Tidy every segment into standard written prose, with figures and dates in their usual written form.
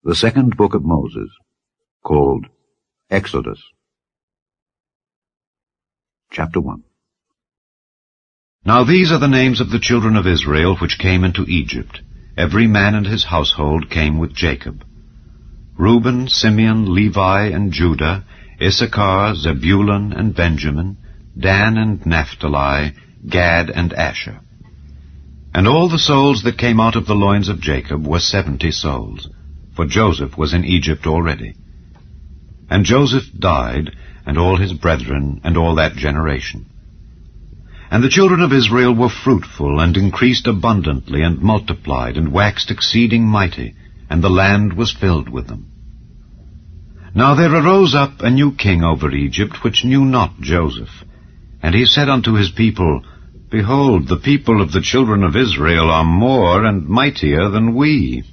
The second book of Moses, called Exodus. Chapter 1. Now these are the names of the children of Israel which came into Egypt. Every man and his household came with Jacob. Reuben, Simeon, Levi, and Judah, Issachar, Zebulun, and Benjamin, Dan and Naphtali, Gad and Asher. And all the souls that came out of the loins of Jacob were 70 souls, for Joseph was in Egypt already. And Joseph died, and all his brethren, and all that generation. And the children of Israel were fruitful, and increased abundantly, and multiplied, and waxed exceeding mighty, and the land was filled with them. Now there arose up a new king over Egypt, which knew not Joseph. And he said unto his people, Behold, the people of the children of Israel are more and mightier than we.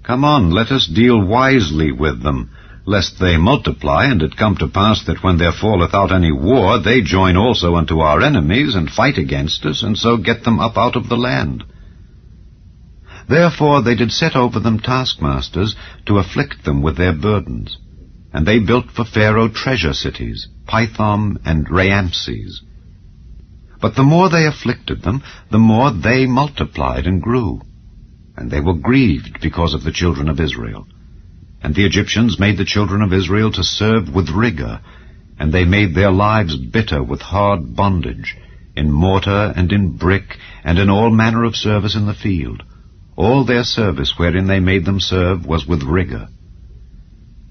Come on, let us deal wisely with them, lest they multiply, and it come to pass that when there falleth out any war, they join also unto our enemies, and fight against us, and so get them up out of the land. Therefore they did set over them taskmasters, to afflict them with their burdens. And they built for Pharaoh treasure cities, Pithom and Raamses. But the more they afflicted them, the more they multiplied and grew. And they were grieved because of the children of Israel. And the Egyptians made the children of Israel to serve with rigor, and they made their lives bitter with hard bondage, in mortar and in brick, and in all manner of service in the field. All their service wherein they made them serve was with rigor.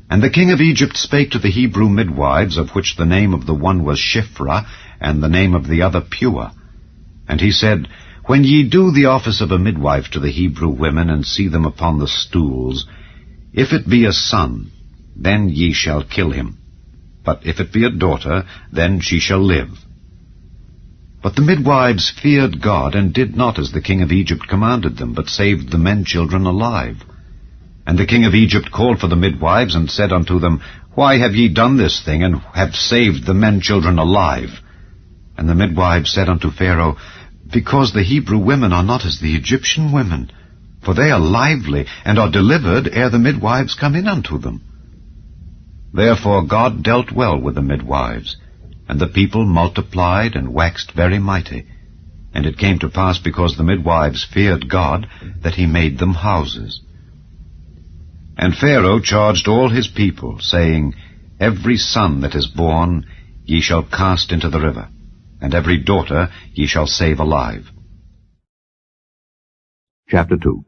And the king of Egypt spake to the Hebrew midwives, of which the name of the one was Shiphrah, and the name of the other Pua. And he said, When ye do the office of a midwife to the Hebrew women, and see them upon the stools, if it be a son, then ye shall kill him. But if it be a daughter, then she shall live. But the midwives feared God, and did not as the king of Egypt commanded them, but saved the men-children alive. And the king of Egypt called for the midwives, and said unto them, Why have ye done this thing, and have saved the men-children alive? And the midwives said unto Pharaoh, Because the Hebrew women are not as the Egyptian women, for they are lively, and are delivered ere the midwives come in unto them. Therefore God dealt well with the midwives, and the people multiplied and waxed very mighty. And it came to pass, because the midwives feared God, that he made them houses. And Pharaoh charged all his people, saying, Every son that is born ye shall cast into the river, and every daughter ye shall save alive. Chapter 2.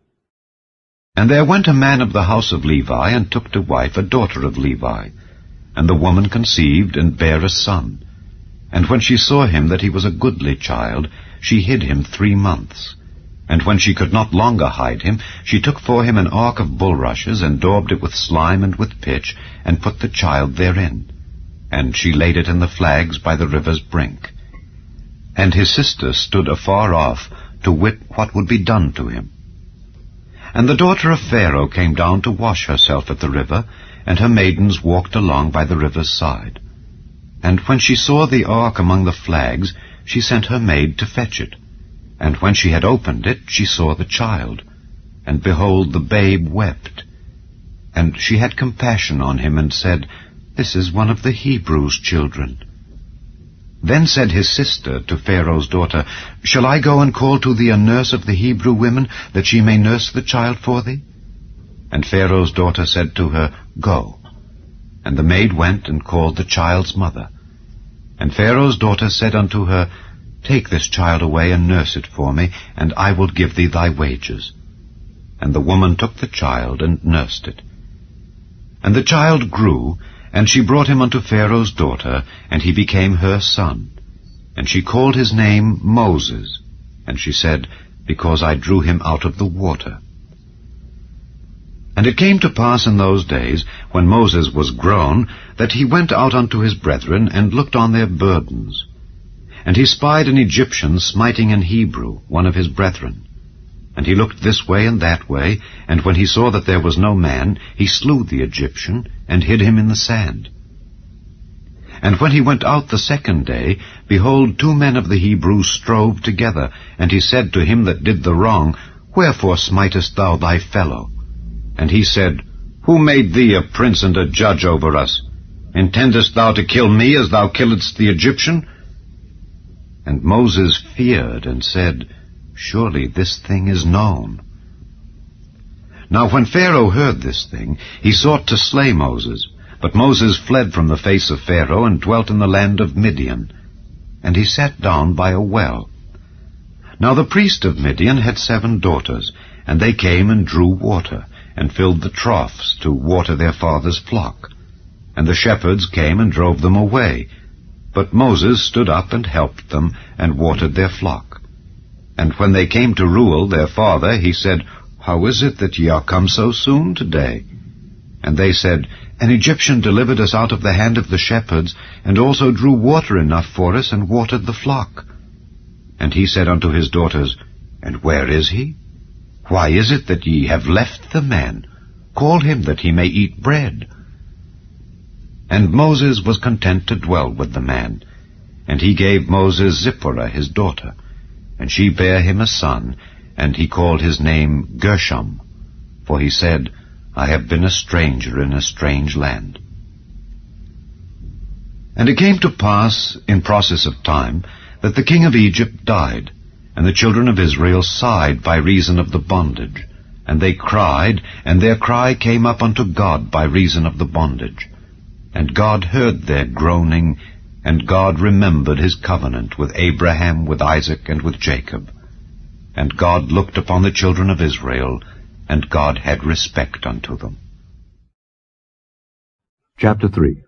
And there went a man of the house of Levi, and took to wife a daughter of Levi. And the woman conceived, and bare a son. And when she saw him that he was a goodly child, she hid him 3 months. And when she could not longer hide him, she took for him an ark of bulrushes, and daubed it with slime and with pitch, and put the child therein. And she laid it in the flags by the river's brink. And his sister stood afar off, to wit what would be done to him. And the daughter of Pharaoh came down to wash herself at the river, and her maidens walked along by the river's side. And when she saw the ark among the flags, she sent her maid to fetch it. And when she had opened it, she saw the child. And behold, the babe wept. And she had compassion on him, and said, This is one of the Hebrews' children. Then said his sister to Pharaoh's daughter, Shall I go and call to thee a nurse of the Hebrew women, that she may nurse the child for thee? And Pharaoh's daughter said to her, Go. And the maid went and called the child's mother. And Pharaoh's daughter said unto her, Take this child away, and nurse it for me, and I will give thee thy wages. And the woman took the child, and nursed it. And the child grew, and she brought him unto Pharaoh's daughter, and he became her son. And she called his name Moses. And she said, Because I drew him out of the water. And it came to pass in those days, when Moses was grown, that he went out unto his brethren, and looked on their burdens. And he spied an Egyptian smiting an Hebrew, one of his brethren. And he looked this way and that way, and when he saw that there was no man, he slew the Egyptian, and hid him in the sand. And when he went out the second day, behold, 2 men of the Hebrews strove together, and he said to him that did the wrong, Wherefore smitest thou thy fellow? And he said, Who made thee a prince and a judge over us? Intendest thou to kill me as thou killedst the Egyptian? And Moses feared and said, Surely this thing is known. Now when Pharaoh heard this thing, he sought to slay Moses. But Moses fled from the face of Pharaoh and dwelt in the land of Midian. And he sat down by a well. Now the priest of Midian had 7 daughters, and they came and drew water, and filled the troughs to water their father's flock. And the shepherds came and drove them away. But Moses stood up and helped them, and watered their flock. And when they came to Reuel their father, he said, How is it that ye are come so soon today? And they said, An Egyptian delivered us out of the hand of the shepherds, and also drew water enough for us, and watered the flock. And he said unto his daughters, And where is he? Why is it that ye have left the man? Call him that he may eat bread. And Moses was content to dwell with the man. And he gave Moses Zipporah his daughter. And she bare him a son, and he called his name Gershom. For he said, I have been a stranger in a strange land. And it came to pass, in process of time, that the king of Egypt died, and the children of Israel sighed by reason of the bondage. And they cried, and their cry came up unto God by reason of the bondage. And God heard their groaning, and God remembered his covenant with Abraham, with Isaac, and with Jacob. And God looked upon the children of Israel, and God had respect unto them. Chapter 3.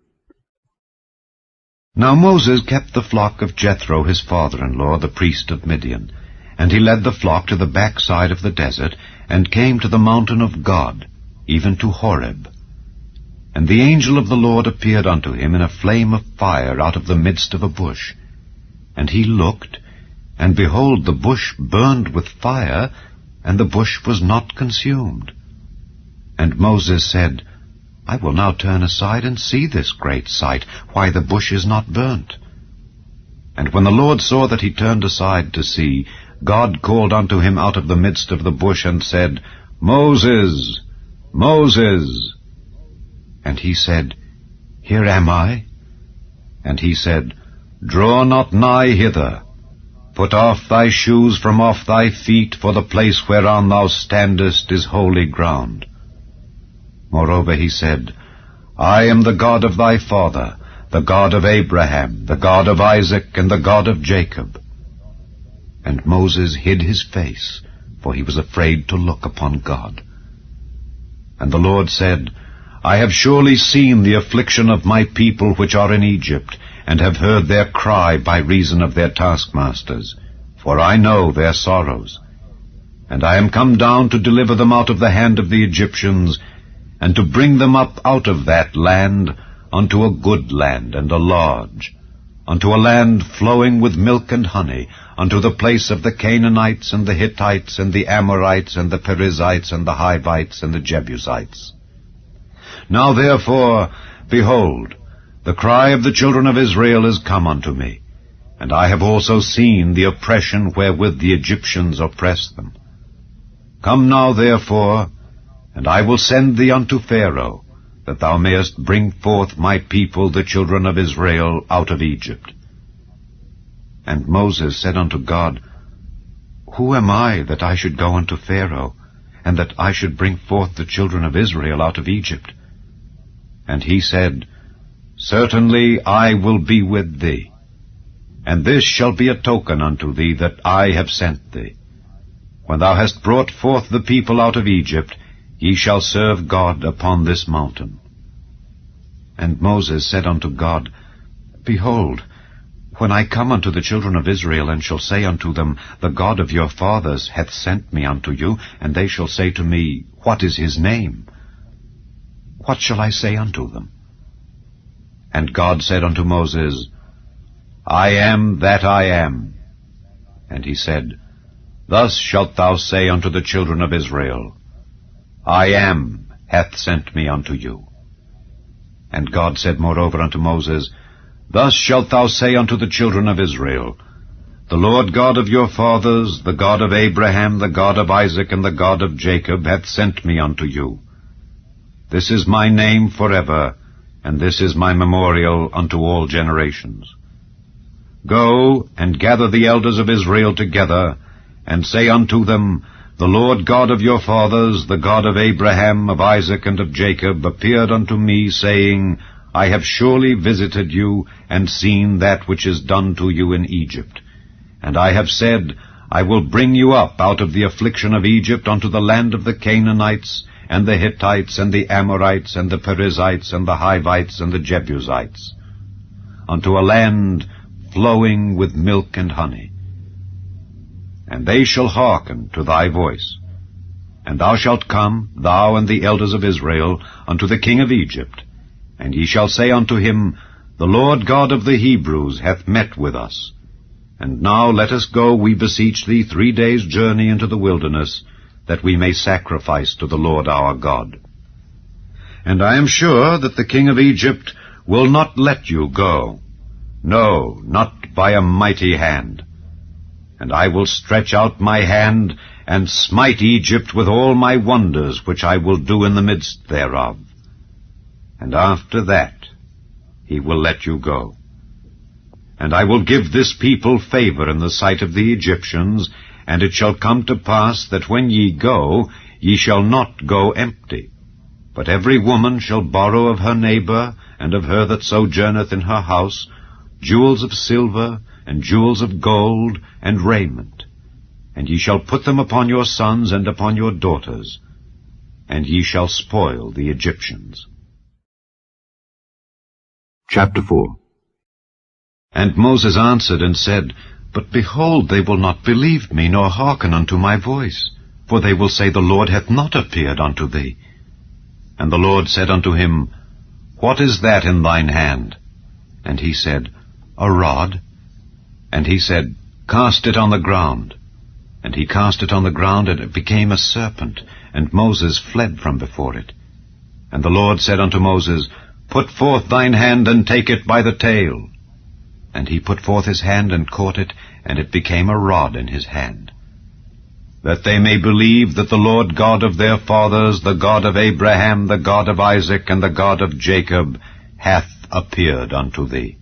Now Moses kept the flock of Jethro his father-in-law, the priest of Midian. And he led the flock to the backside of the desert, and came to the mountain of God, even to Horeb. And the angel of the Lord appeared unto him in a flame of fire out of the midst of a bush. And he looked, and behold, the bush burned with fire, and the bush was not consumed. And Moses said, I will now turn aside and see this great sight, why the bush is not burnt. And when the Lord saw that he turned aside to see, God called unto him out of the midst of the bush, and said, Moses, Moses. And he said, Here am I. And he said, Draw not nigh hither. Put off thy shoes from off thy feet, for the place whereon thou standest is holy ground. Moreover he said, I am the God of thy father, the God of Abraham, the God of Isaac, and the God of Jacob. And Moses hid his face, for he was afraid to look upon God. And the Lord said, I have surely seen the affliction of my people which are in Egypt, and have heard their cry by reason of their taskmasters, for I know their sorrows. And I am come down to deliver them out of the hand of the Egyptians, and to bring them up out of that land unto a good land and a large, unto a land flowing with milk and honey, unto the place of the Canaanites and the Hittites and the Amorites and the Perizzites and the Hivites and the Jebusites. Now therefore, behold, the cry of the children of Israel is come unto me, and I have also seen the oppression wherewith the Egyptians oppress them. Come now therefore, and I will send thee unto Pharaoh, that thou mayest bring forth my people the children of Israel out of Egypt. And Moses said unto God, Who am I that I should go unto Pharaoh, and that I should bring forth the children of Israel out of Egypt? And he said, Certainly I will be with thee, and this shall be a token unto thee that I have sent thee. When thou hast brought forth the people out of Egypt, ye shall serve God upon this mountain. And Moses said unto God, Behold, when I come unto the children of Israel, and shall say unto them, The God of your fathers hath sent me unto you, and they shall say to me, What is his name? What shall I say unto them? And God said unto Moses, I am that I am. And he said, Thus shalt thou say unto the children of Israel, I am hath sent me unto you. And God said moreover unto Moses, Thus shalt thou say unto the children of Israel, The Lord God of your fathers, the God of Abraham, the God of Isaac, and the God of Jacob, hath sent me unto you. This is my name forever, and this is my memorial unto all generations. Go and gather the elders of Israel together, and say unto them, The Lord God of your fathers, the God of Abraham, of Isaac, and of Jacob, appeared unto me, saying, I have surely visited you, and seen that which is done to you in Egypt. And I have said, I will bring you up out of the affliction of Egypt unto the land of the Canaanites, and the Hittites, and the Amorites, and the Perizzites, and the Hivites, and the Jebusites, unto a land flowing with milk and honey. And they shall hearken to thy voice. And thou shalt come, thou and the elders of Israel, unto the king of Egypt, and ye shall say unto him, The Lord God of the Hebrews hath met with us. And now let us go, we beseech thee, 3 days' journey into the wilderness, that we may sacrifice to the Lord our God. And I am sure that the king of Egypt will not let you go, no, not by a mighty hand. And I will stretch out my hand, and smite Egypt with all my wonders, which I will do in the midst thereof. And after that he will let you go. And I will give this people favor in the sight of the Egyptians, and it shall come to pass that when ye go, ye shall not go empty. But every woman shall borrow of her neighbor, and of her that sojourneth in her house, jewels of silver, and jewels of gold, and raiment. And ye shall put them upon your sons and upon your daughters, and ye shall spoil the Egyptians. Chapter 4. And Moses answered and said, But behold, they will not believe me, nor hearken unto my voice. For they will say, The Lord hath not appeared unto thee. And the Lord said unto him, What is that in thine hand? And he said, A rod. And he said, Cast it on the ground. And he cast it on the ground, and it became a serpent, and Moses fled from before it. And the Lord said unto Moses, Put forth thine hand, and take it by the tail. And he put forth his hand, and caught it, and it became a rod in his hand. That they may believe that the Lord God of their fathers, the God of Abraham, the God of Isaac, and the God of Jacob, hath appeared unto thee.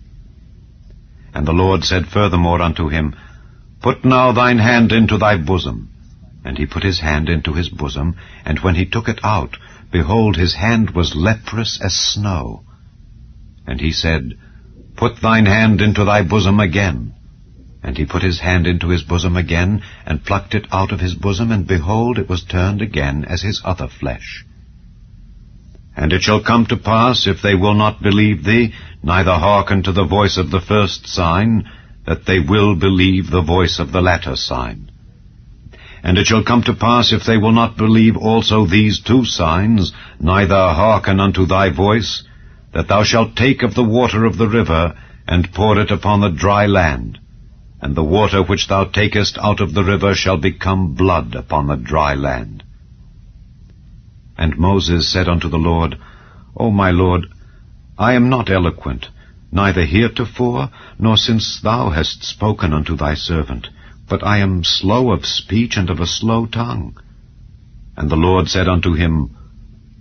And the Lord said furthermore unto him, Put now thine hand into thy bosom. And he put his hand into his bosom, and when he took it out, behold, his hand was leprous as snow. And he said, Put thine hand into thy bosom again. And he put his hand into his bosom again, and plucked it out of his bosom, and behold, it was turned again as his other flesh. And it shall come to pass, if they will not believe thee, neither hearken to the voice of the first sign, that they will believe the voice of the latter sign. And it shall come to pass, if they will not believe also these 2 signs, neither hearken unto thy voice, that thou shalt take of the water of the river, and pour it upon the dry land, and the water which thou takest out of the river shall become blood upon the dry land. And Moses said unto the Lord, O my Lord, I am not eloquent, neither heretofore, nor since thou hast spoken unto thy servant, but I am slow of speech and of a slow tongue. And the Lord said unto him,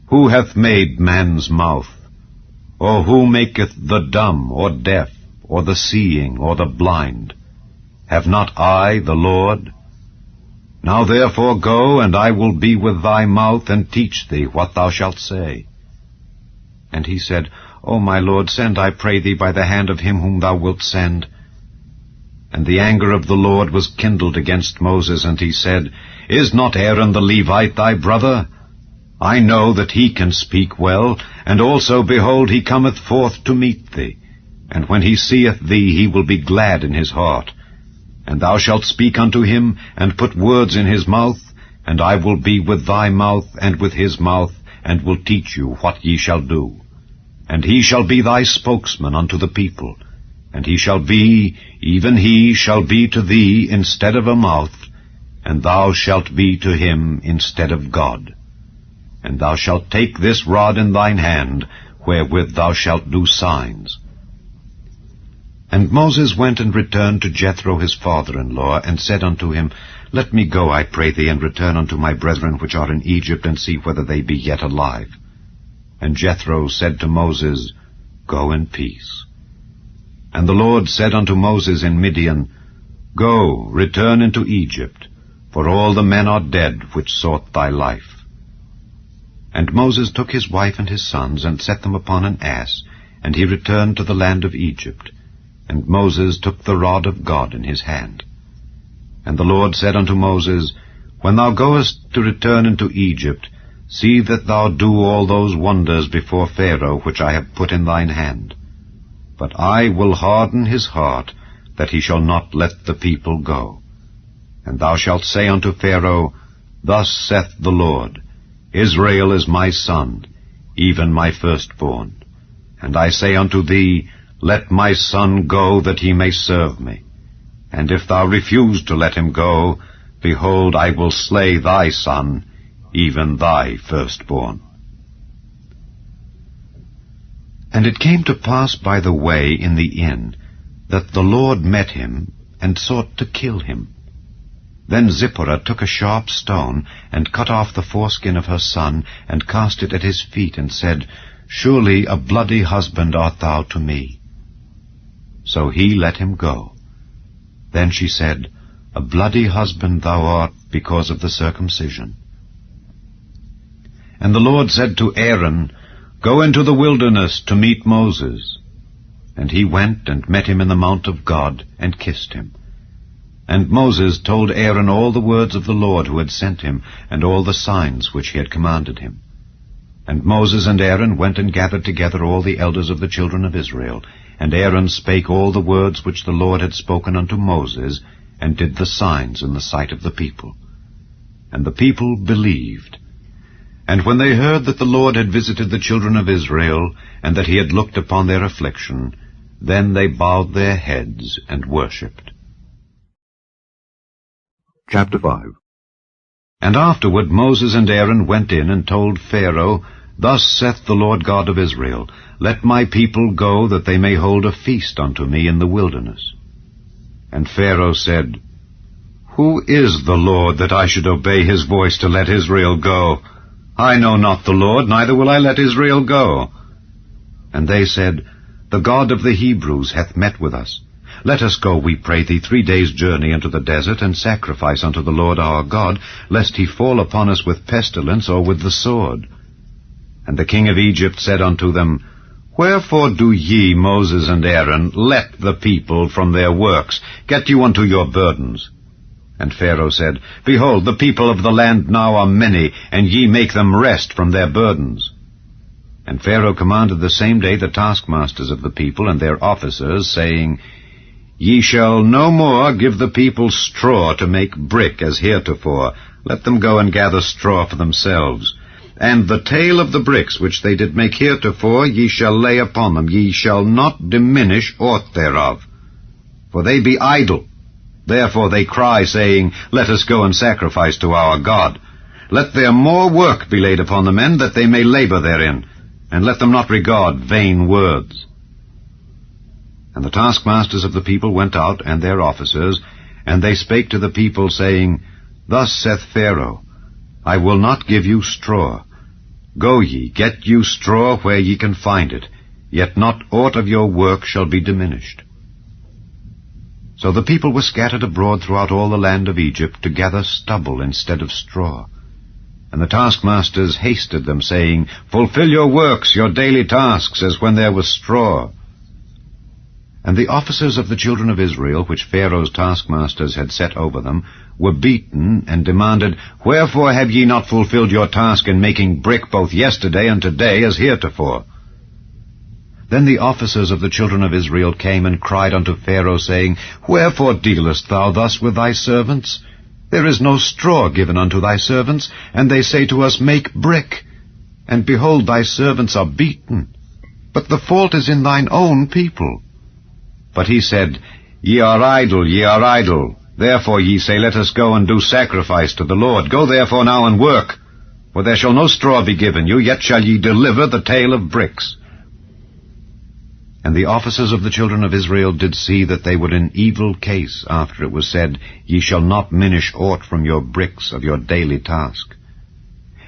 Who hath made man's mouth? Or who maketh the dumb, or deaf, or the seeing, or the blind? Have not I, the Lord? Now therefore go, and I will be with thy mouth, and teach thee what thou shalt say. And he said, O my Lord, send, I pray thee, by the hand of him whom thou wilt send. And the anger of the Lord was kindled against Moses, and he said, Is not Aaron the Levite thy brother? I know that he can speak well, and also, behold, he cometh forth to meet thee. And when he seeth thee, he will be glad in his heart. And thou shalt speak unto him, and put words in his mouth, and I will be with thy mouth, and with his mouth, and will teach you what ye shall do. And he shall be thy spokesman unto the people, and he shall be, even he shall be to thee instead of a mouth, and thou shalt be to him instead of God. And thou shalt take this rod in thine hand, wherewith thou shalt do signs. And Moses went and returned to Jethro his father-in-law, and said unto him, Let me go, I pray thee, and return unto my brethren which are in Egypt, and see whether they be yet alive. And Jethro said to Moses, Go in peace. And the Lord said unto Moses in Midian, Go, return into Egypt, for all the men are dead which sought thy life. And Moses took his wife and his sons, and set them upon an ass, and he returned to the land of Egypt. And Moses took the rod of God in his hand. And the Lord said unto Moses, When thou goest to return into Egypt, see that thou do all those wonders before Pharaoh which I have put in thine hand. But I will harden his heart, that he shall not let the people go. And thou shalt say unto Pharaoh, Thus saith the Lord, Israel is my son, even my firstborn. And I say unto thee, Let my son go, that he may serve me. And if thou refuse to let him go, behold, I will slay thy son, even thy firstborn. And it came to pass by the way in the inn, that the Lord met him, and sought to kill him. Then Zipporah took a sharp stone, and cut off the foreskin of her son, and cast it at his feet, and said, Surely a bloody husband art thou to me. So he let him go. Then she said, A bloody husband thou art because of the circumcision. And the Lord said to Aaron, Go into the wilderness to meet Moses. And he went and met him in the mount of God, and kissed him. And Moses told Aaron all the words of the Lord who had sent him, and all the signs which he had commanded him. And Moses and Aaron went and gathered together all the elders of the children of Israel. And Aaron spake all the words which the Lord had spoken unto Moses, and did the signs in the sight of the people. And the people believed. And when they heard that the Lord had visited the children of Israel, and that he had looked upon their affliction, then they bowed their heads and worshipped. Chapter 5. And afterward Moses and Aaron went in and told Pharaoh, Thus saith the Lord God of Israel, Let my people go, that they may hold a feast unto me in the wilderness. And Pharaoh said, Who is the Lord, that I should obey his voice to let Israel go? I know not the Lord, neither will I let Israel go. And they said, The God of the Hebrews hath met with us. Let us go, we pray thee, 3 days' journey into the desert, and sacrifice unto the Lord our God, lest he fall upon us with pestilence or with the sword. And the king of Egypt said unto them, Wherefore do ye, Moses and Aaron, let the people from their works? Get you unto your burdens. And Pharaoh said, Behold, the people of the land now are many, and ye make them rest from their burdens. And Pharaoh commanded the same day the taskmasters of the people and their officers, saying, Ye shall no more give the people straw to make brick as heretofore. Let them go and gather straw for themselves. And the tale of the bricks which they did make heretofore ye shall lay upon them. Ye shall not diminish aught thereof. For they be idle. Therefore they cry, saying, Let us go and sacrifice to our God. Let their more work be laid upon the men, that they may labor therein. And let them not regard vain words. And the taskmasters of the people went out, and their officers, and they spake to the people, saying, Thus saith Pharaoh, I will not give you straw. Go ye, get you straw where ye can find it, yet not aught of your work shall be diminished. So the people were scattered abroad throughout all the land of Egypt, to gather stubble instead of straw. And the taskmasters hasted them, saying, Fulfill your works, your daily tasks, as when there was straw. And the officers of the children of Israel, which Pharaoh's taskmasters had set over them, were beaten, and demanded, Wherefore have ye not fulfilled your task in making brick both yesterday and today as heretofore? Then the officers of the children of Israel came and cried unto Pharaoh, saying, Wherefore dealest thou thus with thy servants? There is no straw given unto thy servants, and they say to us, Make brick. And behold, thy servants are beaten. But the fault is in thine own people. But he said, Ye are idle, ye are idle. Therefore ye say, Let us go and do sacrifice to the Lord. Go therefore now and work. For there shall no straw be given you, yet shall ye deliver the tale of bricks. And the officers of the children of Israel did see that they were in evil case, after it was said, Ye shall not minish aught from your bricks of your daily task.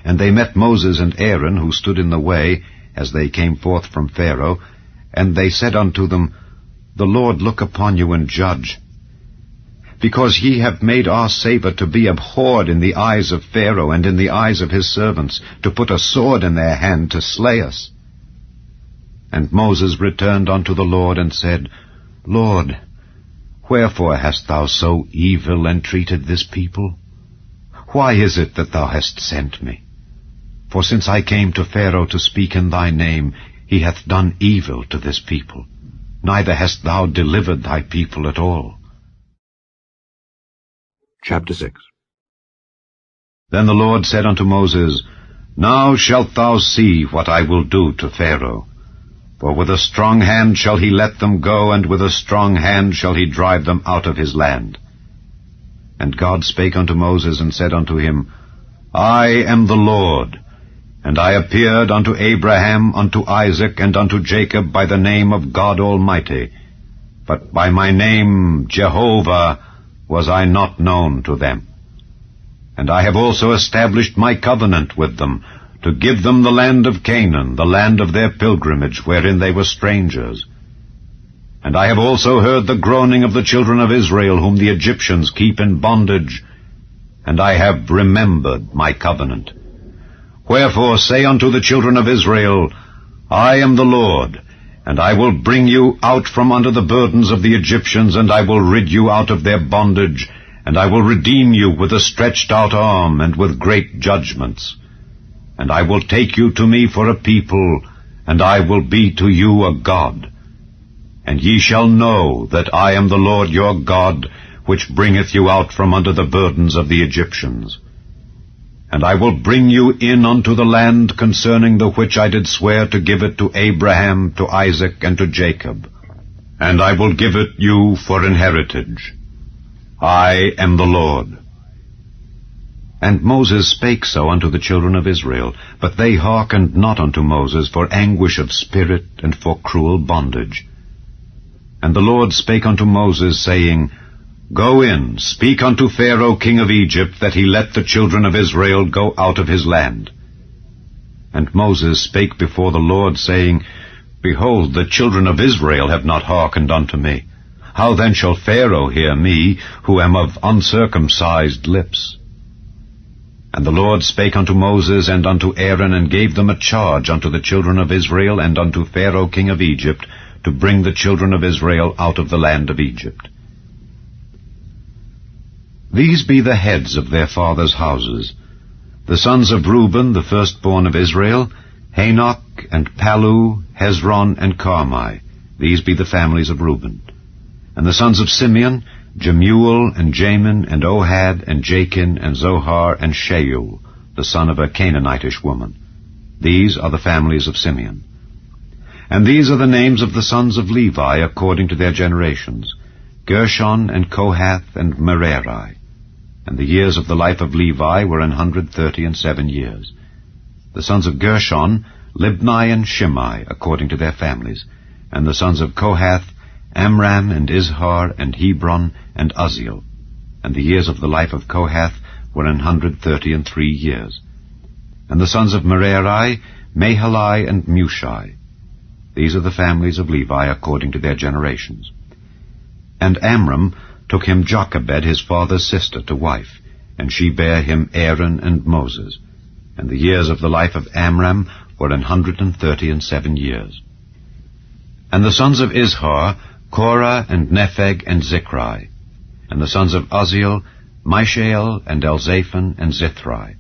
And they met Moses and Aaron, who stood in the way, as they came forth from Pharaoh, and they said unto them, The Lord look upon you and judge. Because ye have made our savour to be abhorred in the eyes of Pharaoh and in the eyes of his servants, to put a sword in their hand to slay us. And Moses returned unto the Lord and said, Lord, wherefore hast thou so evil entreated this people? Why is it that thou hast sent me? For since I came to Pharaoh to speak in thy name, he hath done evil to this people. Neither hast thou delivered thy people at all. Chapter 6. Then the Lord said unto Moses, Now shalt thou see what I will do to Pharaoh. For with a strong hand shall he let them go, and with a strong hand shall he drive them out of his land. And God spake unto Moses, and said unto him, I am the Lord, and I appeared unto Abraham, unto Isaac, and unto Jacob by the name of God Almighty. But by my name Jehovah was I not known to them. And I have also established my covenant with them, to give them the land of Canaan, the land of their pilgrimage, wherein they were strangers. And I have also heard the groaning of the children of Israel, whom the Egyptians keep in bondage, and I have remembered my covenant. Wherefore say unto the children of Israel, I am the Lord, and I will bring you out from under the burdens of the Egyptians, and I will rid you out of their bondage, and I will redeem you with a stretched out arm, and with great judgments. And I will take you to me for a people, and I will be to you a God. And ye shall know that I am the Lord your God, which bringeth you out from under the burdens of the Egyptians. And I will bring you in unto the land concerning the which I did swear to give it to Abraham, to Isaac, and to Jacob. And I will give it you for an heritage. I am the Lord. And Moses spake so unto the children of Israel, but they hearkened not unto Moses for anguish of spirit and for cruel bondage. And the Lord spake unto Moses, saying, Go in, speak unto Pharaoh king of Egypt, that he let the children of Israel go out of his land. And Moses spake before the Lord, saying, Behold, the children of Israel have not hearkened unto me. How then shall Pharaoh hear me, who am of uncircumcised lips? And the Lord spake unto Moses and unto Aaron, and gave them a charge unto the children of Israel and unto Pharaoh king of Egypt, to bring the children of Israel out of the land of Egypt. These be the heads of their fathers' houses. The sons of Reuben, the firstborn of Israel, Hanok, and Palu, Hezron, and Carmi. These be the families of Reuben. And the sons of Simeon, Jemuel, and Jamin, and Ohad, and Jachin, and Zohar, and Shaul, the son of a Canaanitish woman. These are the families of Simeon. And these are the names of the sons of Levi according to their generations, Gershon, and Kohath, and Merari. And the years of the life of Levi were 137 years. The sons of Gershon, Libni and Shimei, according to their families. And the sons of Kohath, Amram, and Izhar, and Hebron, and Uzziel. And the years of the life of Kohath were 133 years. And the sons of Merari, Mahali, and Mushi. These are the families of Levi according to their generations. And Amram took him Jochebed, his father's sister, to wife, and she bare him Aaron and Moses. And the years of the life of Amram were 137 years. And the sons of Izhar, Korah, and Nepheg, and Zichri. And the sons of Uzziel, Mishael, and Elzaphan, and Zithri.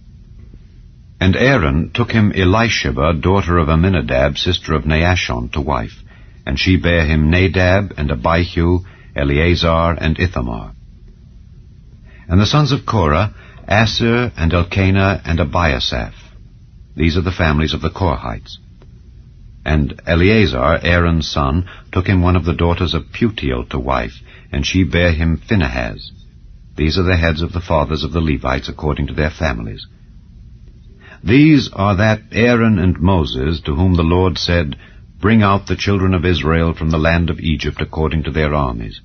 And Aaron took him Elisheba, daughter of Amminadab, sister of Naashon, to wife, and she bare him Nadab, and Abihu, Eleazar, and Ithamar. And the sons of Korah, Assir, and Elkanah, and Abiasaph. These are the families of the Korhites. And Eleazar, Aaron's son, took him one of the daughters of Putiel to wife, and she bare him Phinehas. These are the heads of the fathers of the Levites according to their families. These are that Aaron and Moses, to whom the Lord said, Bring out the children of Israel from the land of Egypt according to their armies.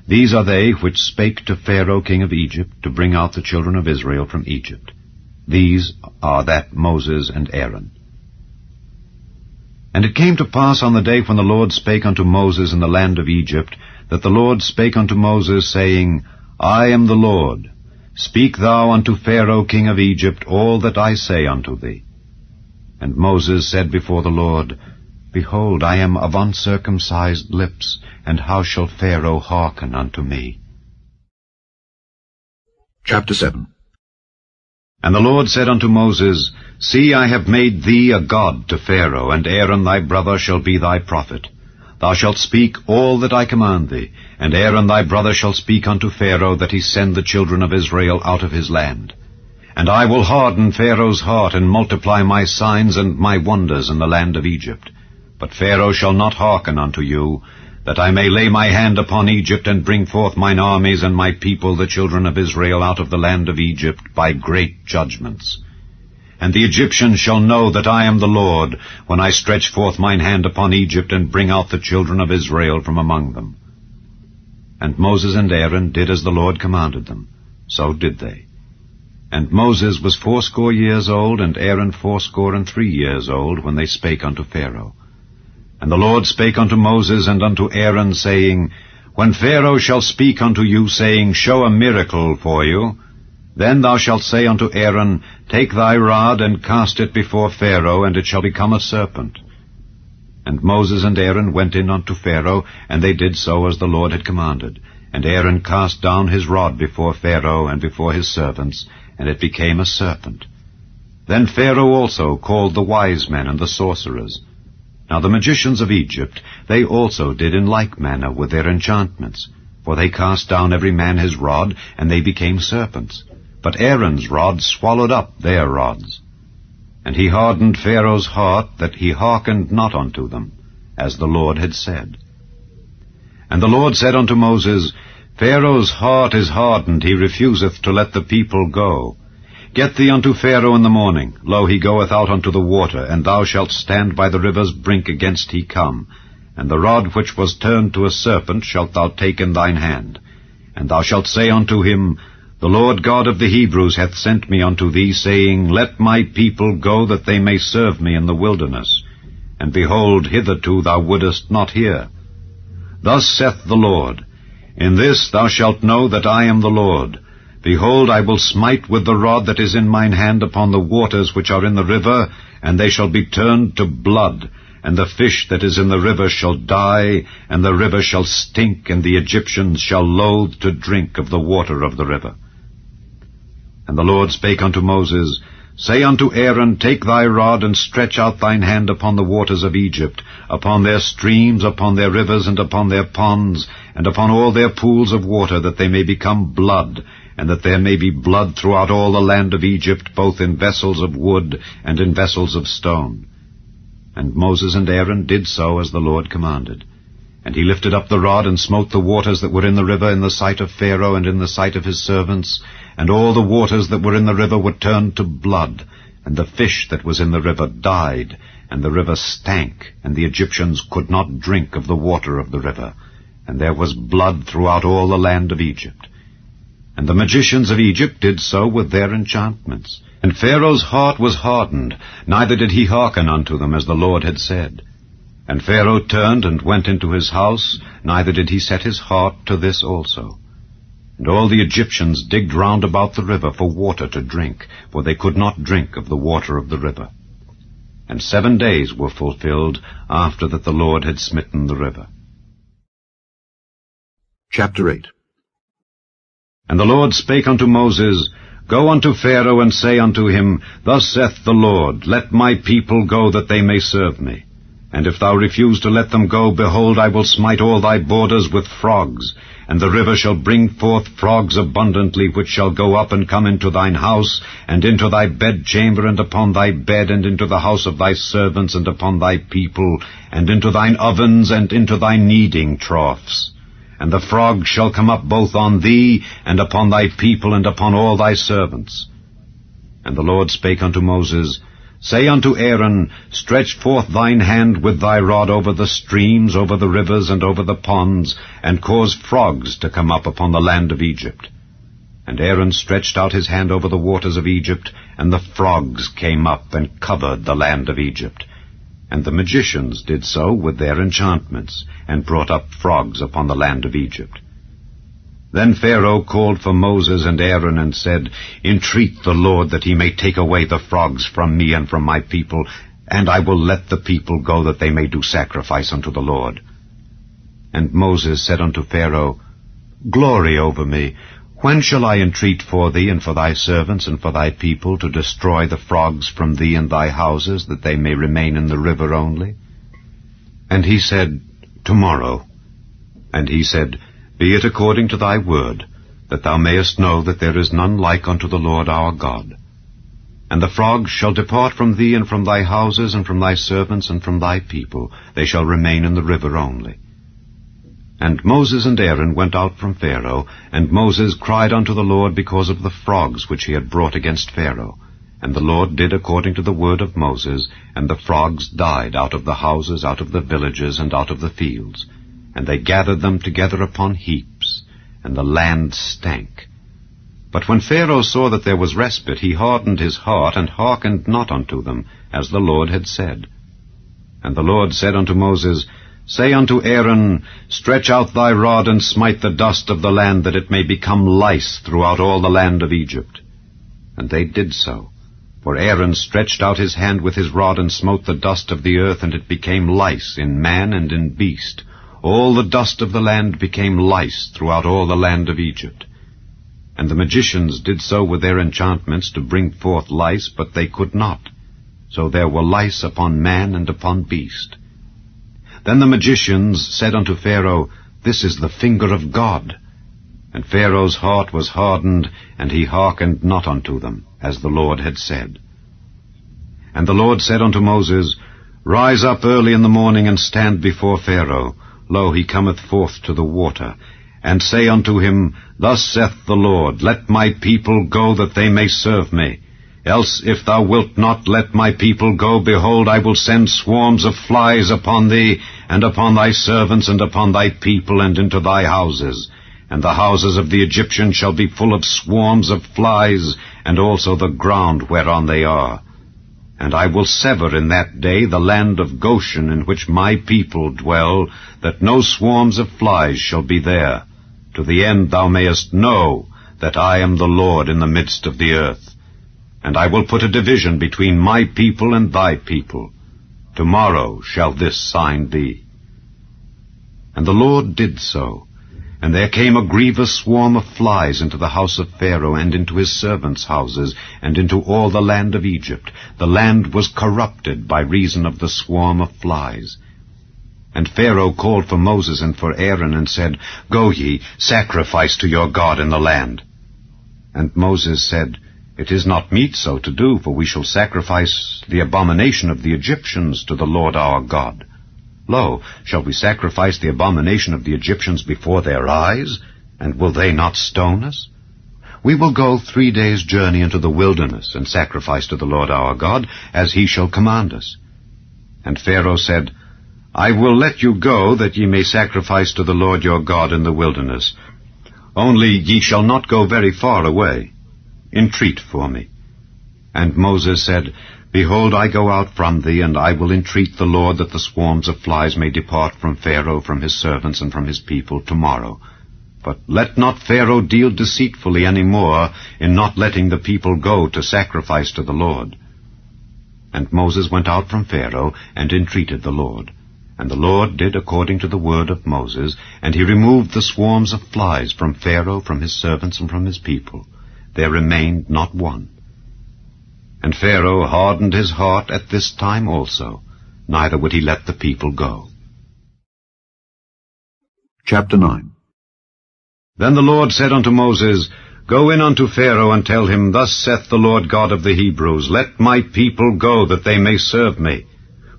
These are they which spake to Pharaoh king of Egypt, to bring out the children of Israel from Egypt. These are that Moses and Aaron. And it came to pass on the day when the Lord spake unto Moses in the land of Egypt, that the Lord spake unto Moses, saying, I am the Lord. Speak thou unto Pharaoh king of Egypt all that I say unto thee. And Moses said before the Lord, Behold, I am of uncircumcised lips, and how shall Pharaoh hearken unto me? Chapter 7. And the Lord said unto Moses, See, I have made thee a god to Pharaoh, and Aaron thy brother shall be thy prophet. Thou shalt speak all that I command thee, and Aaron thy brother shall speak unto Pharaoh, that he send the children of Israel out of his land. And I will harden Pharaoh's heart, and multiply my signs and my wonders in the land of Egypt. But Pharaoh shall not hearken unto you, that I may lay my hand upon Egypt, and bring forth mine armies and my people, the children of Israel, out of the land of Egypt, by great judgments. And the Egyptians shall know that I am the Lord, when I stretch forth mine hand upon Egypt, and bring out the children of Israel from among them. And Moses and Aaron did as the Lord commanded them. So did they. And Moses was 80 years old, and Aaron 83 years old, when they spake unto Pharaoh. And the Lord spake unto Moses and unto Aaron, saying, When Pharaoh shall speak unto you, saying, Show a miracle for you, then thou shalt say unto Aaron, Take thy rod, and cast it before Pharaoh, and it shall become a serpent. And Moses and Aaron went in unto Pharaoh, and they did so as the Lord had commanded. And Aaron cast down his rod before Pharaoh and before his servants, and it became a serpent. Then Pharaoh also called the wise men and the sorcerers. Now the magicians of Egypt, they also did in like manner with their enchantments. For they cast down every man his rod, and they became serpents. But Aaron's rod swallowed up their rods. And he hardened Pharaoh's heart, that he hearkened not unto them, as the Lord had said. And the Lord said unto Moses, Pharaoh's heart is hardened, he refuseth to let the people go. Get thee unto Pharaoh in the morning. Lo, he goeth out unto the water, and thou shalt stand by the river's brink against he come. And the rod which was turned to a serpent shalt thou take in thine hand. And thou shalt say unto him, The Lord God of the Hebrews hath sent me unto thee, saying, Let my people go, that they may serve me in the wilderness. And behold, hitherto thou wouldest not hear. Thus saith the Lord, In this thou shalt know that I am the Lord. Behold, I will smite with the rod that is in mine hand upon the waters which are in the river, and they shall be turned to blood, and the fish that is in the river shall die, and the river shall stink, and the Egyptians shall loathe to drink of the water of the river. And the Lord spake unto Moses, Say unto Aaron, Take thy rod, and stretch out thine hand upon the waters of Egypt, upon their streams, upon their rivers, and upon their ponds, and upon all their pools of water, that they may become blood, and that there may be blood throughout all the land of Egypt, both in vessels of wood and in vessels of stone. And Moses and Aaron did so as the Lord commanded. And he lifted up the rod, and smote the waters that were in the river in the sight of Pharaoh and in the sight of his servants, and all the waters that were in the river were turned to blood, and the fish that was in the river died, and the river stank, and the Egyptians could not drink of the water of the river, and there was blood throughout all the land of Egypt. And the magicians of Egypt did so with their enchantments. And Pharaoh's heart was hardened, neither did he hearken unto them, as the Lord had said. And Pharaoh turned and went into his house, neither did he set his heart to this also. And all the Egyptians digged round about the river for water to drink, for they could not drink of the water of the river. And 7 days were fulfilled after that the Lord had smitten the river. Chapter 8. And the Lord spake unto Moses, Go unto Pharaoh, and say unto him, Thus saith the Lord, Let my people go, that they may serve me. And if thou refuse to let them go, behold, I will smite all thy borders with frogs, and the river shall bring forth frogs abundantly, which shall go up and come into thine house, and into thy bedchamber, and upon thy bed, and into the house of thy servants, and upon thy people, and into thine ovens, and into thy kneading troughs. And the frogs shall come up both on thee, and upon thy people, and upon all thy servants. And the Lord spake unto Moses, Say unto Aaron, Stretch forth thine hand with thy rod over the streams, over the rivers, and over the ponds, and cause frogs to come up upon the land of Egypt. And Aaron stretched out his hand over the waters of Egypt, and the frogs came up and covered the land of Egypt. And the magicians did so with their enchantments, and brought up frogs upon the land of Egypt. Then Pharaoh called for Moses and Aaron, and said, Entreat the Lord that he may take away the frogs from me and from my people, and I will let the people go, that they may do sacrifice unto the Lord. And Moses said unto Pharaoh, Glory over me, when shall I entreat for thee and for thy servants and for thy people to destroy the frogs from thee and thy houses, that they may remain in the river only? And he said, Tomorrow. And he said, Be it according to thy word, that thou mayest know that there is none like unto the Lord our God. And the frogs shall depart from thee and from thy houses and from thy servants and from thy people. They shall remain in the river only. And Moses and Aaron went out from Pharaoh, and Moses cried unto the Lord because of the frogs which he had brought against Pharaoh. And the Lord did according to the word of Moses, and the frogs died out of the houses, out of the villages, and out of the fields. And they gathered them together upon heaps, and the land stank. But when Pharaoh saw that there was respite, he hardened his heart, and hearkened not unto them, as the Lord had said. And the Lord said unto Moses, Say unto Aaron, Stretch out thy rod, and smite the dust of the land, that it may become lice throughout all the land of Egypt. And they did so. For Aaron stretched out his hand with his rod, and smote the dust of the earth, and it became lice in man and in beast. All the dust of the land became lice throughout all the land of Egypt. And the magicians did so with their enchantments to bring forth lice, but they could not. So there were lice upon man and upon beast. Then the magicians said unto Pharaoh, This is the finger of God. And Pharaoh's heart was hardened, and he hearkened not unto them, as the Lord had said. And the Lord said unto Moses, Rise up early in the morning, and stand before Pharaoh. Lo, he cometh forth to the water. And say unto him, Thus saith the Lord, Let my people go, that they may serve me. Else, if thou wilt not let my people go, behold, I will send swarms of flies upon thee, and upon thy servants, and upon thy people, and into thy houses. And the houses of the Egyptians shall be full of swarms of flies, and also the ground whereon they are. And I will sever in that day the land of Goshen, in which my people dwell, that no swarms of flies shall be there, to the end thou mayest know that I am the Lord in the midst of the earth. And I will put a division between my people and thy people. Tomorrow shall this sign be. And the Lord did so. And there came a grievous swarm of flies into the house of Pharaoh, and into his servants' houses, and into all the land of Egypt. The land was corrupted by reason of the swarm of flies. And Pharaoh called for Moses and for Aaron, and said, Go ye, sacrifice to your God in the land. And Moses said, It is not meet so to do, for we shall sacrifice the abomination of the Egyptians to the Lord our God. Lo, shall we sacrifice the abomination of the Egyptians before their eyes? And will they not stone us? We will go 3 days' journey into the wilderness, and sacrifice to the Lord our God, as he shall command us. And Pharaoh said, I will let you go, that ye may sacrifice to the Lord your God in the wilderness. Only ye shall not go very far away. Entreat for me. And Moses said, Behold, I go out from thee, and I will entreat the Lord that the swarms of flies may depart from Pharaoh, from his servants, and from his people tomorrow. But let not Pharaoh deal deceitfully any more in not letting the people go to sacrifice to the Lord. And Moses went out from Pharaoh, and entreated the Lord. And the Lord did according to the word of Moses, and he removed the swarms of flies from Pharaoh, from his servants, and from his people. There remained not one. And Pharaoh hardened his heart at this time also, neither would he let the people go. Chapter 9. Then the Lord said unto Moses, Go in unto Pharaoh, and tell him, Thus saith the Lord God of the Hebrews, Let my people go, that they may serve me.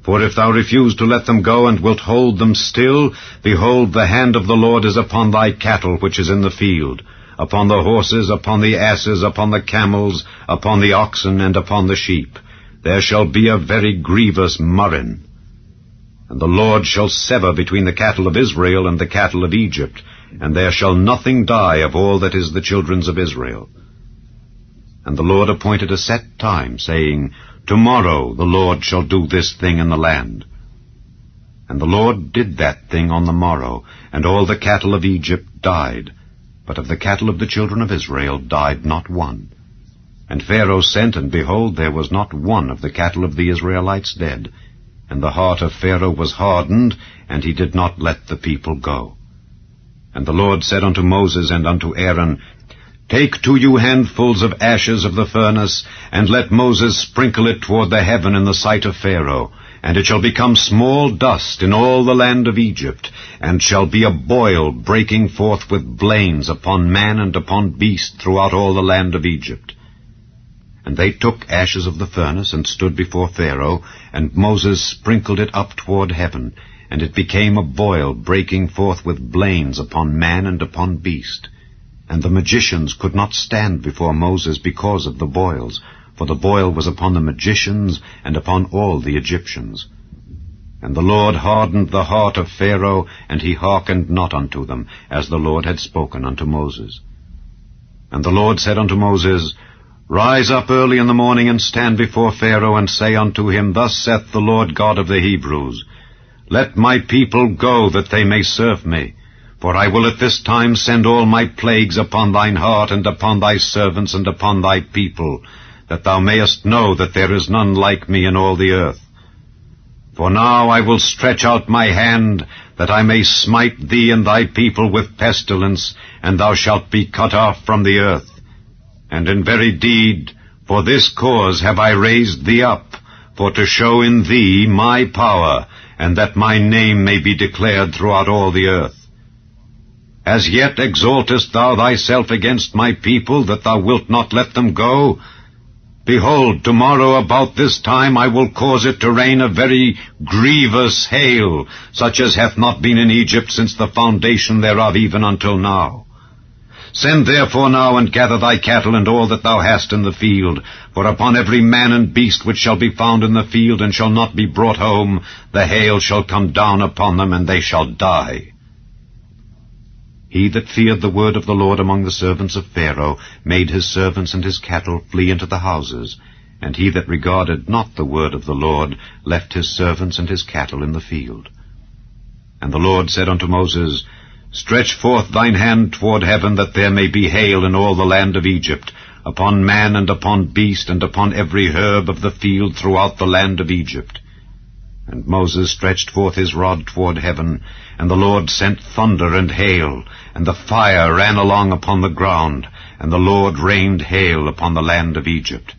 For if thou refuse to let them go, and wilt hold them still, behold, the hand of the Lord is upon thy cattle which is in the field, upon the horses, upon the asses, upon the camels, upon the oxen, and upon the sheep. There shall be a very grievous murrain. And the Lord shall sever between the cattle of Israel and the cattle of Egypt, and there shall nothing die of all that is the children's of Israel. And the Lord appointed a set time, saying, Tomorrow the Lord shall do this thing in the land. And the Lord did that thing on the morrow, and all the cattle of Egypt died, but of the cattle of the children of Israel died not one. And Pharaoh sent, and behold, there was not one of the cattle of the Israelites dead. And the heart of Pharaoh was hardened, and he did not let the people go. And the Lord said unto Moses and unto Aaron, Take to you handfuls of ashes of the furnace, and let Moses sprinkle it toward the heaven in the sight of Pharaoh, and it shall become small dust in all the land of Egypt, and shall be a boil breaking forth with blains upon man and upon beast throughout all the land of Egypt. And they took ashes of the furnace, and stood before Pharaoh, and Moses sprinkled it up toward heaven, and it became a boil breaking forth with blains upon man and upon beast. And the magicians could not stand before Moses because of the boils, for the boil was upon the magicians and upon all the Egyptians. And the Lord hardened the heart of Pharaoh, and he hearkened not unto them, as the Lord had spoken unto Moses. And the Lord said unto Moses, Rise up early in the morning, and stand before Pharaoh, and say unto him, Thus saith the Lord God of the Hebrews, Let my people go, that they may serve me. For I will at this time send all my plagues upon thine heart, and upon thy servants, and upon thy people, that thou mayest know that there is none like me in all the earth. For now I will stretch out my hand, that I may smite thee and thy people with pestilence, and thou shalt be cut off from the earth. And in very deed, for this cause have I raised thee up, for to show in thee my power, and that my name may be declared throughout all the earth. As yet exaltest thou thyself against my people, that thou wilt not let them go? Behold, tomorrow about this time I will cause it to rain a very grievous hail, such as hath not been in Egypt since the foundation thereof even until now. Send therefore now, and gather thy cattle and all that thou hast in the field, for upon every man and beast which shall be found in the field and shall not be brought home, the hail shall come down upon them, and they shall die. He that feared the word of the Lord among the servants of Pharaoh made his servants and his cattle flee into the houses, and he that regarded not the word of the Lord left his servants and his cattle in the field. And the Lord said unto Moses, Stretch forth thine hand toward heaven, that there may be hail in all the land of Egypt, upon man and upon beast, and upon every herb of the field throughout the land of Egypt. And Moses stretched forth his rod toward heaven, and the Lord sent thunder and hail, and the fire ran along upon the ground, and the Lord rained hail upon the land of Egypt.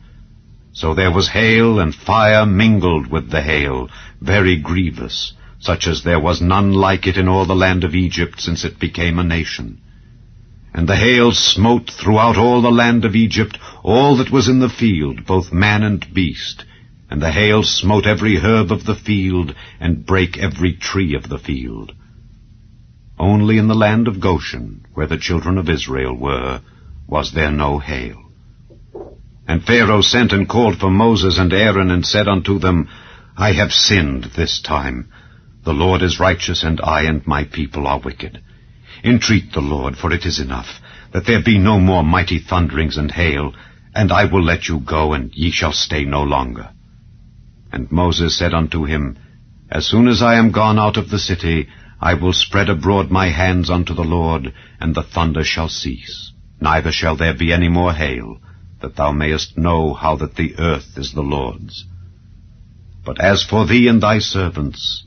So there was hail and fire mingled with the hail, very grievous, such as there was none like it in all the land of Egypt since it became a nation. And the hail smote throughout all the land of Egypt all that was in the field, both man and beast. And the hail smote every herb of the field, and brake every tree of the field. Only in the land of Goshen, where the children of Israel were, was there no hail. And Pharaoh sent and called for Moses and Aaron, and said unto them, I have sinned this time. The Lord is righteous, and I and my people are wicked. Entreat the Lord, for it is enough, that there be no more mighty thunderings and hail, and I will let you go, and ye shall stay no longer. And Moses said unto him, As soon as I am gone out of the city, I will spread abroad my hands unto the Lord, and the thunder shall cease, neither shall there be any more hail, that thou mayest know how that the earth is the Lord's. But as for thee and thy servants,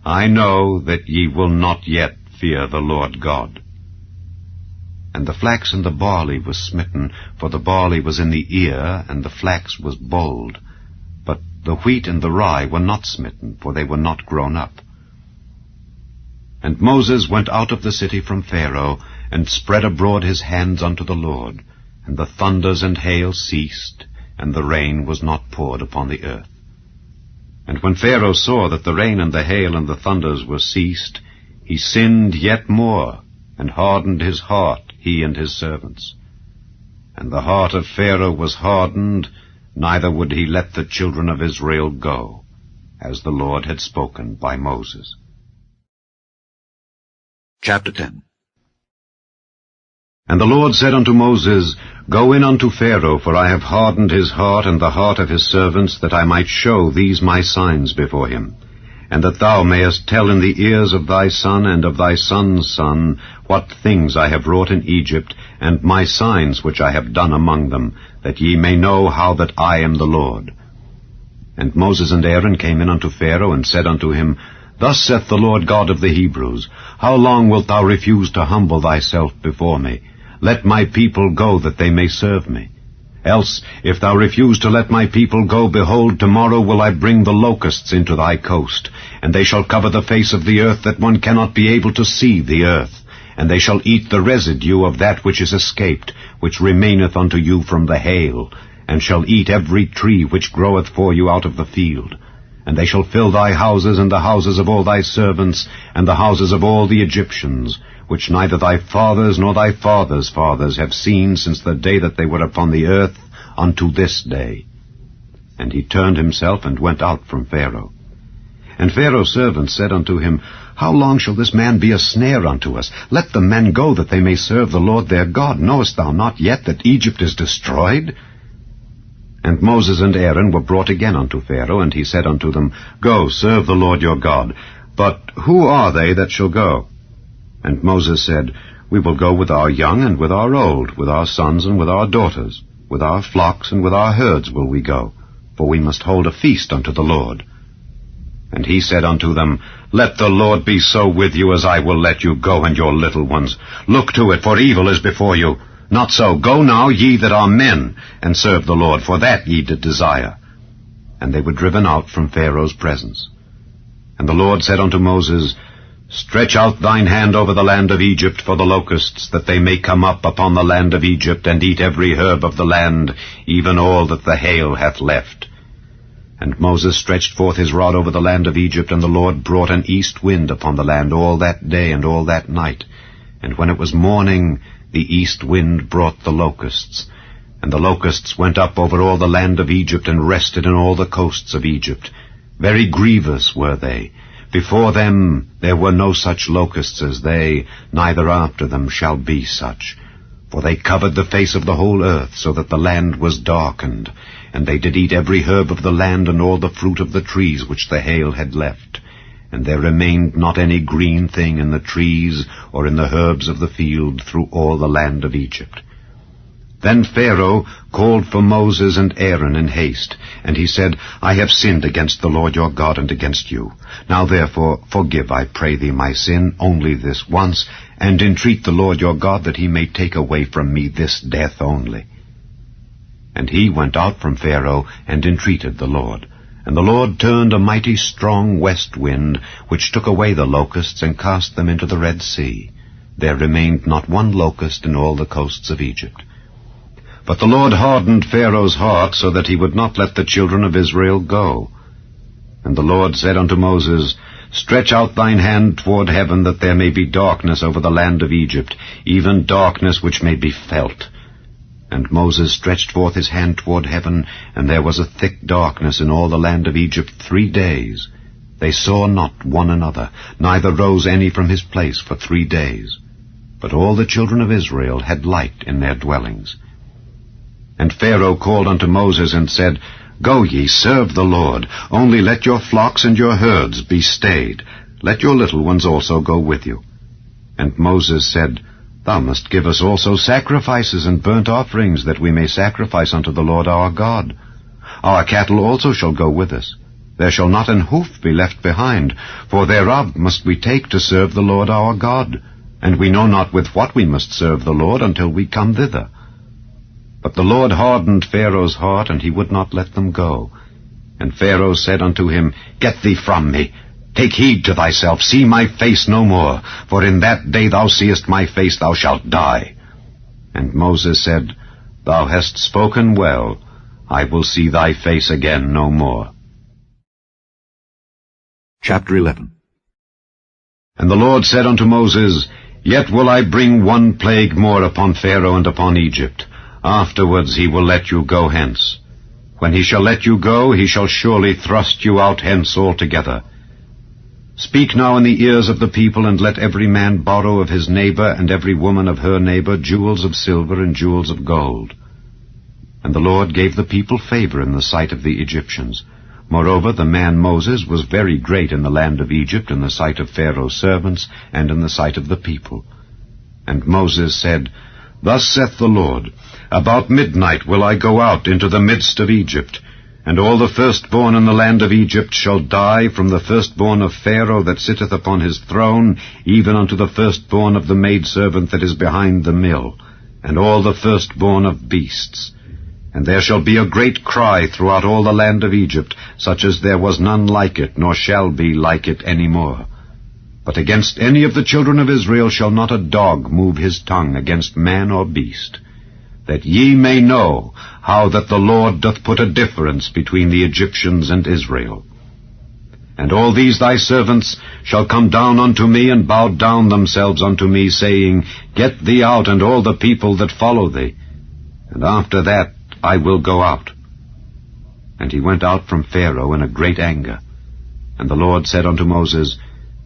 I know that ye will not yet fear the Lord God. And the flax and the barley was smitten, for the barley was in the ear, and the flax was bold. But the wheat and the rye were not smitten, for they were not grown up. And Moses went out of the city from Pharaoh, and spread abroad his hands unto the Lord, and the thunders and hail ceased, and the rain was not poured upon the earth. And when Pharaoh saw that the rain and the hail and the thunders were ceased, he sinned yet more, and hardened his heart, he and his servants. And the heart of Pharaoh was hardened, neither would he let the children of Israel go, as the Lord had spoken by Moses. Chapter 10. And the Lord said unto Moses, Go in unto Pharaoh, for I have hardened his heart and the heart of his servants, that I might show these my signs before him, and that thou mayest tell in the ears of thy son and of thy son's son what things I have wrought in Egypt, and my signs which I have done among them, that ye may know how that I am the Lord. And Moses and Aaron came in unto Pharaoh, and said unto him, Thus saith the Lord God of the Hebrews, How long wilt thou refuse to humble thyself before me? Let my people go, that they may serve me. Else, if thou refuse to let my people go, behold, tomorrow will I bring the locusts into thy coast, and they shall cover the face of the earth, that one cannot be able to see the earth. And they shall eat the residue of that which is escaped, which remaineth unto you from the hail, and shall eat every tree which groweth for you out of the field. And they shall fill thy houses, and the houses of all thy servants, and the houses of all the Egyptians, which neither thy fathers nor thy fathers' fathers have seen since the day that they were upon the earth unto this day. And he turned himself and went out from Pharaoh. And Pharaoh's servants said unto him, How long shall this man be a snare unto us? Let the men go, that they may serve the Lord their God. Knowest thou not yet that Egypt is destroyed? And Moses and Aaron were brought again unto Pharaoh, and he said unto them, Go, serve the Lord your God. But who are they that shall go? And Moses said, We will go with our young and with our old, with our sons and with our daughters, with our flocks and with our herds will we go, for we must hold a feast unto the Lord. And he said unto them, Let the Lord be so with you as I will let you go and your little ones. Look to it, for evil is before you. Not so. Go now, ye that are men, and serve the Lord, for that ye did desire. And they were driven out from Pharaoh's presence. And the Lord said unto Moses, Stretch out thine hand over the land of Egypt for the locusts, that they may come up upon the land of Egypt, and eat every herb of the land, even all that the hail hath left. And Moses stretched forth his rod over the land of Egypt, and the Lord brought an east wind upon the land all that day and all that night. And when it was morning, the east wind brought the locusts. And the locusts went up over all the land of Egypt, and rested in all the coasts of Egypt. Very grievous were they. Before them there were no such locusts as they, neither after them shall be such. For they covered the face of the whole earth, so that the land was darkened. And they did eat every herb of the land, and all the fruit of the trees which the hail had left. And there remained not any green thing in the trees, or in the herbs of the field, through all the land of Egypt. Then Pharaoh called for Moses and Aaron in haste, and he said, I have sinned against the Lord your God and against you. Now therefore forgive, I pray thee, my sin only this once, and entreat the Lord your God that he may take away from me this death only. And he went out from Pharaoh and entreated the Lord. And the Lord turned a mighty strong west wind, which took away the locusts and cast them into the Red Sea. There remained not one locust in all the coasts of Egypt. But the Lord hardened Pharaoh's heart, so that he would not let the children of Israel go. And the Lord said unto Moses, Stretch out thine hand toward heaven, that there may be darkness over the land of Egypt, even darkness which may be felt. And Moses stretched forth his hand toward heaven, and there was a thick darkness in all the land of Egypt 3 days. They saw not one another, neither rose any from his place for 3 days. But all the children of Israel had light in their dwellings. And Pharaoh called unto Moses and said, Go ye, serve the Lord, only let your flocks and your herds be stayed. Let your little ones also go with you. And Moses said, Thou must give us also sacrifices and burnt offerings, that we may sacrifice unto the Lord our God. Our cattle also shall go with us. There shall not an hoof be left behind, for thereof must we take to serve the Lord our God. And we know not with what we must serve the Lord until we come thither. But the Lord hardened Pharaoh's heart, and he would not let them go. And Pharaoh said unto him, Get thee from me. Take heed to thyself, see my face no more, for in that day thou seest my face thou shalt die. And Moses said, Thou hast spoken well. I will see thy face again no more. Chapter 11. And the Lord said unto Moses, Yet will I bring one plague more upon Pharaoh and upon Egypt. Afterwards he will let you go hence. When he shall let you go, he shall surely thrust you out hence altogether. Speak now in the ears of the people, and let every man borrow of his neighbor, and every woman of her neighbor, jewels of silver and jewels of gold. And the Lord gave the people favor in the sight of the Egyptians. Moreover, the man Moses was very great in the land of Egypt, in the sight of Pharaoh's servants, and in the sight of the people. And Moses said, Thus saith the Lord, About midnight will I go out into the midst of Egypt, and all the firstborn in the land of Egypt shall die, from the firstborn of Pharaoh that sitteth upon his throne, even unto the firstborn of the maidservant that is behind the mill, and all the firstborn of beasts. And there shall be a great cry throughout all the land of Egypt, such as there was none like it, nor shall be like it any more. But against any of the children of Israel shall not a dog move his tongue against man or beast, that ye may know how that the Lord doth put a difference between the Egyptians and Israel. And all these thy servants shall come down unto me, and bow down themselves unto me, saying, Get thee out, and all the people that follow thee. And after that I will go out. And he went out from Pharaoh in a great anger. And the Lord said unto Moses,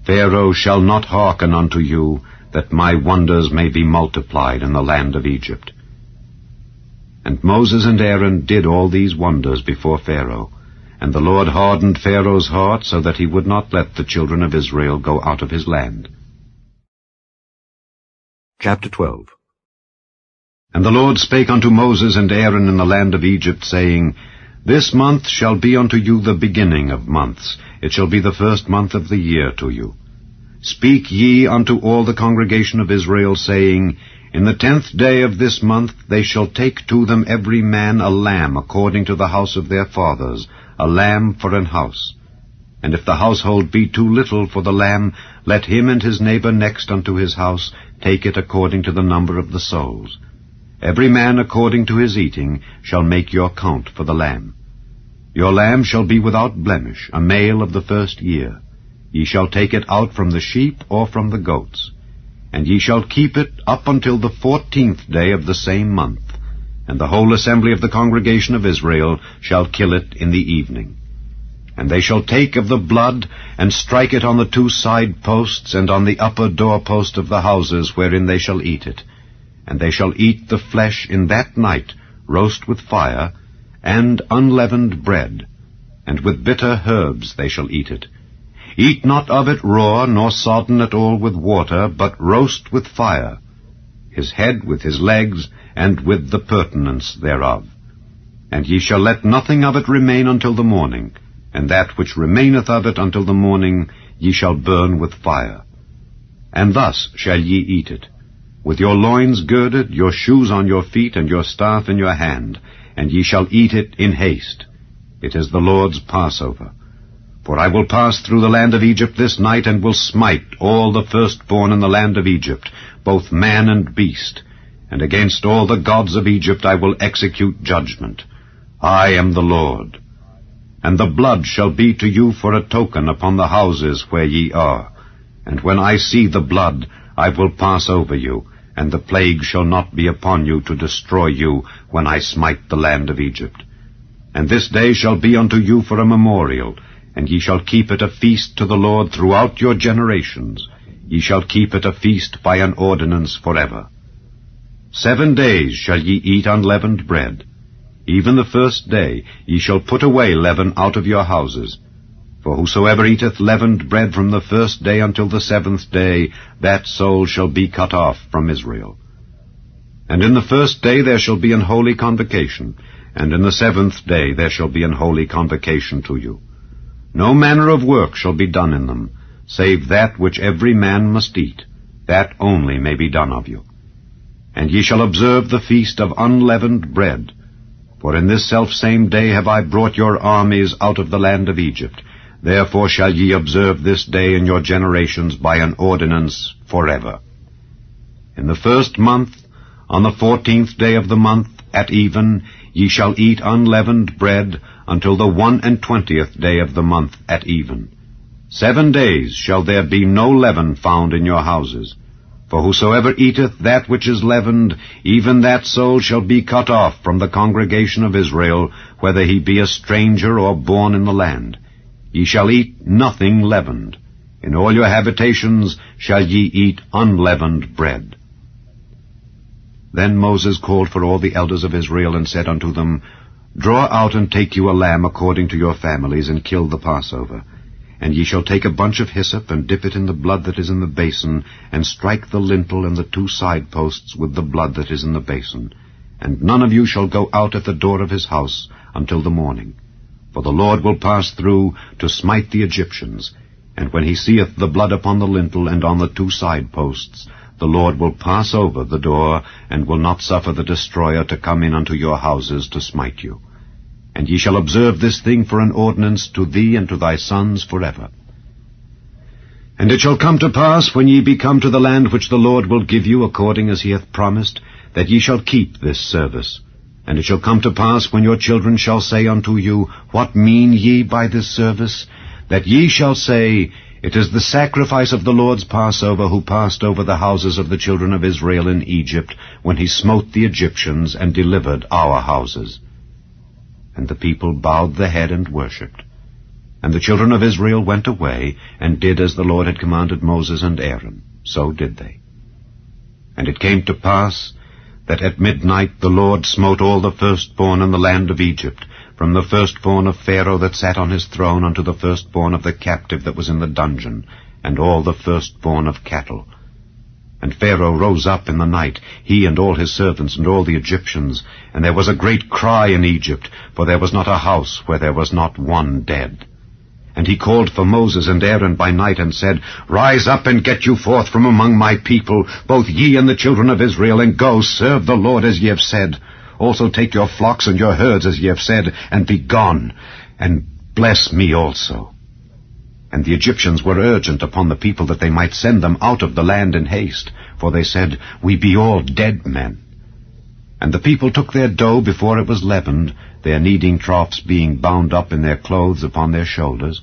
Pharaoh shall not hearken unto you, that my wonders may be multiplied in the land of Egypt. And Moses and Aaron did all these wonders before Pharaoh. And the Lord hardened Pharaoh's heart, so that he would not let the children of Israel go out of his land. Chapter 12. And the Lord spake unto Moses and Aaron in the land of Egypt, saying, This month shall be unto you the beginning of months. It shall be the first month of the year to you. Speak ye unto all the congregation of Israel, saying, In the 10th day of this month they shall take to them every man a lamb according to the house of their fathers, a lamb for an house. And if the household be too little for the lamb, let him and his neighbor next unto his house take it according to the number of the souls. Every man according to his eating shall make your count for the lamb. Your lamb shall be without blemish, a male of the first year. Ye shall take it out from the sheep or from the goats. And ye shall keep it up until the 14th day of the same month. And the whole assembly of the congregation of Israel shall kill it in the evening. And they shall take of the blood, and strike it on the 2 side posts, and on the upper doorpost of the houses wherein they shall eat it. And they shall eat the flesh in that night, roast with fire, and unleavened bread, and with bitter herbs they shall eat it. Eat not of it raw, nor sodden at all with water, but roast with fire, his head with his legs, and with the purtenance thereof. And ye shall let nothing of it remain until the morning, and that which remaineth of it until the morning ye shall burn with fire. And thus shall ye eat it, with your loins girded, your shoes on your feet, and your staff in your hand, and ye shall eat it in haste. It is the Lord's Passover. For I will pass through the land of Egypt this night, and will smite all the firstborn in the land of Egypt, both man and beast. And against all the gods of Egypt I will execute judgment. I am the Lord. And the blood shall be to you for a token upon the houses where ye are. And when I see the blood, I will pass over you, and the plague shall not be upon you to destroy you when I smite the land of Egypt. And this day shall be unto you for a memorial, and ye shall keep it a feast to the Lord throughout your generations. Ye shall keep it a feast by an ordinance forever. 7 days shall ye eat unleavened bread. Even the first day ye shall put away leaven out of your houses. For whosoever eateth leavened bread from the first day until the 7th day, that soul shall be cut off from Israel. And in the first day there shall be an holy convocation, and in the 7th day there shall be an holy convocation to you. No manner of work shall be done in them, save that which every man must eat. That only may be done of you. And ye shall observe the feast of unleavened bread. For in this selfsame day have I brought your armies out of the land of Egypt. Therefore shall ye observe this day in your generations by an ordinance forever. In the 1st month, on the 14th day of the month, at even, ye shall eat unleavened bread until the 21st day of the month at even. 7 days shall there be no leaven found in your houses. For whosoever eateth that which is leavened, even that soul shall be cut off from the congregation of Israel, whether he be a stranger or born in the land. Ye shall eat nothing leavened. In all your habitations shall ye eat unleavened bread. Then Moses called for all the elders of Israel, and said unto them, Draw out and take you a lamb according to your families, and kill the Passover. And ye shall take a bunch of hyssop, and dip it in the blood that is in the basin, and strike the lintel and the 2 side posts with the blood that is in the basin. And none of you shall go out at the door of his house until the morning. For the Lord will pass through to smite the Egyptians. And when he seeth the blood upon the lintel and on the 2 side posts, the Lord will pass over the door, and will not suffer the destroyer to come in unto your houses to smite you. And ye shall observe this thing for an ordinance to thee and to thy sons forever. And it shall come to pass, when ye be come to the land which the Lord will give you, according as he hath promised, that ye shall keep this service. And it shall come to pass, when your children shall say unto you, What mean ye by this service? That ye shall say, It is the sacrifice of the Lord's Passover, who passed over the houses of the children of Israel in Egypt, when he smote the Egyptians and delivered our houses. And the people bowed the head and worshipped. And the children of Israel went away, and did as the Lord had commanded Moses and Aaron. So did they. And it came to pass, that at midnight the Lord smote all the firstborn in the land of Egypt, from the firstborn of Pharaoh that sat on his throne unto the firstborn of the captive that was in the dungeon, and all the firstborn of cattle. And Pharaoh rose up in the night, he and all his servants and all the Egyptians, and there was a great cry in Egypt, for there was not a house where there was not one dead. And he called for Moses and Aaron by night, and said, Rise up and get you forth from among my people, both ye and the children of Israel, and go, serve the Lord as ye have said. Also take your flocks and your herds as ye have said, and be gone, and bless me also. And the Egyptians were urgent upon the people that they might send them out of the land in haste, for they said, We be all dead men. And the people took their dough before it was leavened, their kneading troughs being bound up in their clothes upon their shoulders.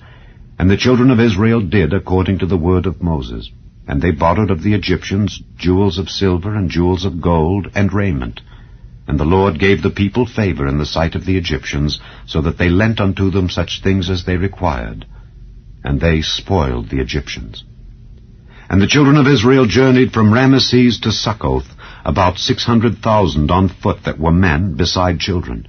And the children of Israel did according to the word of Moses. And they borrowed of the Egyptians jewels of silver and jewels of gold and raiment. And the Lord gave the people favor in the sight of the Egyptians, so that they lent unto them such things as they required. And they spoiled the Egyptians. And the children of Israel journeyed from Ramesses to Succoth, about 600,000 on foot that were men, beside children.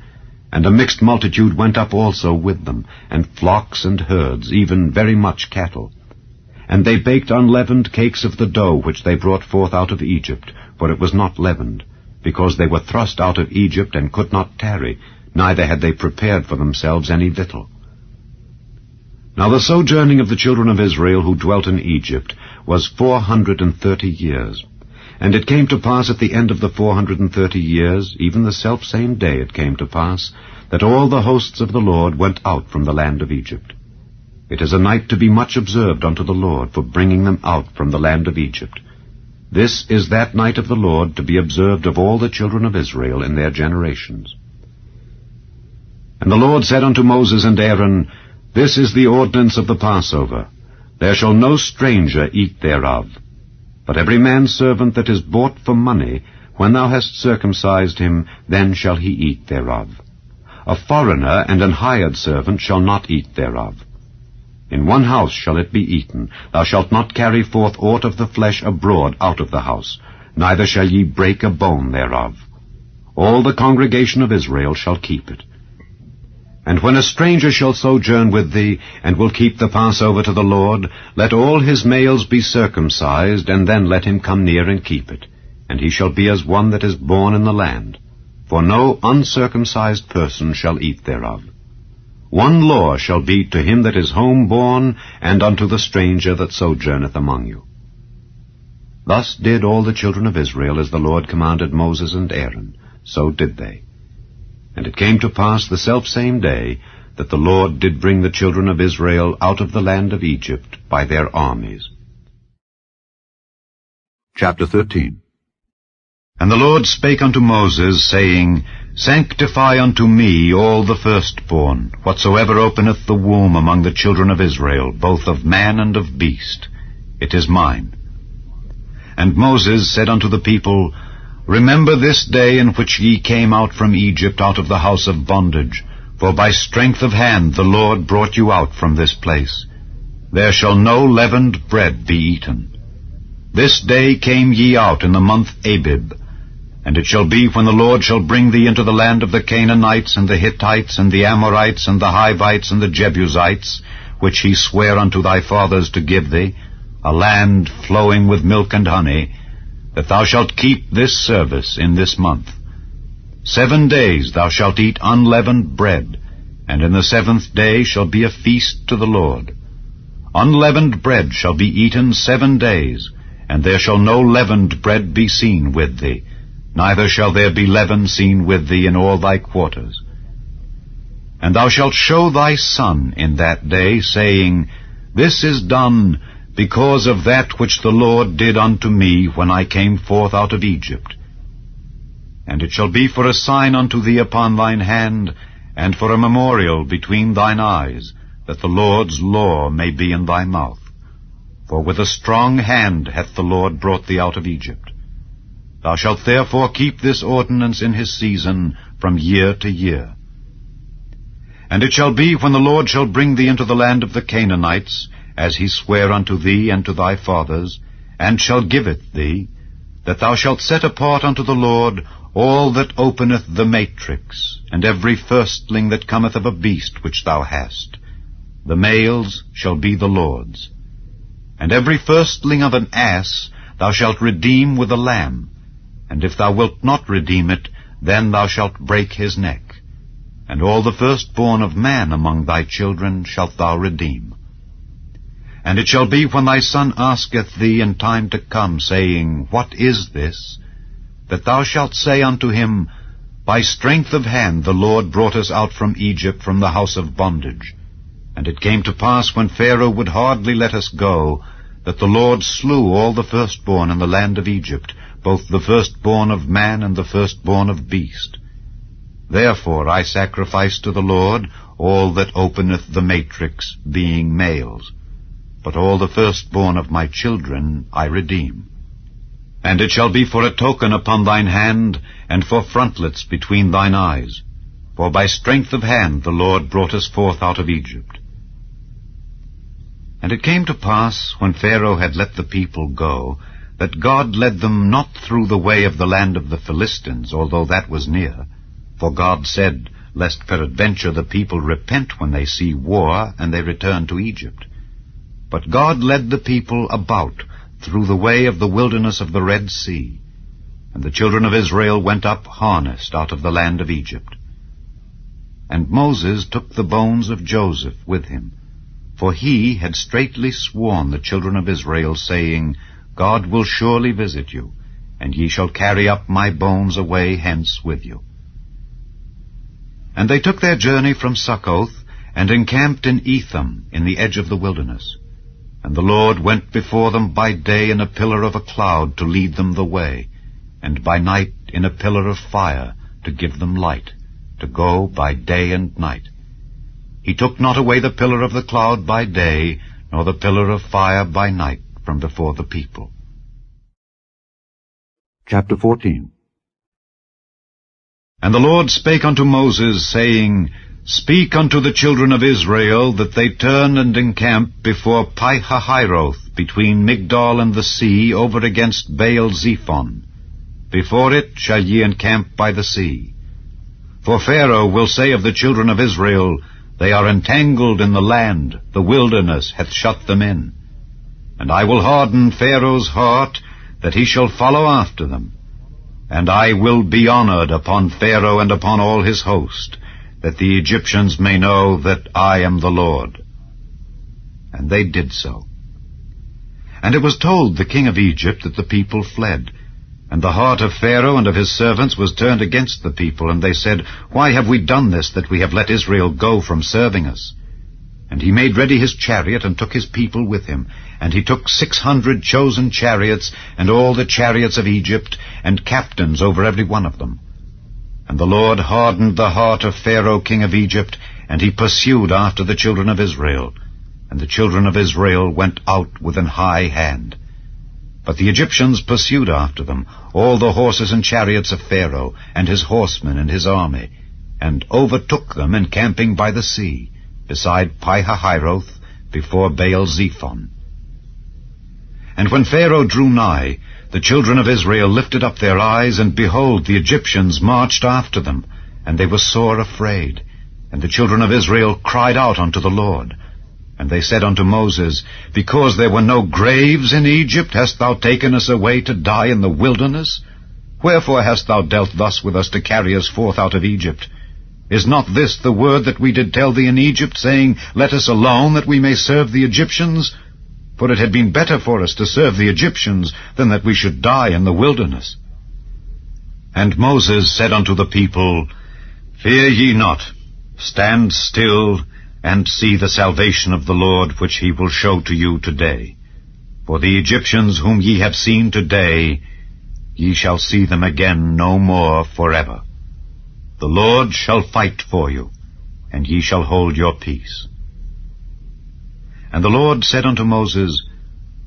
And a mixed multitude went up also with them, and flocks and herds, even very much cattle. And they baked unleavened cakes of the dough which they brought forth out of Egypt, for it was not leavened, because they were thrust out of Egypt and could not tarry, neither had they prepared for themselves any victual. Now the sojourning of the children of Israel who dwelt in Egypt was 430 years. And it came to pass at the end of the 430 years, even the selfsame day it came to pass, that all the hosts of the Lord went out from the land of Egypt. It is a night to be much observed unto the Lord, for bringing them out from the land of Egypt. This is that night of the Lord to be observed of all the children of Israel in their generations. And the Lord said unto Moses and Aaron, This is the ordinance of the Passover. There shall no stranger eat thereof. But every man's servant that is bought for money, when thou hast circumcised him, then shall he eat thereof. A foreigner and an hired servant shall not eat thereof. In one house shall it be eaten. Thou shalt not carry forth aught of the flesh abroad out of the house, neither shall ye break a bone thereof. All the congregation of Israel shall keep it. And when a stranger shall sojourn with thee, and will keep the Passover to the Lord, let all his males be circumcised, and then let him come near and keep it. And he shall be as one that is born in the land. For no uncircumcised person shall eat thereof. One law shall be to him that is home-born, and unto the stranger that sojourneth among you. Thus did all the children of Israel as the Lord commanded Moses and Aaron. So did they. And it came to pass the selfsame day that the Lord did bring the children of Israel out of the land of Egypt by their armies. Chapter 13. And the Lord spake unto Moses, saying, Sanctify unto me all the firstborn, whatsoever openeth the womb among the children of Israel, both of man and of beast. It is mine. And Moses said unto the people, Remember this day in which ye came out from Egypt out of the house of bondage, for by strength of hand the Lord brought you out from this place. there shall no leavened bread be eaten. This day came ye out in the month Abib. And it shall be, when the Lord shall bring thee into the land of the Canaanites, and the Hittites, and the Amorites, and the Hivites, and the Jebusites, which he sware unto thy fathers to give thee, a land flowing with milk and honey, that thou shalt keep this service in this month. 7 days thou shalt eat unleavened bread, and in the 7th day shall be a feast to the Lord. Unleavened bread shall be eaten 7 days, and there shall no leavened bread be seen with thee, neither shall there be leaven seen with thee in all thy quarters. And thou shalt show thy son in that day, saying, This is done because of that which the Lord did unto me when I came forth out of Egypt. And it shall be for a sign unto thee upon thine hand, and for a memorial between thine eyes, that the Lord's law may be in thy mouth. For with a strong hand hath the Lord brought thee out of Egypt. Thou shalt therefore keep this ordinance in his season from year to year. And it shall be, when the Lord shall bring thee into the land of the Canaanites, as he sware unto thee and to thy fathers, and shall give it thee, that thou shalt set apart unto the Lord all that openeth the matrix, and every firstling that cometh of a beast which thou hast. The males shall be the Lord's. And every firstling of an ass thou shalt redeem with a lamb, and if thou wilt not redeem it, then thou shalt break his neck. And all the firstborn of man among thy children shalt thou redeem. And it shall be, when thy son asketh thee in time to come, saying, What is this? That thou shalt say unto him, By strength of hand the Lord brought us out from Egypt, from the house of bondage. And it came to pass, when Pharaoh would hardly let us go, that the Lord slew all the firstborn in the land of Egypt, both the firstborn of man and the firstborn of beast. Therefore I sacrifice to the Lord all that openeth the matrix, being males. But all the firstborn of my children I redeem. And it shall be for a token upon thine hand, and for frontlets between thine eyes. For by strength of hand the Lord brought us forth out of Egypt. And it came to pass, when Pharaoh had let the people go, that God led them not through the way of the land of the Philistines, although that was near. For God said, Lest peradventure the people repent when they see war, and they return to Egypt. But God led the people about through the way of the wilderness of the Red Sea. And the children of Israel went up harnessed out of the land of Egypt. And Moses took the bones of Joseph with him, for he had straitly sworn the children of Israel, saying, God will surely visit you, and ye shall carry up my bones away hence with you. And they took their journey from Succoth, and encamped in Etham, in the edge of the wilderness. And the Lord went before them by day in a pillar of a cloud to lead them the way, and by night in a pillar of fire to give them light, to go by day and night. He took not away the pillar of the cloud by day, nor the pillar of fire by night from before the people. Chapter 14. And the Lord spake unto Moses, saying, Speak unto the children of Israel, that they turn and encamp before Pi-hahiroth, between Migdol and the sea, over against Baal-zephon. Before it shall ye encamp by the sea. For Pharaoh will say of the children of Israel, They are entangled in the land, the wilderness hath shut them in. And I will harden Pharaoh's heart, that he shall follow after them. And I will be honored upon Pharaoh and upon all his host, that the Egyptians may know that I am the Lord. And they did so. And it was told the king of Egypt that the people fled. And the heart of Pharaoh and of his servants was turned against the people, and they said, Why have we done this, that we have let Israel go from serving us? And he made ready his chariot, and took his people with him. And he took 600 chosen chariots, and all the chariots of Egypt, and captains over every one of them. And the Lord hardened the heart of Pharaoh king of Egypt, and he pursued after the children of Israel. And the children of Israel went out with an high hand. But the Egyptians pursued after them, all the horses and chariots of Pharaoh, and his horsemen and his army, and overtook them encamping by the sea, beside Pi-hahiroth, before Baal-zephon. And when Pharaoh drew nigh, the children of Israel lifted up their eyes, and behold, the Egyptians marched after them, and they were sore afraid. And the children of Israel cried out unto the Lord. And they said unto Moses, Because there were no graves in Egypt, hast thou taken us away to die in the wilderness? Wherefore hast thou dealt thus with us to carry us forth out of Egypt? Is not this the word that we did tell thee in Egypt, saying, Let us alone, that we may serve the Egyptians? For it had been better for us to serve the Egyptians than that we should die in the wilderness. And Moses said unto the people, Fear ye not, stand still, and see the salvation of the Lord, which he will show to you today. For the Egyptians whom ye have seen today, ye shall see them again no more forever. The Lord shall fight for you, and ye shall hold your peace. And the Lord said unto Moses,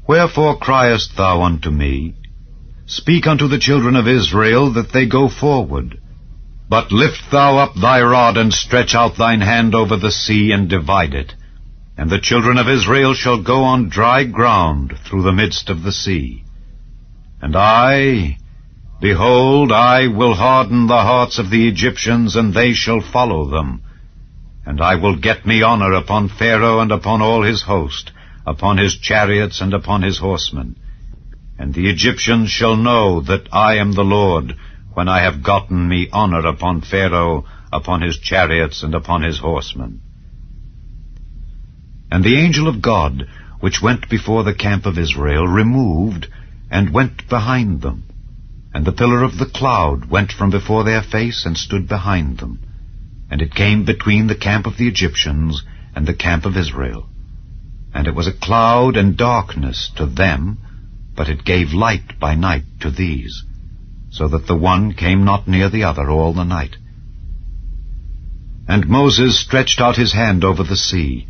Wherefore criest thou unto me? Speak unto the children of Israel that they go forward. But lift thou up thy rod, and stretch out thine hand over the sea, and divide it. And the children of Israel shall go on dry ground through the midst of the sea. And behold, I will harden the hearts of the Egyptians, and they shall follow them. And I will get me honor upon Pharaoh and upon all his host, upon his chariots and upon his horsemen. And the Egyptians shall know that I am the Lord, when I have gotten me honor upon Pharaoh, upon his chariots, and upon his horsemen. And the angel of God, which went before the camp of Israel, removed, and went behind them. And the pillar of the cloud went from before their face, and stood behind them. And it came between the camp of the Egyptians and the camp of Israel. And it was a cloud and darkness to them, but it gave light by night to these, so that the one came not near the other all the night. And Moses stretched out his hand over the sea,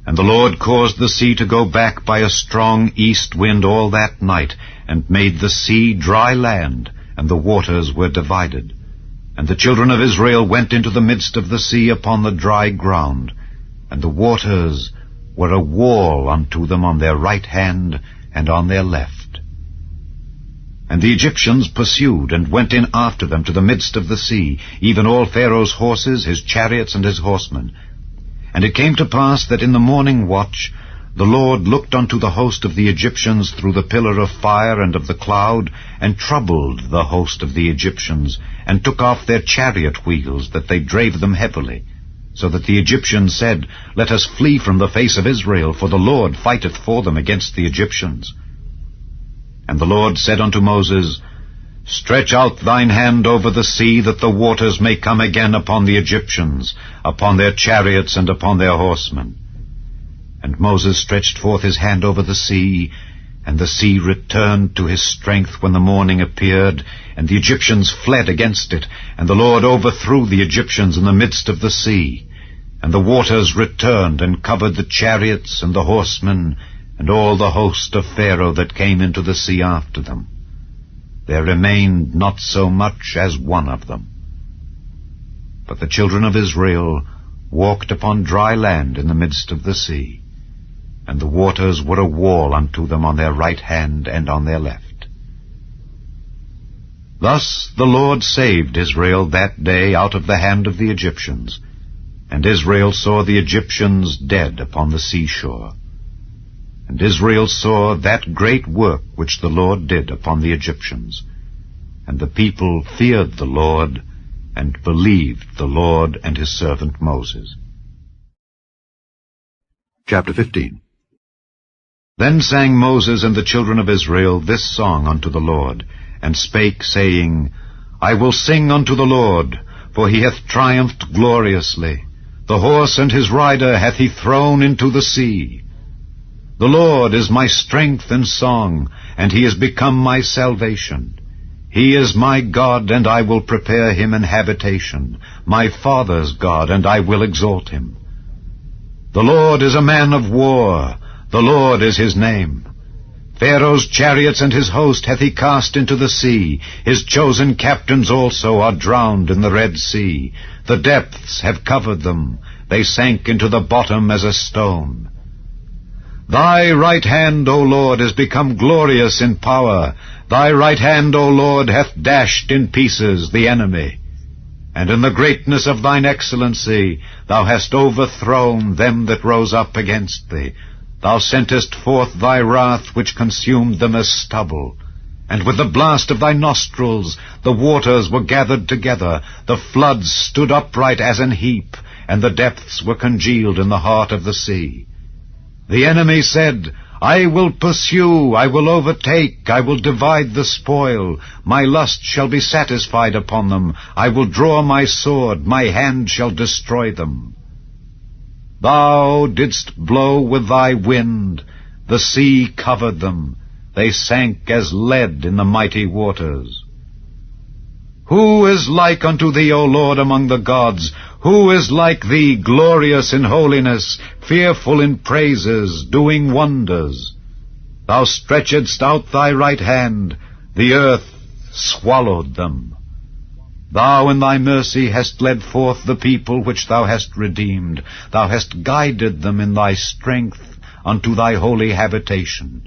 and the Lord caused the sea to go back by a strong east wind all that night, and made the sea dry land, and the waters were divided. And the children of Israel went into the midst of the sea upon the dry ground, and the waters were a wall unto them on their right hand and on their left. And the Egyptians pursued, and went in after them to the midst of the sea, even all Pharaoh's horses, his chariots, and his horsemen. And it came to pass that in the morning watch the Lord looked unto the host of the Egyptians through the pillar of fire and of the cloud, and troubled the host of the Egyptians, and took off their chariot wheels, that they drave them heavily. So that the Egyptians said, Let us flee from the face of Israel, for the Lord fighteth for them against the Egyptians. And the Lord said unto Moses, Stretch out thine hand over the sea, that the waters may come again upon the Egyptians, upon their chariots, and upon their horsemen. And Moses stretched forth his hand over the sea, and the sea returned to his strength when the morning appeared, and the Egyptians fled against it, and the Lord overthrew the Egyptians in the midst of the sea. And the waters returned, and covered the chariots and the horsemen, and all the host of Pharaoh that came into the sea after them. There remained not so much as one of them. But the children of Israel walked upon dry land in the midst of the sea, and the waters were a wall unto them on their right hand and on their left. Thus the Lord saved Israel that day out of the hand of the Egyptians, and Israel saw the Egyptians dead upon the seashore. And Israel saw that great work which the Lord did upon the Egyptians. And the people feared the Lord, and believed the Lord and his servant Moses. Chapter 15. Then sang Moses and the children of Israel this song unto the Lord, and spake, saying, I will sing unto the Lord, for he hath triumphed gloriously. The horse and his rider hath he thrown into the sea. The Lord is my strength and song, and he is become my salvation. He is my God, and I will prepare him an habitation, my father's God, and I will exalt him. The Lord is a man of war, the Lord is his name. Pharaoh's chariots and his host hath he cast into the sea. His chosen captains also are drowned in the Red Sea. The depths have covered them. They sank into the bottom as a stone. Thy right hand, O Lord, is become glorious in power. Thy right hand, O Lord, hath dashed in pieces the enemy. And in the greatness of thine excellency thou hast overthrown them that rose up against thee. Thou sentest forth thy wrath, which consumed them as stubble. And with the blast of thy nostrils the waters were gathered together, the floods stood upright as an heap, and the depths were congealed in the heart of the sea. The enemy said, I will pursue, I will overtake, I will divide the spoil. My lust shall be satisfied upon them. I will draw my sword, my hand shall destroy them. Thou didst blow with thy wind, the sea covered them. They sank as lead in the mighty waters. Who is like unto thee, O Lord, among the gods? Who is like thee, glorious in holiness, fearful in praises, doing wonders? Thou stretchedst out thy right hand, the earth swallowed them. Thou in thy mercy hast led forth the people which thou hast redeemed. Thou hast guided them in thy strength unto thy holy habitation.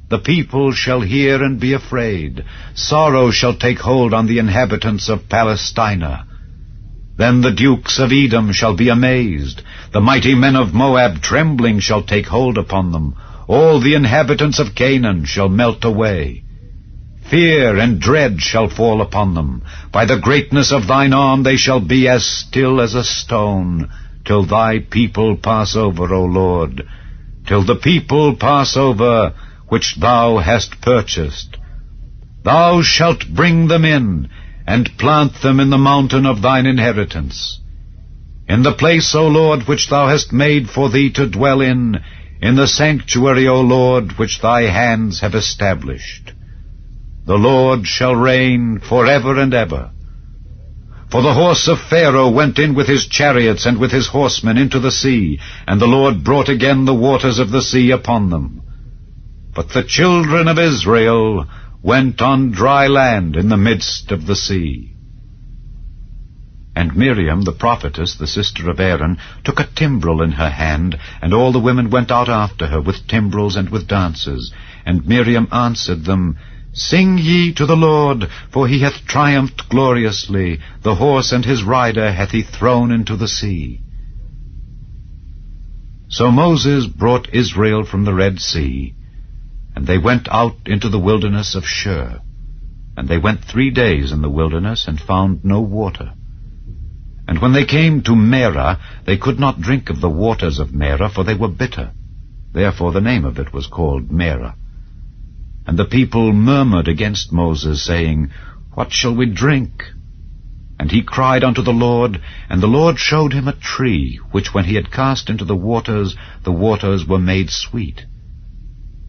The people shall hear and be afraid. Sorrow shall take hold on the inhabitants of Palestina. Then the dukes of Edom shall be amazed. The mighty men of Moab trembling shall take hold upon them. All the inhabitants of Canaan shall melt away. Fear and dread shall fall upon them. By the greatness of thine arm they shall be as still as a stone, till thy people pass over, O Lord, till the people pass over which thou hast purchased. Thou shalt bring them in, and plant them in the mountain of thine inheritance. In the place, O Lord, which thou hast made for thee to dwell in the sanctuary, O Lord, which thy hands have established. The Lord shall reign forever and ever. For the horse of Pharaoh went in with his chariots and with his horsemen into the sea, and the Lord brought again the waters of the sea upon them. But the children of Israel went on dry land in the midst of the sea. And Miriam, the prophetess, the sister of Aaron, took a timbrel in her hand, and all the women went out after her with timbrels and with dances. And Miriam answered them, Sing ye to the Lord, for he hath triumphed gloriously. The horse and his rider hath he thrown into the sea. So Moses brought Israel from the Red Sea, and they went out into the wilderness of Shur. And they went 3 days in the wilderness, and found no water. And when they came to Merah, they could not drink of the waters of Merah, for they were bitter. Therefore the name of it was called Merah. And the people murmured against Moses, saying, What shall we drink? And he cried unto the Lord, and the Lord showed him a tree, which when he had cast into the waters were made sweet.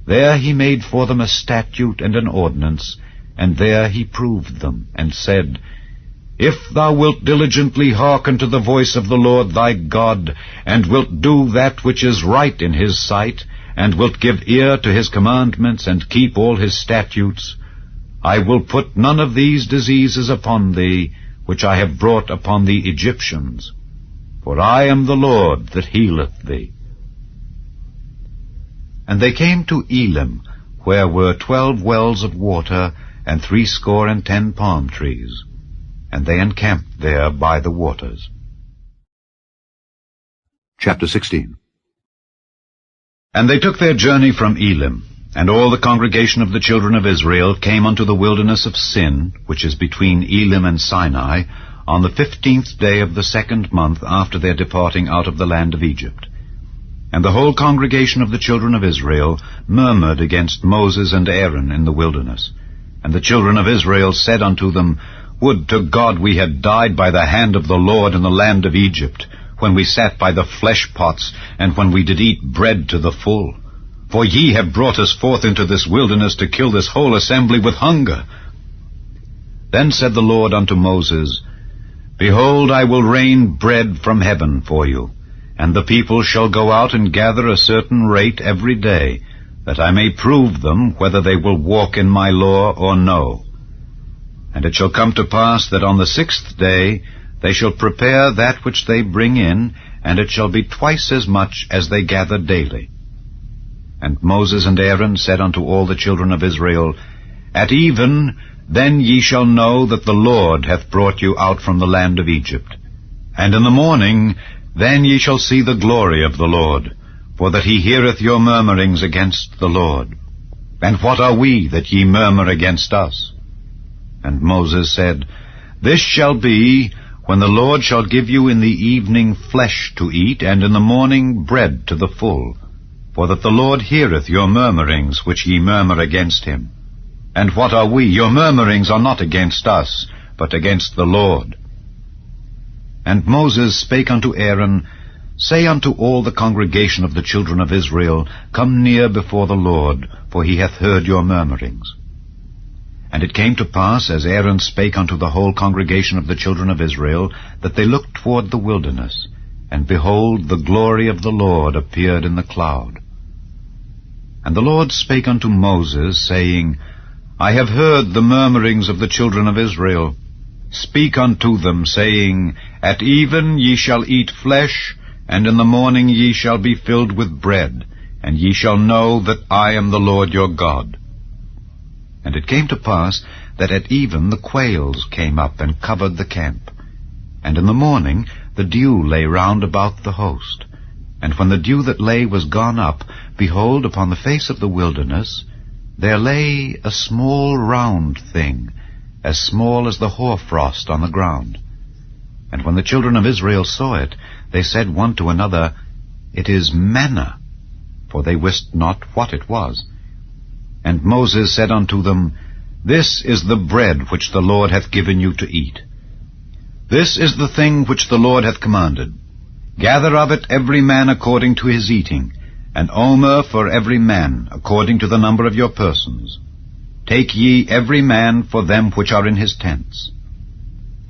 There he made for them a statute and an ordinance, and there he proved them, and said, If thou wilt diligently hearken to the voice of the Lord thy God, and wilt do that which is right in his sight, and wilt give ear to his commandments, and keep all his statutes, I will put none of these diseases upon thee, which I have brought upon the Egyptians. For I am the Lord that healeth thee. And they came to Elim, where were 12 wells of water, and 70 palm trees. And they encamped there by the waters. Chapter 16. And they took their journey from Elim, and all the congregation of the children of Israel came unto the wilderness of Sin, which is between Elim and Sinai, on the 15th day of the 2nd month after their departing out of the land of Egypt. And the whole congregation of the children of Israel murmured against Moses and Aaron in the wilderness. And the children of Israel said unto them, Would to God we had died by the hand of the Lord in the land of Egypt, when we sat by the flesh pots, and when we did eat bread to the full. For ye have brought us forth into this wilderness to kill this whole assembly with hunger. Then said the Lord unto Moses, Behold, I will rain bread from heaven for you, and the people shall go out and gather a certain rate every day, that I may prove them whether they will walk in my law or no. And it shall come to pass that on the 6th day they shall prepare that which they bring in, and it shall be twice as much as they gather daily. And Moses and Aaron said unto all the children of Israel, At even then ye shall know that the Lord hath brought you out from the land of Egypt. And in the morning then ye shall see the glory of the Lord, for that he heareth your murmurings against the Lord. And what are we that ye murmur against us? And Moses said, This shall be, when the Lord shall give you in the evening flesh to eat, and in the morning bread to the full, for that the Lord heareth your murmurings which ye murmur against him. And what are we? Your murmurings are not against us, but against the Lord. And Moses spake unto Aaron, Say unto all the congregation of the children of Israel, Come near before the Lord, for he hath heard your murmurings. And it came to pass, as Aaron spake unto the whole congregation of the children of Israel, that they looked toward the wilderness, and behold, the glory of the Lord appeared in the cloud. And the Lord spake unto Moses, saying, I have heard the murmurings of the children of Israel. Speak unto them, saying, At even ye shall eat flesh, and in the morning ye shall be filled with bread, and ye shall know that I am the Lord your God. And it came to pass that at even the quails came up and covered the camp. And in the morning the dew lay round about the host. And when the dew that lay was gone up, behold, upon the face of the wilderness there lay a small round thing, as small as the hoarfrost on the ground. And when the children of Israel saw it, they said one to another, It is manna, for they wist not what it was. And Moses said unto them, This is the bread which the Lord hath given you to eat. This is the thing which the Lord hath commanded. Gather of it every man according to his eating, an omer for every man, according to the number of your persons. Take ye every man for them which are in his tents.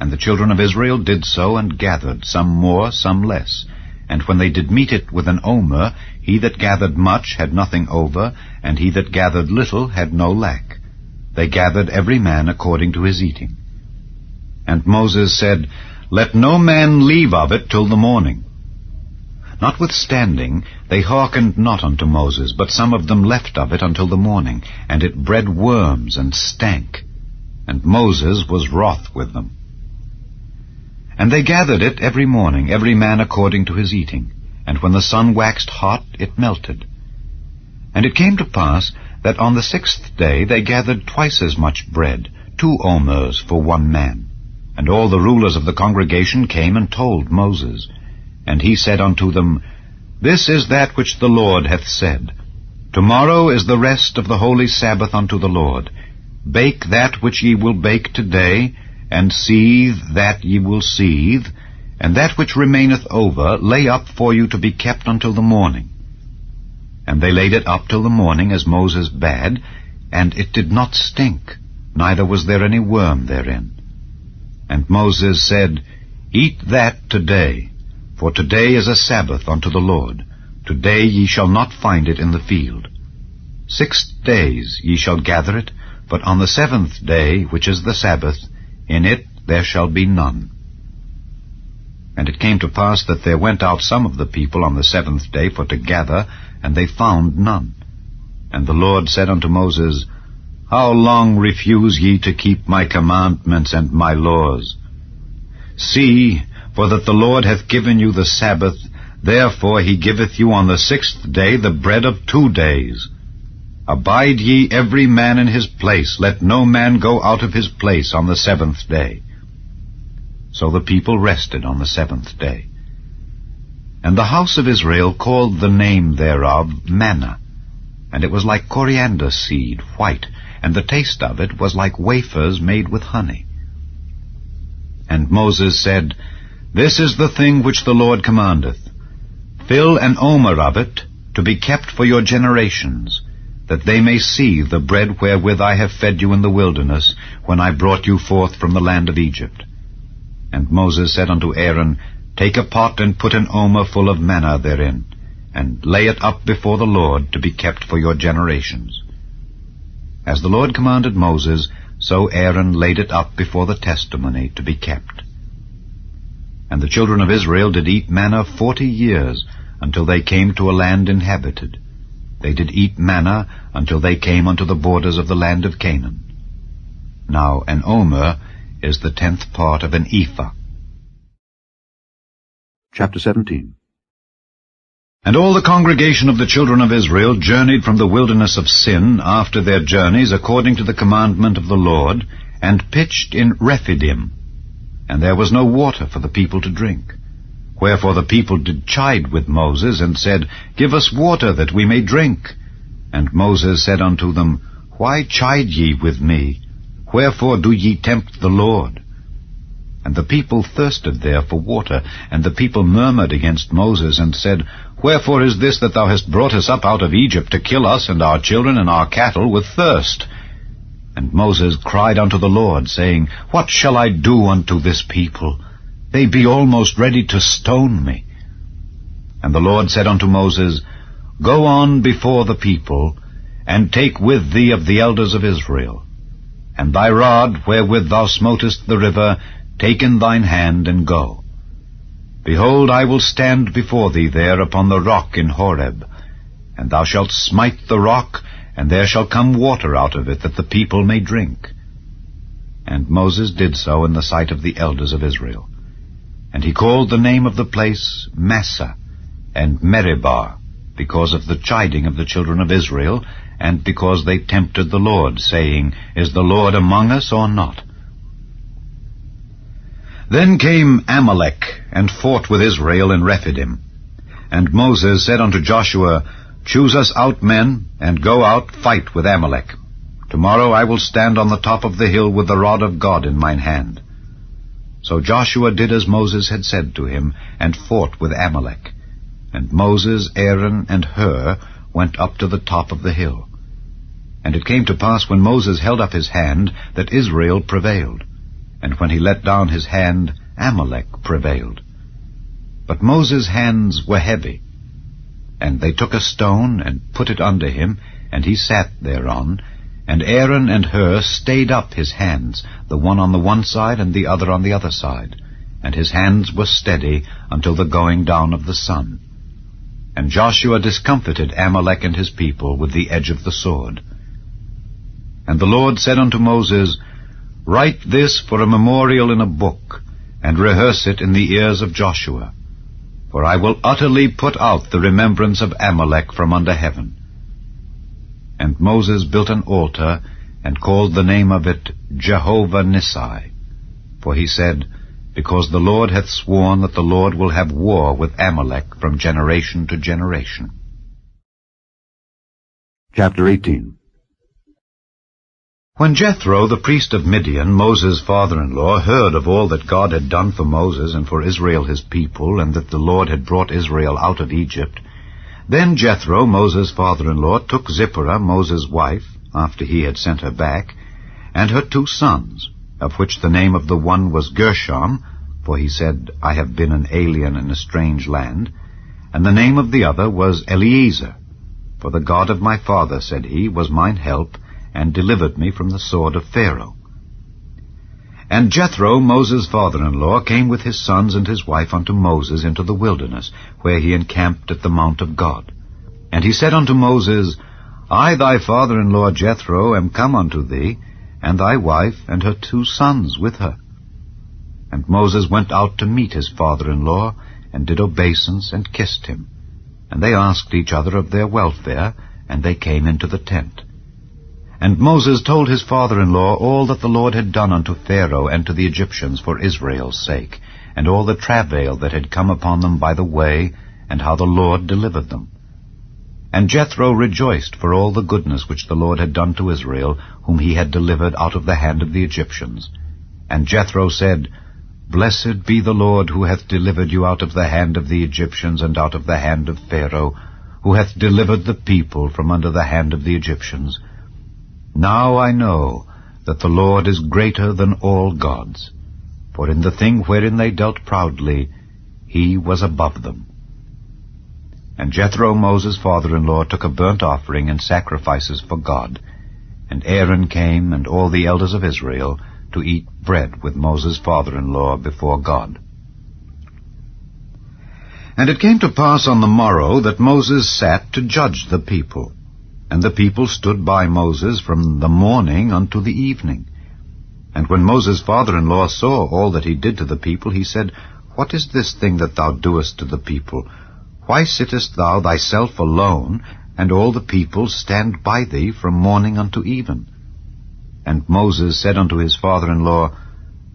And the children of Israel did so, and gathered, some more, some less. And when they did meet it with an omer, he that gathered much had nothing over, and he that gathered little had no lack. They gathered every man according to his eating. And Moses said, Let no man leave of it till the morning. Notwithstanding, they hearkened not unto Moses, but some of them left of it until the morning, and it bred worms and stank. And Moses was wroth with them. And they gathered it every morning, every man according to his eating. And when the sun waxed hot, it melted. And it came to pass that on the 6th day they gathered twice as much bread, 2 omers for one man. And all the rulers of the congregation came and told Moses. And he said unto them, This is that which the Lord hath said. Tomorrow is the rest of the holy Sabbath unto the Lord. Bake that which ye will bake today, and seethe that ye will seethe, and that which remaineth over lay up for you to be kept until the morning. And they laid it up till the morning, as Moses bade, and it did not stink, neither was there any worm therein. And Moses said, Eat that today, for today is a Sabbath unto the Lord. Today ye shall not find it in the field. 6 days ye shall gather it, but on the 7th day, which is the Sabbath, in it there shall be none. And it came to pass that there went out some of the people on the 7th day for to gather, and they found none. And the Lord said unto Moses, How long refuse ye to keep my commandments and my laws? See, for that the Lord hath given you the Sabbath, therefore he giveth you on the 6th day the bread of 2 days. Abide ye every man in his place, let no man go out of his place on the 7th day. So the people rested on the 7th day. And the house of Israel called the name thereof manna, and it was like coriander seed, white, and the taste of it was like wafers made with honey. And Moses said, This is the thing which the Lord commandeth. Fill an omer of it, to be kept for your generations, that they may see the bread wherewith I have fed you in the wilderness, when I brought you forth from the land of Egypt. And Moses said unto Aaron, Take a pot, and put an omer full of manna therein, and lay it up before the Lord, to be kept for your generations. As the Lord commanded Moses, so Aaron laid it up before the testimony, to be kept. And the children of Israel did eat manna 40 years, until they came to a land inhabited. they did eat manna until they came unto the borders of the land of Canaan. Now an omer is the 10th part of an ephah. Chapter 17. And all the congregation of the children of Israel journeyed from the wilderness of Sin after their journeys according to the commandment of the Lord, and pitched in Rephidim. And there was no water for the people to drink. Wherefore the people did chide with Moses, and said, Give us water, that we may drink. And Moses said unto them, Why chide ye with me? Wherefore do ye tempt the Lord? And the people thirsted there for water, and the people murmured against Moses, and said, Wherefore is this that thou hast brought us up out of Egypt, to kill us and our children and our cattle with thirst? And Moses cried unto the Lord, saying, What shall I do unto this people? They be almost ready to stone me. And the Lord said unto Moses, Go on before the people, and take with thee of the elders of Israel. And thy rod, wherewith thou smotest the river, take in thine hand, and go. Behold, I will stand before thee there upon the rock in Horeb, and thou shalt smite the rock, and there shall come water out of it, that the people may drink. And Moses did so in the sight of the elders of Israel. And he called the name of the place Massah and Meribah, because of the chiding of the children of Israel, and because they tempted the Lord, saying, Is the Lord among us or not? Then came Amalek, and fought with Israel in Rephidim. And Moses said unto Joshua, Choose us out men, and go out, fight with Amalek. Tomorrow I will stand on the top of the hill with the rod of God in mine hand. So Joshua did as Moses had said to him, and fought with Amalek. And Moses, Aaron, and Hur went up to the top of the hill. And it came to pass, when Moses held up his hand, that Israel prevailed. And when he let down his hand, Amalek prevailed. But Moses' hands were heavy. And they took a stone, and put it under him, and he sat thereon. And Aaron and Hur stayed up his hands, the one on the one side, and the other on the other side. And his hands were steady until the going down of the sun. And Joshua discomfited Amalek and his people with the edge of the sword. And the Lord said unto Moses, Write this for a memorial in a book, and rehearse it in the ears of Joshua. For I will utterly put out the remembrance of Amalek from under heaven. And Moses built an altar, and called the name of it Jehovah Nissi. For he said, Because the Lord hath sworn that the Lord will have war with Amalek from generation to generation. Chapter 18. When Jethro, the priest of Midian, Moses' father-in-law, heard of all that God had done for Moses and for Israel his people, and that the Lord had brought Israel out of Egypt, then Jethro, Moses' father-in-law, took Zipporah, Moses' wife, after he had sent her back, and her 2 sons, of which the name of the one was Gershom, for he said, I have been an alien in a strange land, and the name of the other was Eliezer, for the God of my father, said he, was mine help, and delivered me from the sword of Pharaoh. And Jethro, Moses' father-in-law, came with his sons and his wife unto Moses into the wilderness, where he encamped at the mount of God. And he said unto Moses, I, thy father-in-law Jethro, am come unto thee, and thy wife and her 2 sons with her. And Moses went out to meet his father-in-law, and did obeisance, and kissed him. And they asked each other of their welfare, and they came into the tent. And Moses told his father-in-law all that the Lord had done unto Pharaoh and to the Egyptians for Israel's sake, and all the travail that had come upon them by the way, and how the Lord delivered them. And Jethro rejoiced for all the goodness which the Lord had done to Israel, whom he had delivered out of the hand of the Egyptians. And Jethro said, Blessed be the Lord, who hath delivered you out of the hand of the Egyptians and out of the hand of Pharaoh, who hath delivered the people from under the hand of the Egyptians. Now I know that the Lord is greater than all gods, for in the thing wherein they dealt proudly, he was above them. And Jethro, Moses' father-in-law, took a burnt offering and sacrifices for God, and Aaron came, and all the elders of Israel, to eat bread with Moses' father-in-law before God. And it came to pass on the morrow that Moses sat to judge the people. And the people stood by Moses from the morning unto the evening. And when Moses' father-in-law saw all that he did to the people, he said, What is this thing that thou doest to the people? Why sittest thou thyself alone, and all the people stand by thee from morning unto even? And Moses said unto his father-in-law,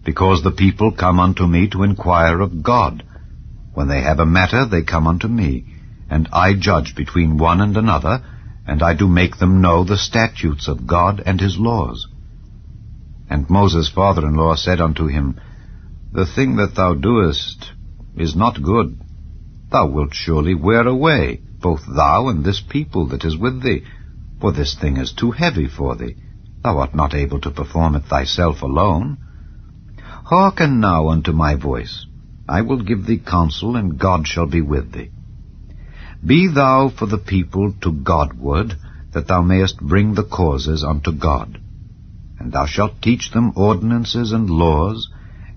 Because the people come unto me to inquire of God. When they have a matter, they come unto me, and I judge between one and another, and I do make them know the statutes of God and his laws. And Moses' father-in-law said unto him, The thing that thou doest is not good. Thou wilt surely wear away, both thou and this people that is with thee, for this thing is too heavy for thee. Thou art not able to perform it thyself alone. Hearken now unto my voice. I will give thee counsel, and God shall be with thee. Be thou for the people to Godward, that thou mayest bring the causes unto God. And thou shalt teach them ordinances and laws,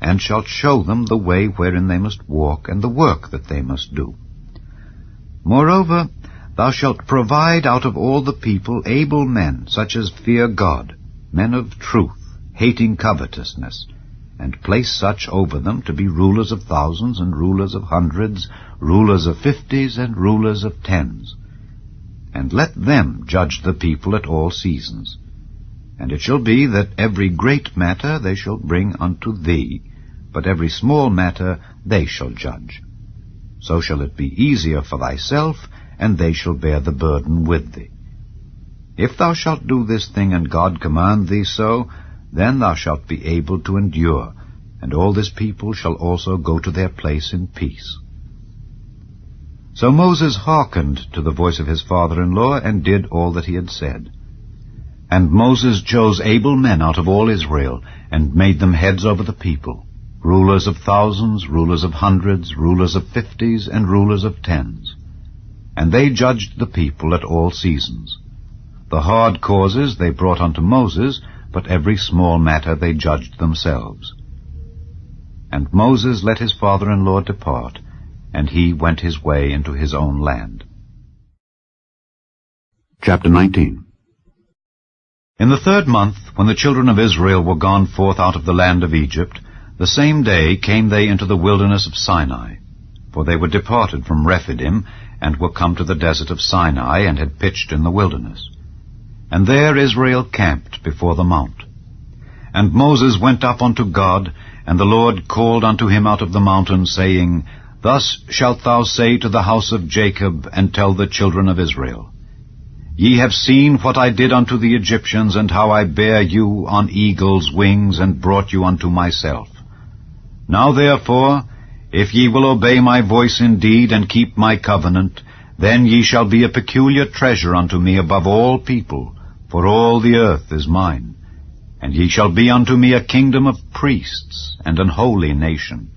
and shalt show them the way wherein they must walk, and the work that they must do. Moreover, thou shalt provide out of all the people able men, such as fear God, men of truth, hating covetousness, and place such over them to be rulers of thousands, and rulers of hundreds, rulers of 50s, and rulers of 10s. And let them judge the people at all seasons. And it shall be that every great matter they shall bring unto thee, but every small matter they shall judge. So shall it be easier for thyself, and they shall bear the burden with thee. If thou shalt do this thing, and God command thee so, then thou shalt be able to endure, and all this people shall also go to their place in peace. So Moses hearkened to the voice of his father-in-law, and did all that he had said. And Moses chose able men out of all Israel, and made them heads over the people, rulers of thousands, rulers of hundreds, rulers of 50s, and rulers of 10s. And they judged the people at all seasons. The hard causes they brought unto Moses, but every small matter they judged themselves. And Moses let his father-in-law depart, and he went his way into his own land. Chapter 19. In the 3rd month, when the children of Israel were gone forth out of the land of Egypt, the same day came they into the wilderness of Sinai. For they were departed from Rephidim, and were come to the desert of Sinai, and had pitched in the wilderness. And there Israel camped before the mount. And Moses went up unto God, and the Lord called unto him out of the mountain, saying, Thus shalt thou say to the house of Jacob, and tell the children of Israel, Ye have seen what I did unto the Egyptians, and how I bare you on eagle's wings, and brought you unto myself. Now therefore, if ye will obey my voice indeed, and keep my covenant, then ye shall be a peculiar treasure unto me above all people, for all the earth is mine. And ye shall be unto me a kingdom of priests, and an holy nation.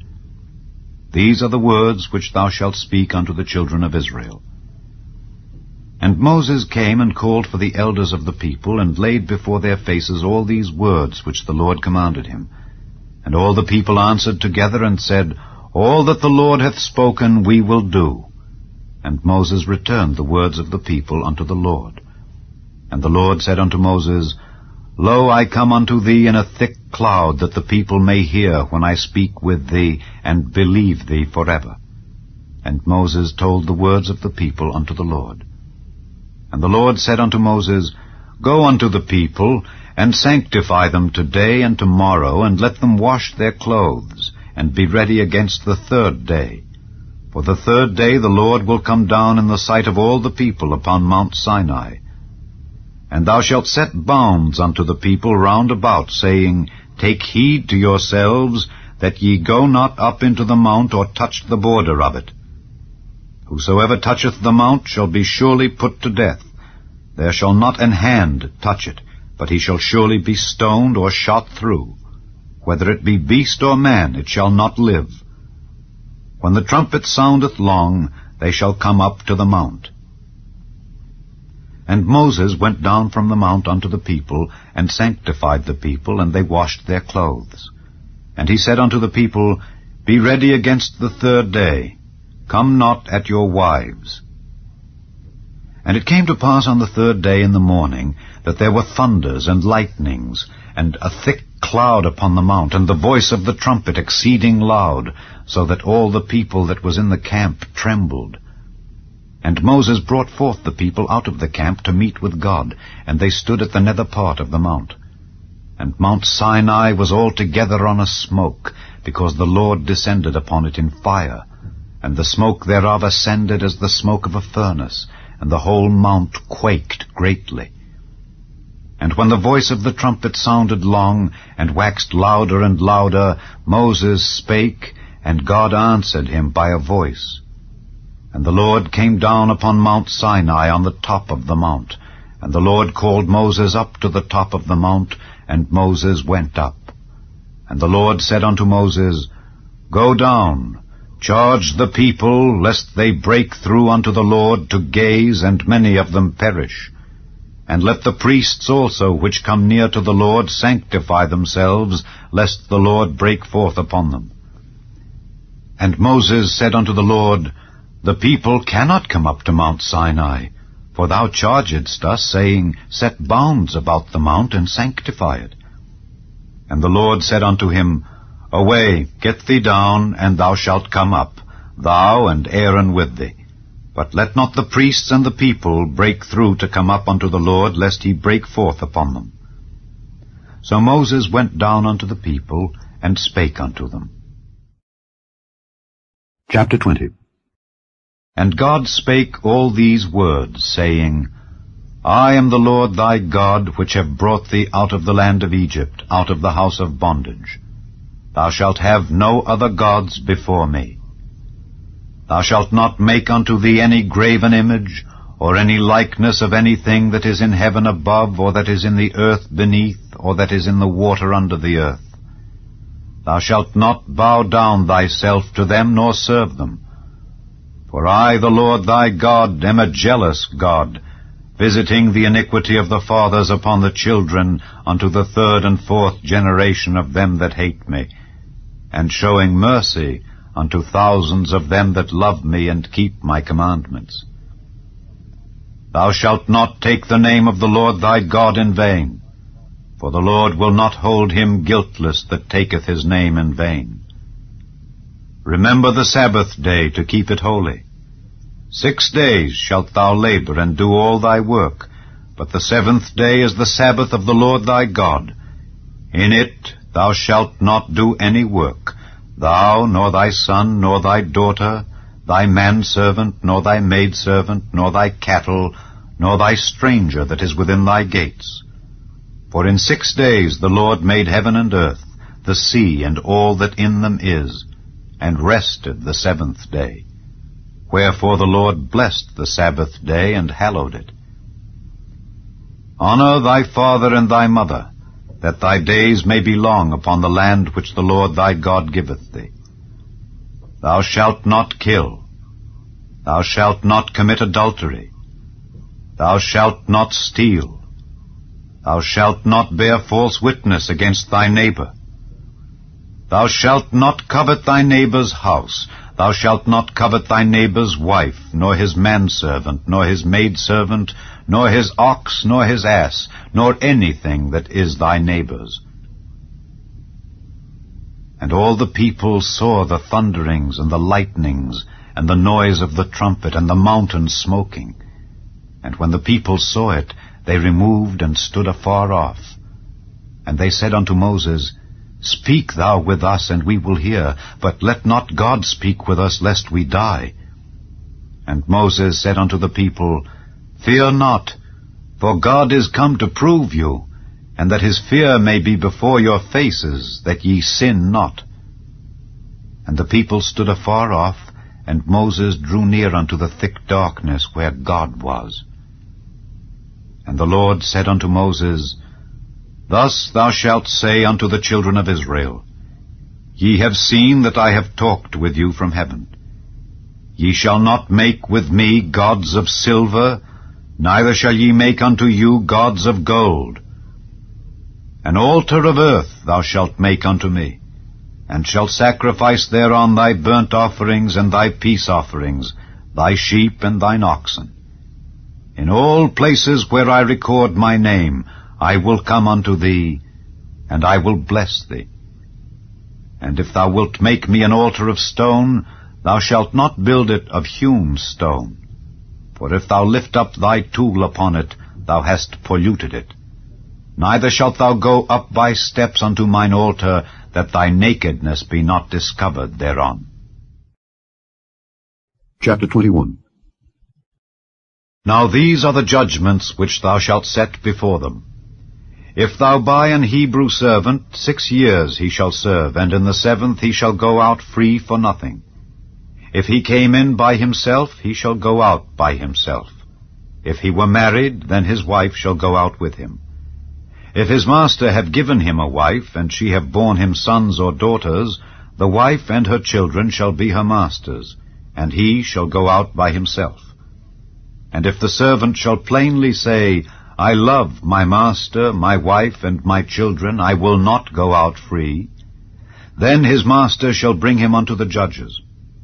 These are the words which thou shalt speak unto the children of Israel. And Moses came and called for the elders of the people, and laid before their faces all these words which the Lord commanded him. And all the people answered together, and said, All that the Lord hath spoken we will do. And Moses returned the words of the people unto the Lord. And the Lord said unto Moses, Lo, I come unto thee in a thick cloud, that the people may hear when I speak with thee, and believe thee forever. And Moses told the words of the people unto the Lord. And the Lord said unto Moses, Go unto the people, and sanctify them today and tomorrow, and let them wash their clothes, and be ready against the 3rd day. For the 3rd day the Lord will come down in the sight of all the people upon Mount Sinai. And thou shalt set bounds unto the people round about, saying, Take heed to yourselves, that ye go not up into the mount, or touch the border of it. Whosoever toucheth the mount shall be surely put to death. There shall not an hand touch it, but he shall surely be stoned or shot through. Whether it be beast or man, it shall not live. When the trumpet soundeth long, they shall come up to the mount. And Moses went down from the mount unto the people, and sanctified the people, and they washed their clothes. And he said unto the people, Be ready against the 3rd day. come not at your wives. And it came to pass on the 3rd day in the morning, that there were thunders and lightnings, and a thick cloud upon the mount, and the voice of the trumpet exceeding loud, so that all the people that was in the camp trembled. And Moses brought forth the people out of the camp to meet with God, and they stood at the nether part of the mount. And Mount Sinai was altogether on a smoke, because the Lord descended upon it in fire, and the smoke thereof ascended as the smoke of a furnace, and the whole mount quaked greatly. And when the voice of the trumpet sounded long, and waxed louder and louder, Moses spake, and God answered him by a voice. And the Lord came down upon Mount Sinai on the top of the mount. And the Lord called Moses up to the top of the mount, and Moses went up. And the Lord said unto Moses, Go down, charge the people, lest they break through unto the Lord to gaze, and many of them perish. And let the priests also which come near to the Lord sanctify themselves, lest the Lord break forth upon them. And Moses said unto the Lord, The people cannot come up to Mount Sinai, for thou chargedst us, saying, Set bounds about the mount, and sanctify it. And the Lord said unto him, Away, get thee down, and thou shalt come up, thou and Aaron with thee. But let not the priests and the people break through to come up unto the Lord, lest he break forth upon them. So Moses went down unto the people, and spake unto them. Chapter 20. And God spake all these words, saying, I am the Lord thy God, which have brought thee out of the land of Egypt, out of the house of bondage. Thou shalt have no other gods before me. Thou shalt not make unto thee any graven image, or any likeness of anything that is in heaven above, or that is in the earth beneath, or that is in the water under the earth. Thou shalt not bow down thyself to them, nor serve them. For I, the Lord thy God, am a jealous God, visiting the iniquity of the fathers upon the children, unto the 3rd and 4th generation of them that hate me, and showing mercy unto thousands of them that love me and keep my commandments. Thou shalt not take the name of the Lord thy God in vain, for the Lord will not hold him guiltless that taketh his name in vain. Remember the Sabbath day to keep it holy. 6 days shalt thou labor and do all thy work, but the 7th day is the Sabbath of the Lord thy God. In it thou shalt not do any work, thou, nor thy son, nor thy daughter, thy manservant, nor thy maidservant, nor thy cattle, nor thy stranger that is within thy gates. For in 6 days the Lord made heaven and earth, the sea, and all that in them is, and rested the 7th day. Wherefore the Lord blessed the Sabbath day, and hallowed it. Honor thy father and thy mother, that thy days may be long upon the land which the Lord thy God giveth thee. Thou shalt not kill. Thou shalt not commit adultery. Thou shalt not steal. Thou shalt not bear false witness against thy neighbor. Thou shalt not covet thy neighbor's house. Thou shalt not covet thy neighbor's wife, nor his manservant, nor his maidservant, nor his ox, nor his ass, nor anything that is thy neighbor's. And all the people saw the thunderings and the lightnings, and the noise of the trumpet, and the mountain smoking. And when the people saw it, they removed and stood afar off. And they said unto Moses, Speak thou with us, and we will hear, but let not God speak with us, lest we die. And Moses said unto the people, Fear not, for God is come to prove you, and that his fear may be before your faces, that ye sin not. And the people stood afar off, and Moses drew near unto the thick darkness where God was. And the Lord said unto Moses, Thus thou shalt say unto the children of Israel, Ye have seen that I have talked with you from heaven. Ye shall not make with me gods of silver, neither shall ye make unto you gods of gold. An altar of earth thou shalt make unto me. and shalt sacrifice thereon thy burnt offerings and thy peace offerings, thy sheep and thine oxen. In all places where I record my name, I will come unto thee, and I will bless thee. And if thou wilt make me an altar of stone, thou shalt not build it of hewn stone. For if thou lift up thy tool upon it, thou hast polluted it. Neither shalt thou go up by steps unto mine altar, that thy nakedness be not discovered thereon. Chapter 21. Now these are the judgments which thou shalt set before them. If thou buy an Hebrew servant, 6 years he shall serve, and in the 7th he shall go out free for nothing. If he came in by himself, he shall go out by himself. If he were married, then his wife shall go out with him. If his master have given him a wife, and she have borne him sons or daughters, the wife and her children shall be her master's, and he shall go out by himself. And if the servant shall plainly say, I love my master, my wife, and my children, I will not go out free, then his master shall bring him unto the judges.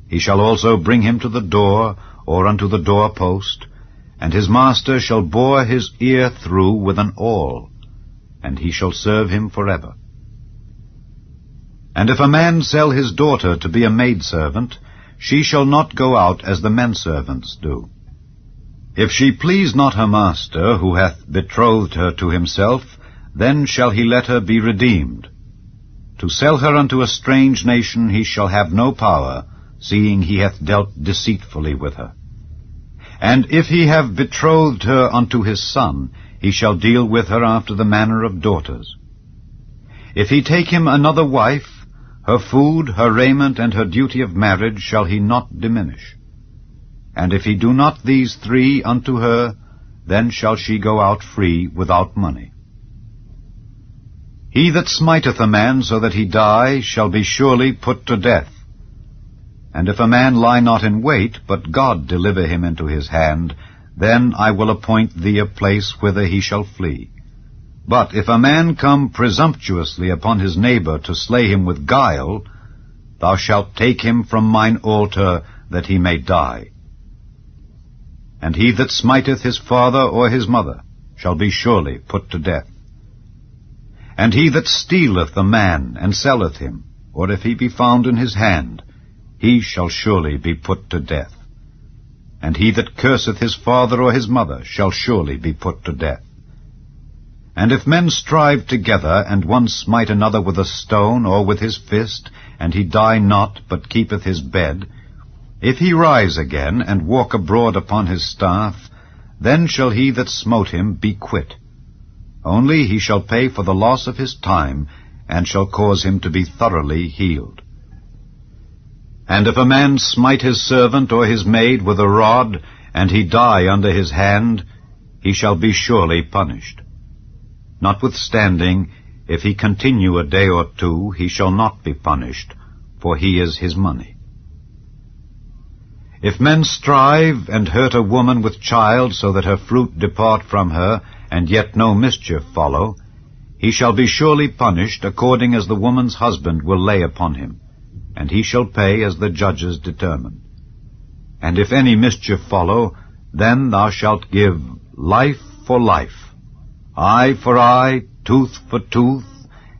He shall also bring him to the door, or unto the doorpost, and his master shall bore his ear through with an awl, and he shall serve him forever. And if a man sell his daughter to be a maidservant, she shall not go out as the menservants do. If she please not her master, who hath betrothed her to himself, then shall he let her be redeemed. To sell her unto a strange nation he shall have no power, seeing he hath dealt deceitfully with her. And if he have betrothed her unto his son, he shall deal with her after the manner of daughters. If he take him another wife, her food, her raiment, and her duty of marriage shall he not diminish. And if he do not these 3 unto her, then shall she go out free without money. He that smiteth a man so that he die shall be surely put to death. And if a man lie not in wait, but God deliver him into his hand, then I will appoint thee a place whither he shall flee. But if a man come presumptuously upon his neighbor to slay him with guile, thou shalt take him from mine altar, that he may die. And he that smiteth his father or his mother shall be surely put to death. And he that stealeth a man and selleth him, or if he be found in his hand, he shall surely be put to death. And he that curseth his father or his mother shall surely be put to death. And if men strive together, and one smite another with a stone or with his fist, and he die not, but keepeth his bed, if he rise again, and walk abroad upon his staff, then shall he that smote him be quit. Only he shall pay for the loss of his time, and shall cause him to be thoroughly healed. And if a man smite his servant or his maid with a rod, and he die under his hand, he shall be surely punished. Notwithstanding, if he continue a day or 2, he shall not be punished, for he is his money. If men strive and hurt a woman with child, so that her fruit depart from her, and yet no mischief follow, he shall be surely punished according as the woman's husband will lay upon him, and he shall pay as the judges determine. And if any mischief follow, then thou shalt give life for life, eye for eye, tooth for tooth,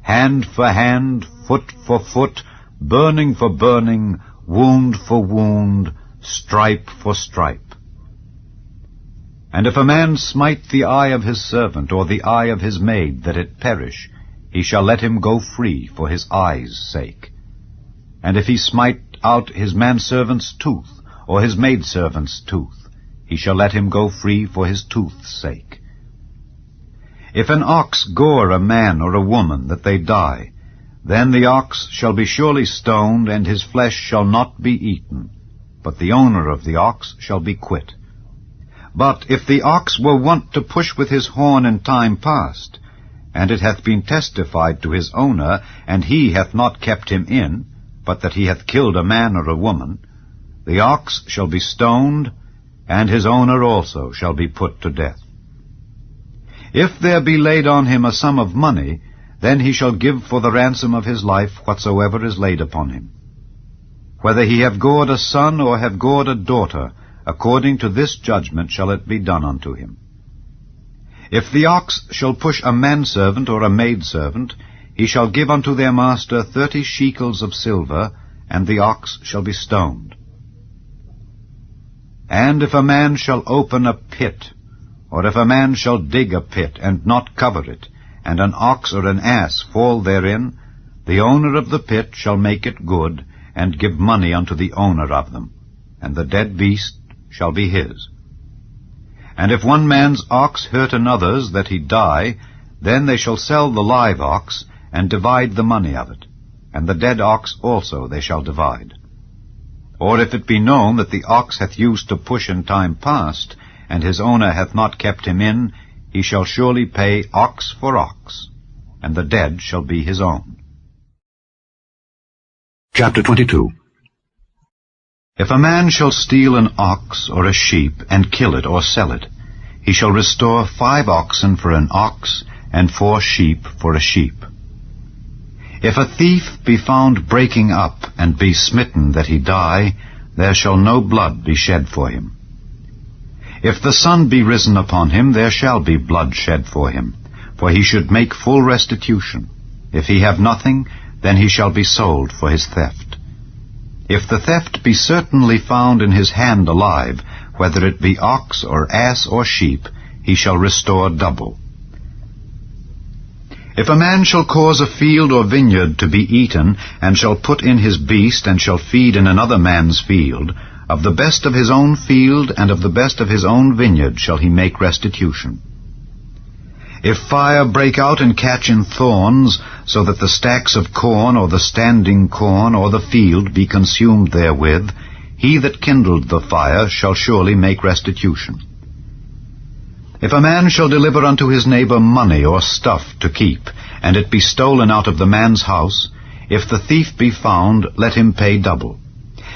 hand for hand, foot for foot, burning for burning, wound for wound, stripe for stripe. And if a man smite the eye of his servant, or the eye of his maid, that it perish, he shall let him go free for his eye's sake. And if he smite out his manservant's tooth, or his maidservant's tooth, he shall let him go free for his tooth's sake. If an ox gore a man or a woman, that they die, then the ox shall be surely stoned, and his flesh shall not be eaten, but the owner of the ox shall be quit. But if the ox were wont to push with his horn in time past, and it hath been testified to his owner, and he hath not kept him in, but that he hath killed a man or a woman, the ox shall be stoned, and his owner also shall be put to death. If there be laid on him a sum of money, then he shall give for the ransom of his life whatsoever is laid upon him. Whether he have gored a son or have gored a daughter, according to this judgment shall it be done unto him. If the ox shall push a manservant or a maidservant, he shall give unto their master 30 shekels of silver, and the ox shall be stoned. And if a man shall open a pit, or if a man shall dig a pit, and not cover it, and an ox or an ass fall therein, the owner of the pit shall make it good, and give money unto the owner of them, and the dead beast shall be his. And if one man's ox hurt another's that he die, then they shall sell the live ox, and divide the money of it, and the dead ox also they shall divide. Or if it be known that the ox hath used to push in time past, and his owner hath not kept him in, he shall surely pay ox for ox, and the dead shall be his own. Chapter 22. If a man shall steal an ox or a sheep, and kill it or sell it, he shall restore 5 oxen for an ox, and 4 sheep for a sheep. If a thief be found breaking up, and be smitten that he die, there shall no blood be shed for him. If the sun be risen upon him, there shall be blood shed for him, for he should make full restitution. If he have nothing, then he shall be sold for his theft. If the theft be certainly found in his hand alive, whether it be ox or ass or sheep, he shall restore double. If a man shall cause a field or vineyard to be eaten, and shall put in his beast, and shall feed in another man's field, of the best of his own field and of the best of his own vineyard shall he make restitution. If fire break out and catch in thorns, so that the stacks of corn or the standing corn or the field be consumed therewith, he that kindled the fire shall surely make restitution. If a man shall deliver unto his neighbor money or stuff to keep, and it be stolen out of the man's house, if the thief be found, let him pay double.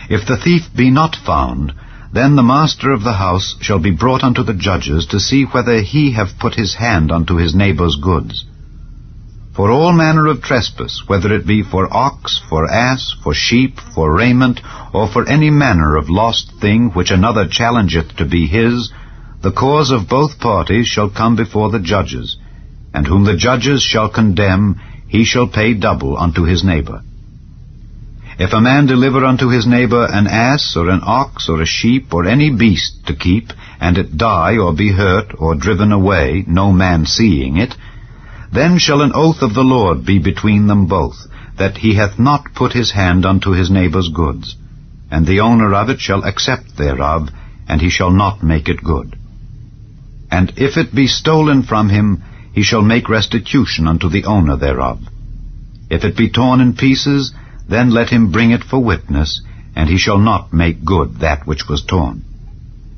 If the thief be not found, then the master of the house shall be brought unto the judges to see whether he have put his hand unto his neighbor's goods. For all manner of trespass, whether it be for ox, for ass, for sheep, for raiment, or for any manner of lost thing which another challengeth to be his, the cause of both parties shall come before the judges, and whom the judges shall condemn, he shall pay double unto his neighbor. If a man deliver unto his neighbor an ass, or an ox, or a sheep, or any beast to keep, and it die, or be hurt, or driven away, no man seeing it, then shall an oath of the Lord be between them both, that he hath not put his hand unto his neighbor's goods, and the owner of it shall accept thereof, and he shall not make it good. And if it be stolen from him, he shall make restitution unto the owner thereof. If it be torn in pieces, then let him bring it for witness, and he shall not make good that which was torn.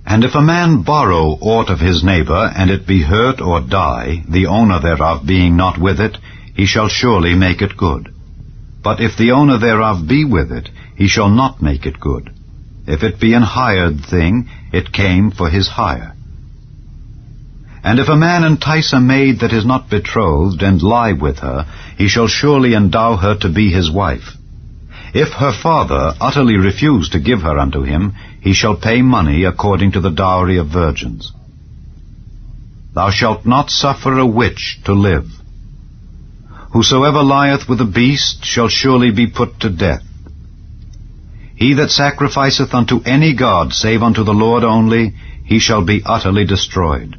And if a man borrow aught of his neighbor, and it be hurt or die, the owner thereof being not with it, he shall surely make it good. But if the owner thereof be with it, he shall not make it good. If it be an hired thing, it came for his hire. And if a man entice a maid that is not betrothed, and lie with her, he shall surely endow her to be his wife. If her father utterly refuse to give her unto him, he shall pay money according to the dowry of virgins. Thou shalt not suffer a witch to live. Whosoever lieth with a beast shall surely be put to death. He that sacrificeth unto any god save unto the Lord only, he shall be utterly destroyed.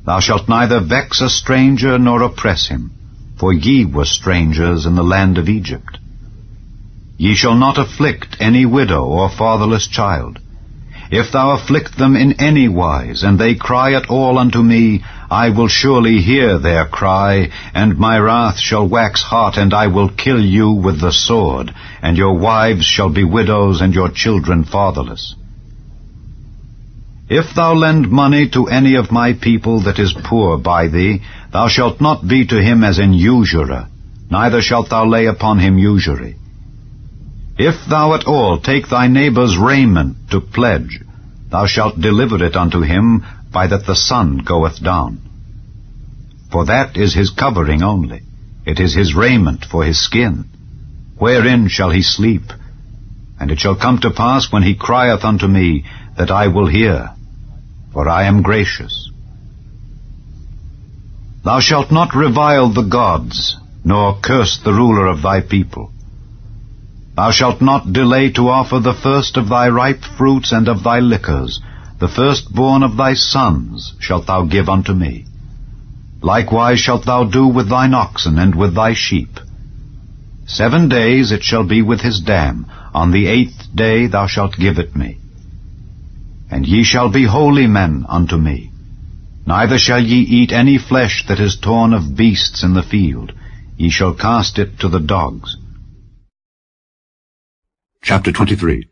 Thou shalt neither vex a stranger nor oppress him, for ye were strangers in the land of Egypt. Ye shall not afflict any widow or fatherless child. If thou afflict them in any wise, and they cry at all unto me, I will surely hear their cry, and my wrath shall wax hot, and I will kill you with the sword, and your wives shall be widows, and your children fatherless. If thou lend money to any of my people that is poor by thee, thou shalt not be to him as an usurer, neither shalt thou lay upon him usury. If thou at all take thy neighbor's raiment to pledge, thou shalt deliver it unto him by that the sun goeth down. For that is his covering only, It is his raiment for his skin. Wherein shall he sleep? And it shall come to pass, when he crieth unto me, that I will hear, for I am gracious. Thou shalt not revile the gods, nor curse the ruler of thy people. Thou shalt not delay to offer the first of thy ripe fruits and of thy liquors. The firstborn of thy sons shalt thou give unto me. Likewise shalt thou do with thine oxen and with thy sheep. 7 days it shall be with his dam. On the 8th day thou shalt give it me. And ye shall be holy men unto me. Neither shall ye eat any flesh that is torn of beasts in the field. Ye shall cast it to the dogs. Chapter 23.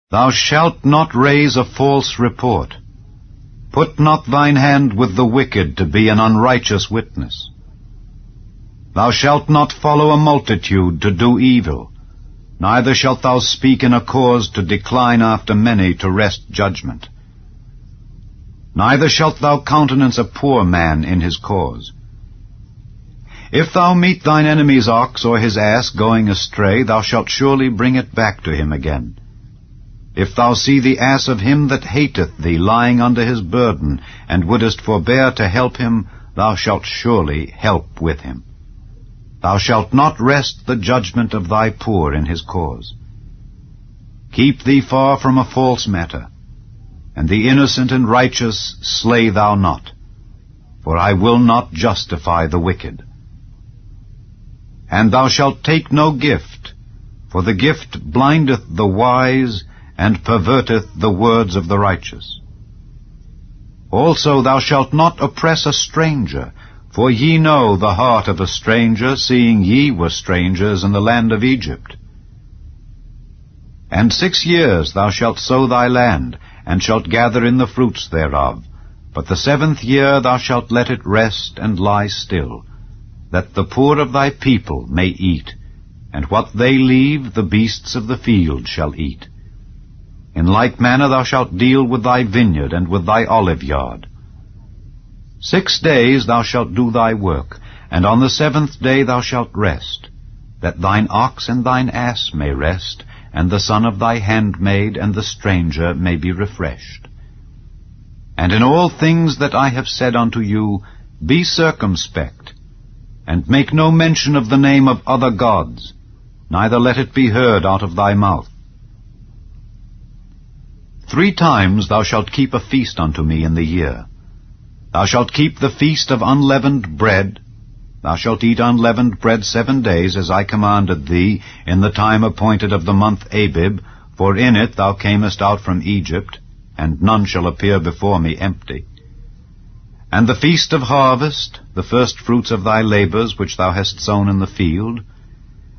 Thou shalt not raise a false report. Put not thine hand with the wicked to be an unrighteous witness. Thou shalt not follow a multitude to do evil, neither shalt thou speak in a cause to decline after many to wrest judgment. Neither shalt thou countenance a poor man in his cause. If thou meet thine enemy's ox or his ass going astray, thou shalt surely bring it back to him again. If thou see the ass of him that hateth thee lying under his burden, and wouldest forbear to help him, thou shalt surely help with him. Thou shalt not wrest the judgment of thy poor in his cause. Keep thee far from a false matter, and the innocent and righteous slay thou not, for I will not justify the wicked. And thou shalt take no gift, for the gift blindeth the wise, and perverteth the words of the righteous. Also thou shalt not oppress a stranger, for ye know the heart of a stranger, seeing ye were strangers in the land of Egypt. And 6 years thou shalt sow thy land, and shalt gather in the fruits thereof. But the 7th year thou shalt let it rest and lie still, that the poor of thy people may eat, and what they leave the beasts of the field shall eat. In like manner thou shalt deal with thy vineyard and with thy olive yard. 6 days thou shalt do thy work, and on the 7th day thou shalt rest, that thine ox and thine ass may rest, and the son of thy handmaid and the stranger may be refreshed. And in all things that I have said unto you, be circumspect, and make no mention of the name of other gods, neither let it be heard out of thy mouth. 3 times thou shalt keep a feast unto me in the year. Thou shalt keep the feast of unleavened bread. Thou shalt eat unleavened bread 7 days, as I commanded thee, in the time appointed of the month Abib, for in it thou camest out from Egypt, and none shall appear before me empty. And the feast of harvest, the first fruits of thy labors which thou hast sown in the field,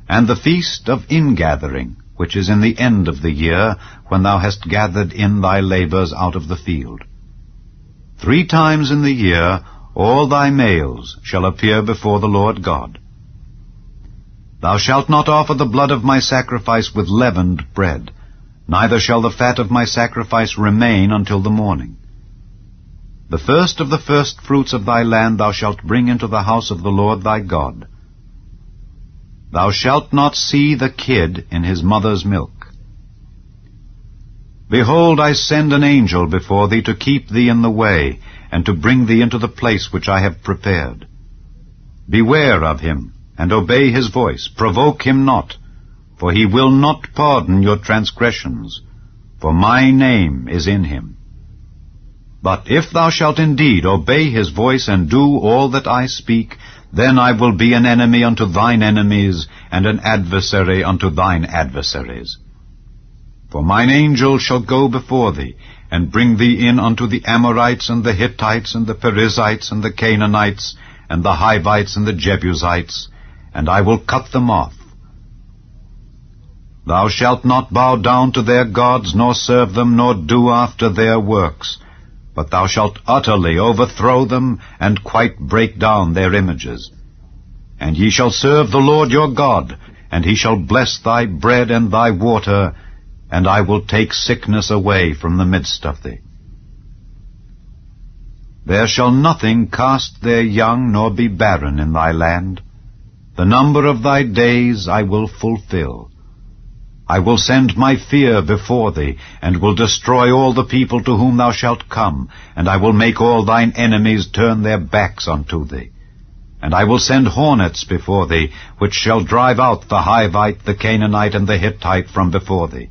and the feast of ingathering, which is in the end of the year, when thou hast gathered in thy labors out of the field. 3 times in the year all thy males shall appear before the Lord God. Thou shalt not offer the blood of my sacrifice with leavened bread, neither shall the fat of my sacrifice remain until the morning. The first of the first fruits of thy land thou shalt bring into the house of the Lord thy God. Thou shalt not see the kid in his mother's milk. Behold, I send an angel before thee to keep thee in the way, and to bring thee into the place which I have prepared. Beware of him, and obey his voice. Provoke him not, for he will not pardon your transgressions, for my name is in him. But if thou shalt indeed obey his voice, and do all that I speak, then I will be an enemy unto thine enemies, and an adversary unto thine adversaries. For mine angel shall go before thee, and bring thee in unto the Amorites, and the Hittites, and the Perizzites, and the Canaanites, and the Hivites, and the Jebusites, and I will cut them off. Thou shalt not bow down to their gods, nor serve them, nor do after their works, but thou shalt utterly overthrow them, and quite break down their images. And ye shall serve the Lord your God, and he shall bless thy bread and thy water, and I will take sickness away from the midst of thee. There shall nothing cast their young, nor be barren in thy land. The number of thy days I will fulfill. I will send my fear before thee, and will destroy all the people to whom thou shalt come, and I will make all thine enemies turn their backs unto thee. And I will send hornets before thee, which shall drive out the Hivite, the Canaanite, and the Hittite from before thee.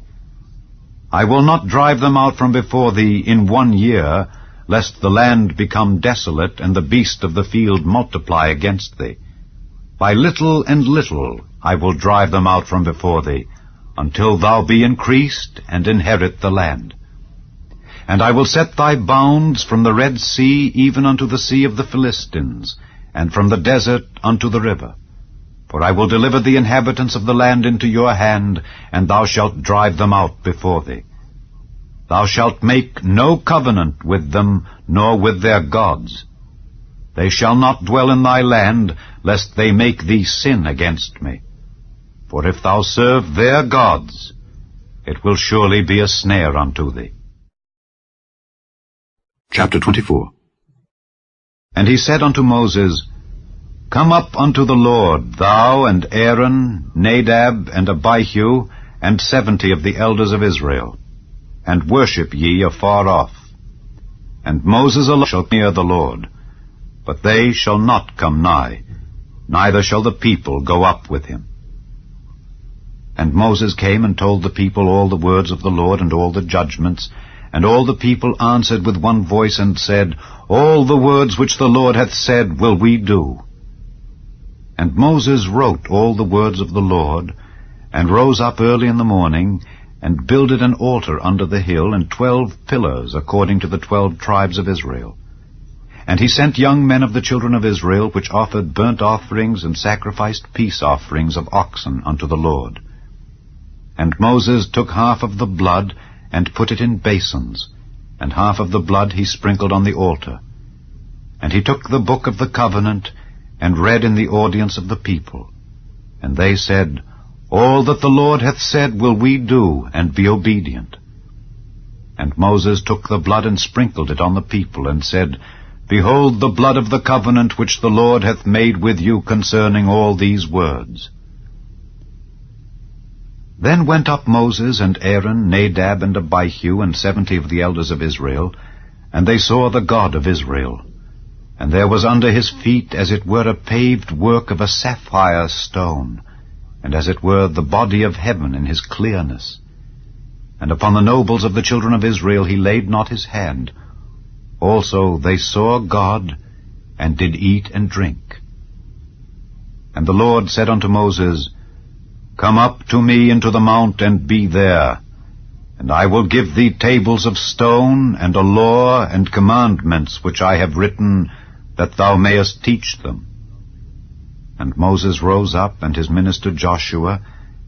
I will not drive them out from before thee in 1 year, lest the land become desolate, and the beast of the field multiply against thee. By little and little I will drive them out from before thee, until thou be increased, and inherit the land. And I will set thy bounds from the Red Sea even unto the sea of the Philistines, and from the desert unto the river. For I will deliver the inhabitants of the land into your hand, and thou shalt drive them out before thee. Thou shalt make no covenant with them, nor with their gods. They shall not dwell in thy land, lest they make thee sin against me. For if thou serve their gods, it will surely be a snare unto thee. Chapter 24. And he said unto Moses, Come up unto the Lord, thou and Aaron, Nadab and Abihu, and 70 of the elders of Israel, and worship ye afar off. And Moses alone shall near the Lord, but they shall not come nigh, neither shall the people go up with him. And Moses came and told the people all the words of the Lord and all the judgments, and all the people answered with one voice and said, All the words which the Lord hath said will we do. And Moses wrote all the words of the Lord, and rose up early in the morning, and builded an altar under the hill, and 12 pillars according to the 12 tribes of Israel. And he sent young men of the children of Israel, which offered burnt offerings and sacrificed peace offerings of oxen unto the Lord. And Moses took half of the blood, and put it in basins, and half of the blood he sprinkled on the altar. And he took the book of the covenant, and read in the audience of the people. And they said, All that the Lord hath said will we do, and be obedient. And Moses took the blood and sprinkled it on the people, and said, Behold the blood of the covenant which the Lord hath made with you concerning all these words. Then went up Moses and Aaron, Nadab and Abihu, and 70 of the elders of Israel, and they saw the God of Israel. And there was under his feet as it were a paved work of a sapphire stone, and as it were the body of heaven in his clearness. And upon the nobles of the children of Israel he laid not his hand. Also they saw God, and did eat and drink. And the Lord said unto Moses, Come up to me into the mount, and be there. And I will give thee tables of stone, and a law and commandments which I have written, that thou mayest teach them. And Moses rose up, and his minister Joshua,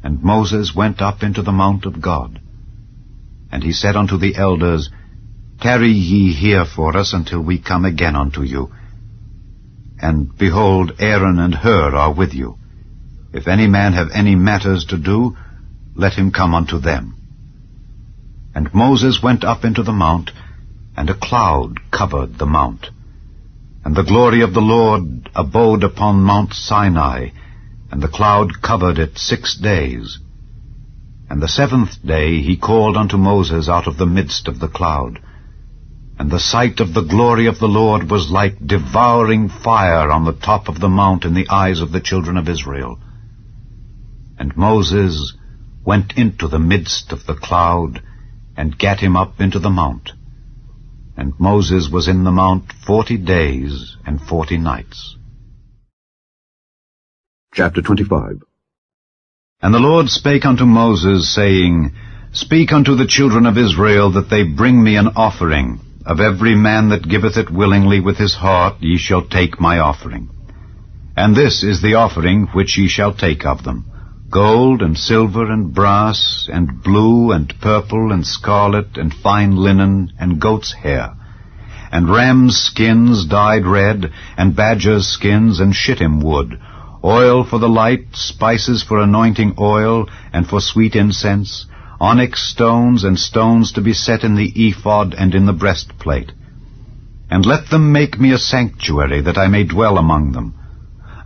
and Moses went up into the mount of God. And he said unto the elders, Tarry ye here for us until we come again unto you. And behold, Aaron and Hur are with you. If any man have any matters to do, let him come unto them. And Moses went up into the mount, and a cloud covered the mount. And the glory of the Lord abode upon Mount Sinai, and the cloud covered it 6 days. And the 7th day he called unto Moses out of the midst of the cloud. And the sight of the glory of the Lord was like devouring fire on the top of the mount in the eyes of the children of Israel. And Moses went into the midst of the cloud, and gat him up into the mount. And Moses was in the mount 40 days and 40 nights. Chapter 25. And the Lord spake unto Moses, saying, Speak unto the children of Israel, that they bring me an offering. Of every man that giveth it willingly with his heart ye shall take my offering. And this is the offering which ye shall take of them: gold and silver and brass and blue and purple and scarlet and fine linen and goat's hair, and rams' skins dyed red, and badgers' skins and shittim wood, oil for the light, spices for anointing oil and for sweet incense, onyx stones and stones to be set in the ephod and in the breastplate. And let them make me a sanctuary, that I may dwell among them.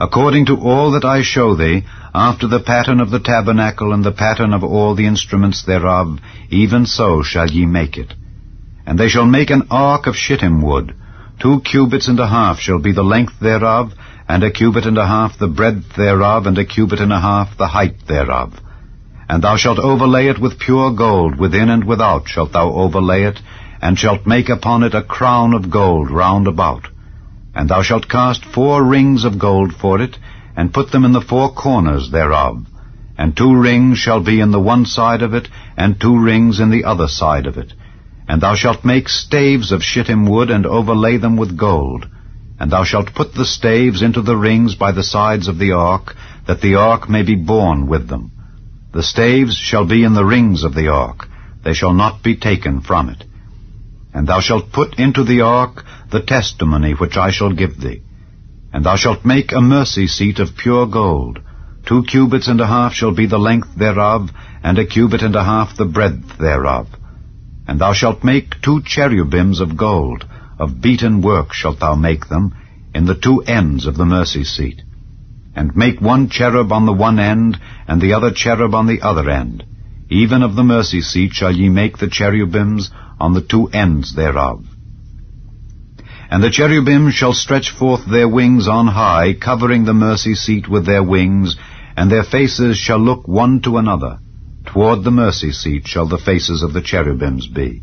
According to all that I show thee, after the pattern of the tabernacle and the pattern of all the instruments thereof, even so shall ye make it. And they shall make an ark of shittim wood. 2 cubits and a half shall be the length thereof, and 1 cubit and a half the breadth thereof, and 1 cubit and a half the height thereof. And thou shalt overlay it with pure gold, within and without shalt thou overlay it, and shalt make upon it a crown of gold round about. And thou shalt cast 4 rings of gold for it, and put them in the 4 corners thereof. And 2 rings shall be in the one side of it, and 2 rings in the other side of it. And thou shalt make staves of shittim wood, and overlay them with gold. And thou shalt put the staves into the rings by the sides of the ark, that the ark may be borne with them. The staves shall be in the rings of the ark, they shall not be taken from it. And thou shalt put into the ark the testimony which I shall give thee. And thou shalt make a mercy seat of pure gold. 2 cubits and a half shall be the length thereof, and 1 cubit and a half the breadth thereof. And thou shalt make 2 cherubims of gold, of beaten work shalt thou make them, in the 2 ends of the mercy seat. And make 1 cherub on the one end, and the other cherub on the other end. Even of the mercy seat shall ye make the cherubims on the 2 ends thereof. And the cherubim shall stretch forth their wings on high, covering the mercy seat with their wings, and their faces shall look one to another. Toward the mercy seat shall the faces of the cherubims be.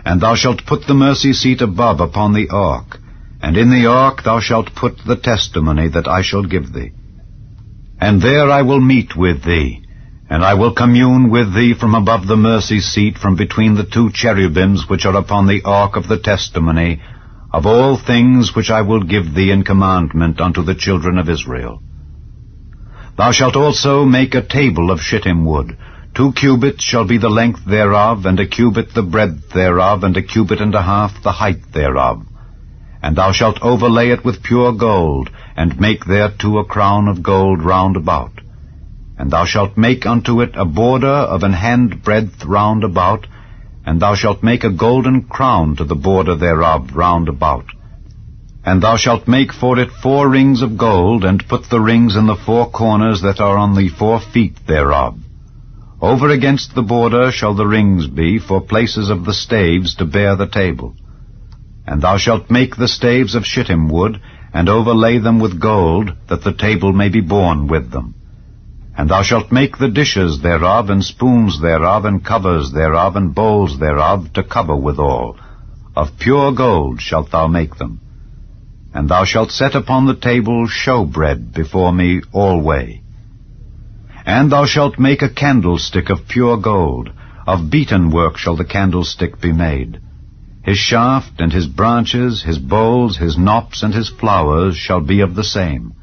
And thou shalt put the mercy seat above upon the ark, and in the ark thou shalt put the testimony that I shall give thee. And there I will meet with thee, and I will commune with thee from above the mercy seat, from between the 2 cherubims which are upon the ark of the testimony, of all things which I will give thee in commandment unto the children of Israel. Thou shalt also make a table of shittim wood. 2 cubits shall be the length thereof, and 1 cubit the breadth thereof, and 1 cubit and a half the height thereof. And thou shalt overlay it with pure gold, and make thereto a crown of gold round about. And thou shalt make unto it a border of an hand breadth round about, and thou shalt make a golden crown to the border thereof round about. And thou shalt make for it 4 rings of gold, and put the rings in the 4 corners that are on the 4 feet thereof. Over against the border shall the rings be for places of the staves to bear the table. And thou shalt make the staves of shittim wood, and overlay them with gold, that the table may be borne with them. And thou shalt make the dishes thereof, and spoons thereof, and covers thereof, and bowls thereof, to cover withal. Of pure gold shalt thou make them. And thou shalt set upon the table showbread before me alway. And thou shalt make a candlestick of pure gold. Of beaten work shall the candlestick be made. His shaft and his branches, his bowls, his knops, and his flowers shall be of the same.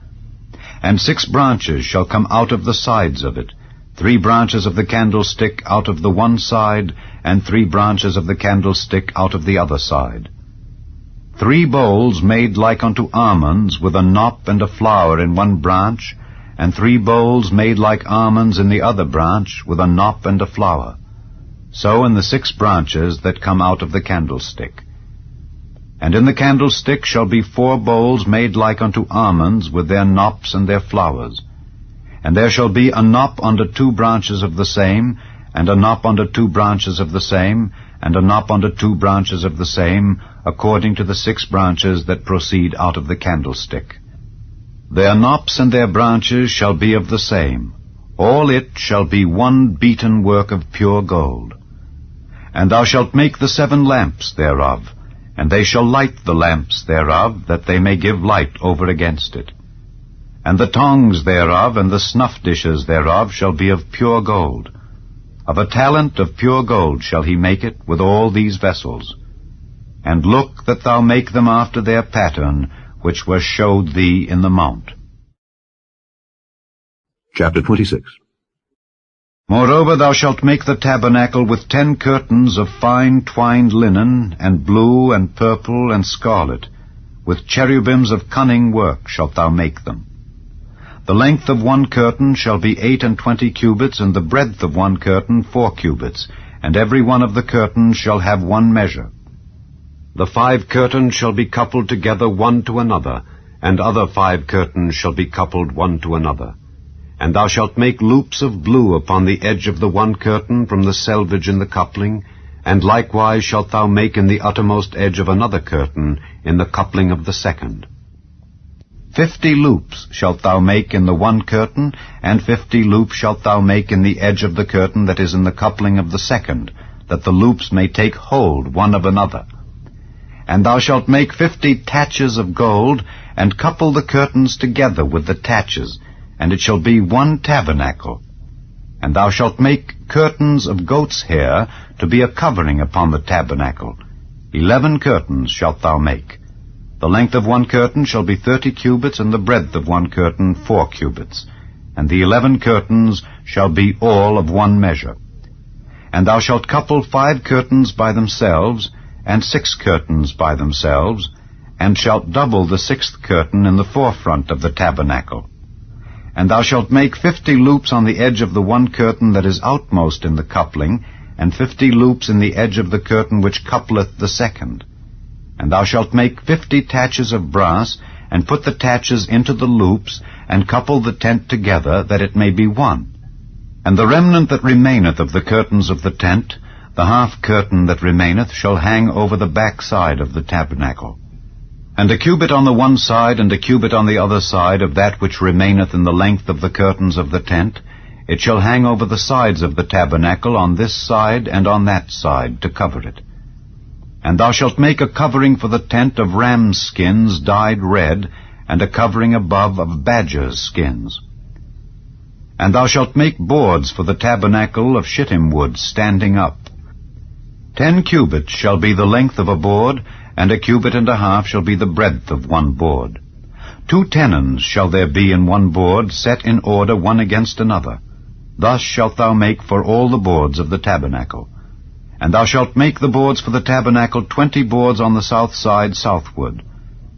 And 6 branches shall come out of the sides of it, 3 branches of the candlestick out of the one side, and 3 branches of the candlestick out of the other side. 3 bowls made like unto almonds, with a knop and a flower in one branch, and 3 bowls made like almonds in the other branch, with a knop and a flower. So in the 6 branches that come out of the candlestick. And in the candlestick shall be 4 bowls made like unto almonds, with their knops and their flowers. And there shall be a knop under 2 branches of the same, and a knop under 2 branches of the same, and a knop under 2 branches of the same, according to the 6 branches that proceed out of the candlestick. Their knops and their branches shall be of the same. All it shall be one beaten work of pure gold. And thou shalt make the 7 lamps thereof, and they shall light the lamps thereof, that they may give light over against it. And the tongs thereof and the snuff dishes thereof shall be of pure gold. Of a talent of pure gold shall he make it with all these vessels. And look that thou make them after their pattern, which was showed thee in the mount. Chapter 26. Moreover, thou shalt make the tabernacle with 10 curtains of fine twined linen, and blue, and purple, and scarlet. With cherubims of cunning work shalt thou make them. The length of 1 curtain shall be 28 cubits, and the breadth of 1 curtain 4 cubits, and every one of the curtains shall have 1 measure. The 5 curtains shall be coupled together one to another, and other 5 curtains shall be coupled one to another. And thou shalt make loops of blue upon the edge of the one curtain from the selvage in the coupling, and likewise shalt thou make in the uttermost edge of another curtain in the coupling of the second. 50 loops shalt thou make in the one curtain, and 50 loops shalt thou make in the edge of the curtain that is in the coupling of the second, that the loops may take hold one of another. And thou shalt make 50 taches of gold, and couple the curtains together with the taches, and it shall be one tabernacle. And thou shalt make curtains of goat's hair to be a covering upon the tabernacle. 11 curtains shalt thou make. The length of one curtain shall be 30 cubits, and the breadth of one curtain 4 cubits. And the 11 curtains shall be all of one measure. And thou shalt couple 5 curtains by themselves, and 6 curtains by themselves, and shalt double the 6th curtain in the forefront of the tabernacle. And thou shalt make 50 loops on the edge of the one curtain that is outmost in the coupling, and 50 loops in the edge of the curtain which coupleth the second. And thou shalt make 50 taches of brass, and put the taches into the loops, and couple the tent together, that it may be one. And the remnant that remaineth of the curtains of the tent, the half curtain that remaineth, shall hang over the back side of the tabernacle. And a cubit on the one side, and a cubit on the other side of that which remaineth in the length of the curtains of the tent, it shall hang over the sides of the tabernacle on this side and on that side, to cover it. And thou shalt make a covering for the tent of rams' skins dyed red, and a covering above of badgers' skins. And thou shalt make boards for the tabernacle of shittim wood standing up. 10 cubits shall be the length of a board, and a cubit and a half shall be the breadth of one board. 2 tenons shall there be in one board, set in order one against another. Thus shalt thou make for all the boards of the tabernacle. And thou shalt make the boards for the tabernacle 20 boards on the south side southward.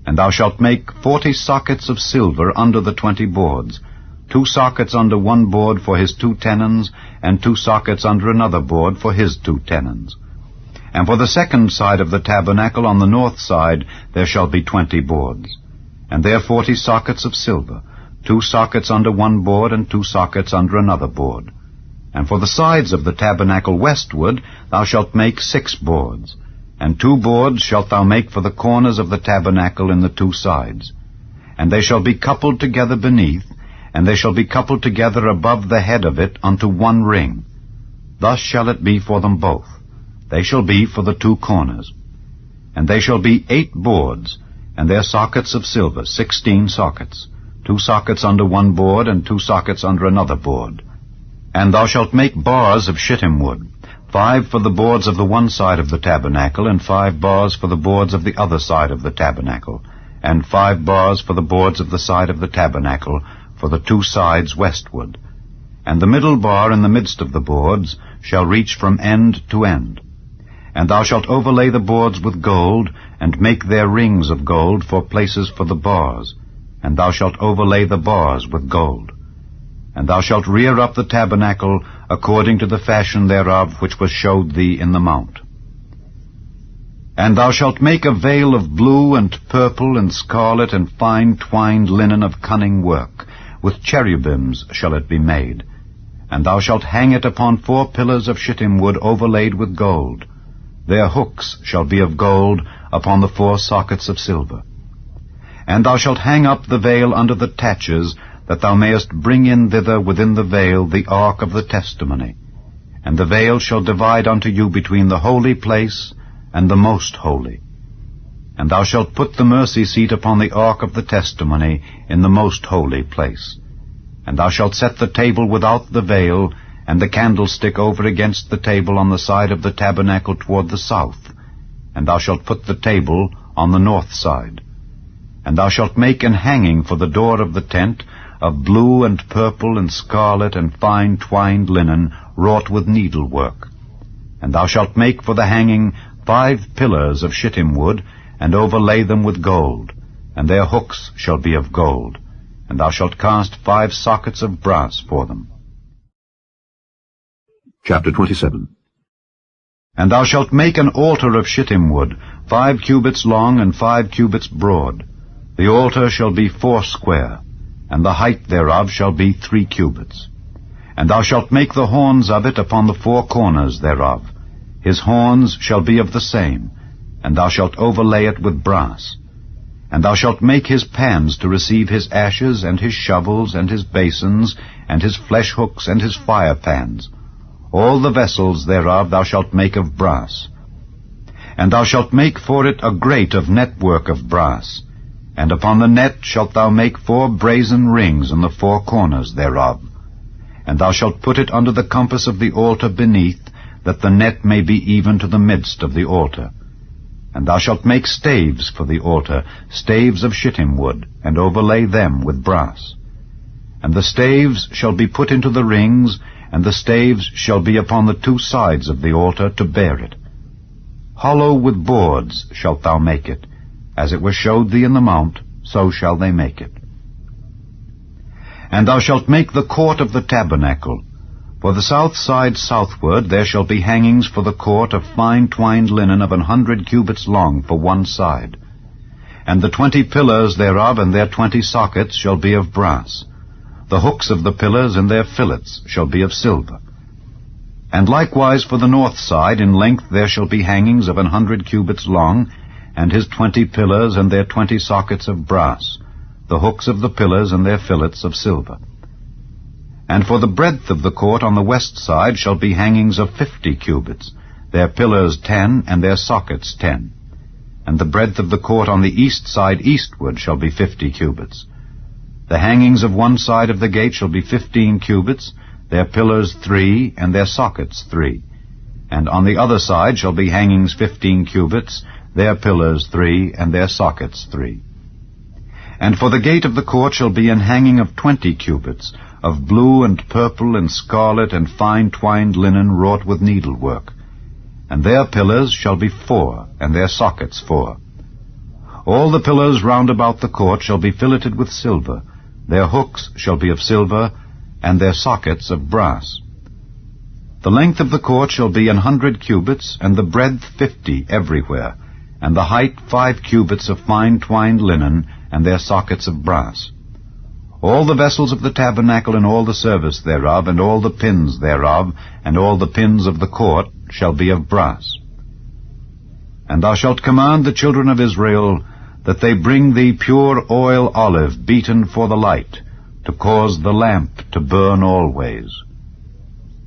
And thou shalt make 40 sockets of silver under the 20 boards, 2 sockets under one board for his 2 tenons, and 2 sockets under another board for his 2 tenons. And for the second side of the tabernacle on the north side there shall be 20 boards. And there 40 sockets of silver, 2 sockets under one board, and 2 sockets under another board. And for the sides of the tabernacle westward thou shalt make 6 boards. And 2 boards shalt thou make for the corners of the tabernacle in the 2 sides. And they shall be coupled together beneath, and they shall be coupled together above the head of it unto one ring. Thus shall it be for them both. They shall be for the 2 corners. And they shall be 8 boards, and their sockets of silver, 16 sockets, 2 sockets under one board, and 2 sockets under another board. And thou shalt make bars of shittim wood, 5 for the boards of the one side of the tabernacle, and 5 bars for the boards of the other side of the tabernacle, and 5 bars for the boards of the side of the tabernacle, for the 2 sides westward. And the middle bar in the midst of the boards shall reach from end to end. And thou shalt overlay the boards with gold, and make their rings of gold for places for the bars. And thou shalt overlay the bars with gold. And thou shalt rear up the tabernacle according to the fashion thereof which was showed thee in the mount. And thou shalt make a veil of blue and purple and scarlet and fine twined linen of cunning work. With cherubims shall it be made. And thou shalt hang it upon 4 pillars of shittim wood overlaid with gold. Their hooks shall be of gold upon the 4 sockets of silver. And thou shalt hang up the veil under the taches, that thou mayest bring in thither within the veil the ark of the testimony. And the veil shall divide unto you between the holy place and the most holy. And thou shalt put the mercy seat upon the ark of the testimony in the most holy place. And thou shalt set the table without the veil, and the candlestick over against the table on the side of the tabernacle toward the south. And thou shalt put the table on the north side. And thou shalt make an hanging for the door of the tent of blue and purple and scarlet and fine twined linen wrought with needlework. And thou shalt make for the hanging 5 pillars of shittim wood, and overlay them with gold, and their hooks shall be of gold. And thou shalt cast 5 sockets of brass for them. Chapter 27. And thou shalt make an altar of shittim wood, 5 cubits long and 5 cubits broad. The altar shall be 4 square, and the height thereof shall be 3 cubits. And thou shalt make the horns of it upon the 4 corners thereof. His horns shall be of the same, and thou shalt overlay it with brass. And thou shalt make his pans to receive his ashes, and his shovels, and his basins, and his flesh hooks, and his fire pans. All the vessels thereof thou shalt make of brass. And thou shalt make for it a grate of network of brass. And upon the net shalt thou make 4 brazen rings in the 4 corners thereof. And thou shalt put it under the compass of the altar beneath, that the net may be even to the midst of the altar. And thou shalt make staves for the altar, staves of shittim wood, and overlay them with brass. And the staves shall be put into the rings, and the staves shall be upon the 2 sides of the altar to bear it. Hollow with boards shalt thou make it, as it was showed thee in the mount, so shall they make it. And thou shalt make the court of the tabernacle. For the south side southward there shall be hangings for the court of fine twined linen of 100 cubits long for one side. And the 20 pillars thereof and their 20 sockets shall be of brass. The hooks of the pillars and their fillets shall be of silver. And likewise for the north side in length there shall be hangings of 100 cubits long, and his 20 pillars and their 20 sockets of brass, the hooks of the pillars and their fillets of silver. And for the breadth of the court on the west side shall be hangings of 50 cubits, their pillars 10 and their sockets 10. And the breadth of the court on the east side eastward shall be 50 cubits. The hangings of one side of the gate shall be 15 cubits, their pillars 3 and their sockets 3. And on the other side shall be hangings 15 cubits, their pillars 3 and their sockets 3. And for the gate of the court shall be an hanging of 20 cubits, of blue and purple and scarlet and fine twined linen wrought with needlework. And their pillars shall be 4, and their sockets 4. All the pillars round about the court shall be filleted with silver. Their hooks shall be of silver, and their sockets of brass. The length of the court shall be 100 cubits, and the breadth 50 everywhere, and the height 5 cubits of fine twined linen, and their sockets of brass. All the vessels of the tabernacle and all the service thereof, and all the pins thereof, and all the pins of the court shall be of brass. And thou shalt command the children of Israel that they bring thee pure oil olive beaten for the light, to cause the lamp to burn always.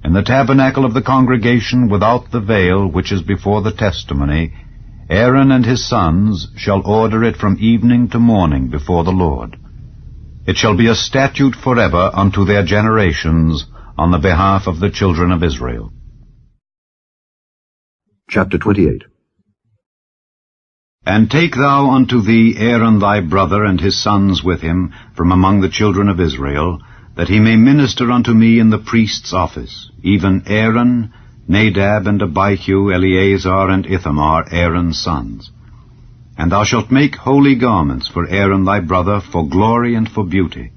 In the tabernacle of the congregation without the veil, which is before the testimony, Aaron and his sons shall order it from evening to morning before the Lord. It shall be a statute forever unto their generations on the behalf of the children of Israel. Chapter 28. And take thou unto thee Aaron thy brother and his sons with him from among the children of Israel, that he may minister unto me in the priest's office, even Aaron, Nadab, and Abihu, Eleazar, and Ithamar, Aaron's sons. And thou shalt make holy garments for Aaron thy brother, for glory and for beauty.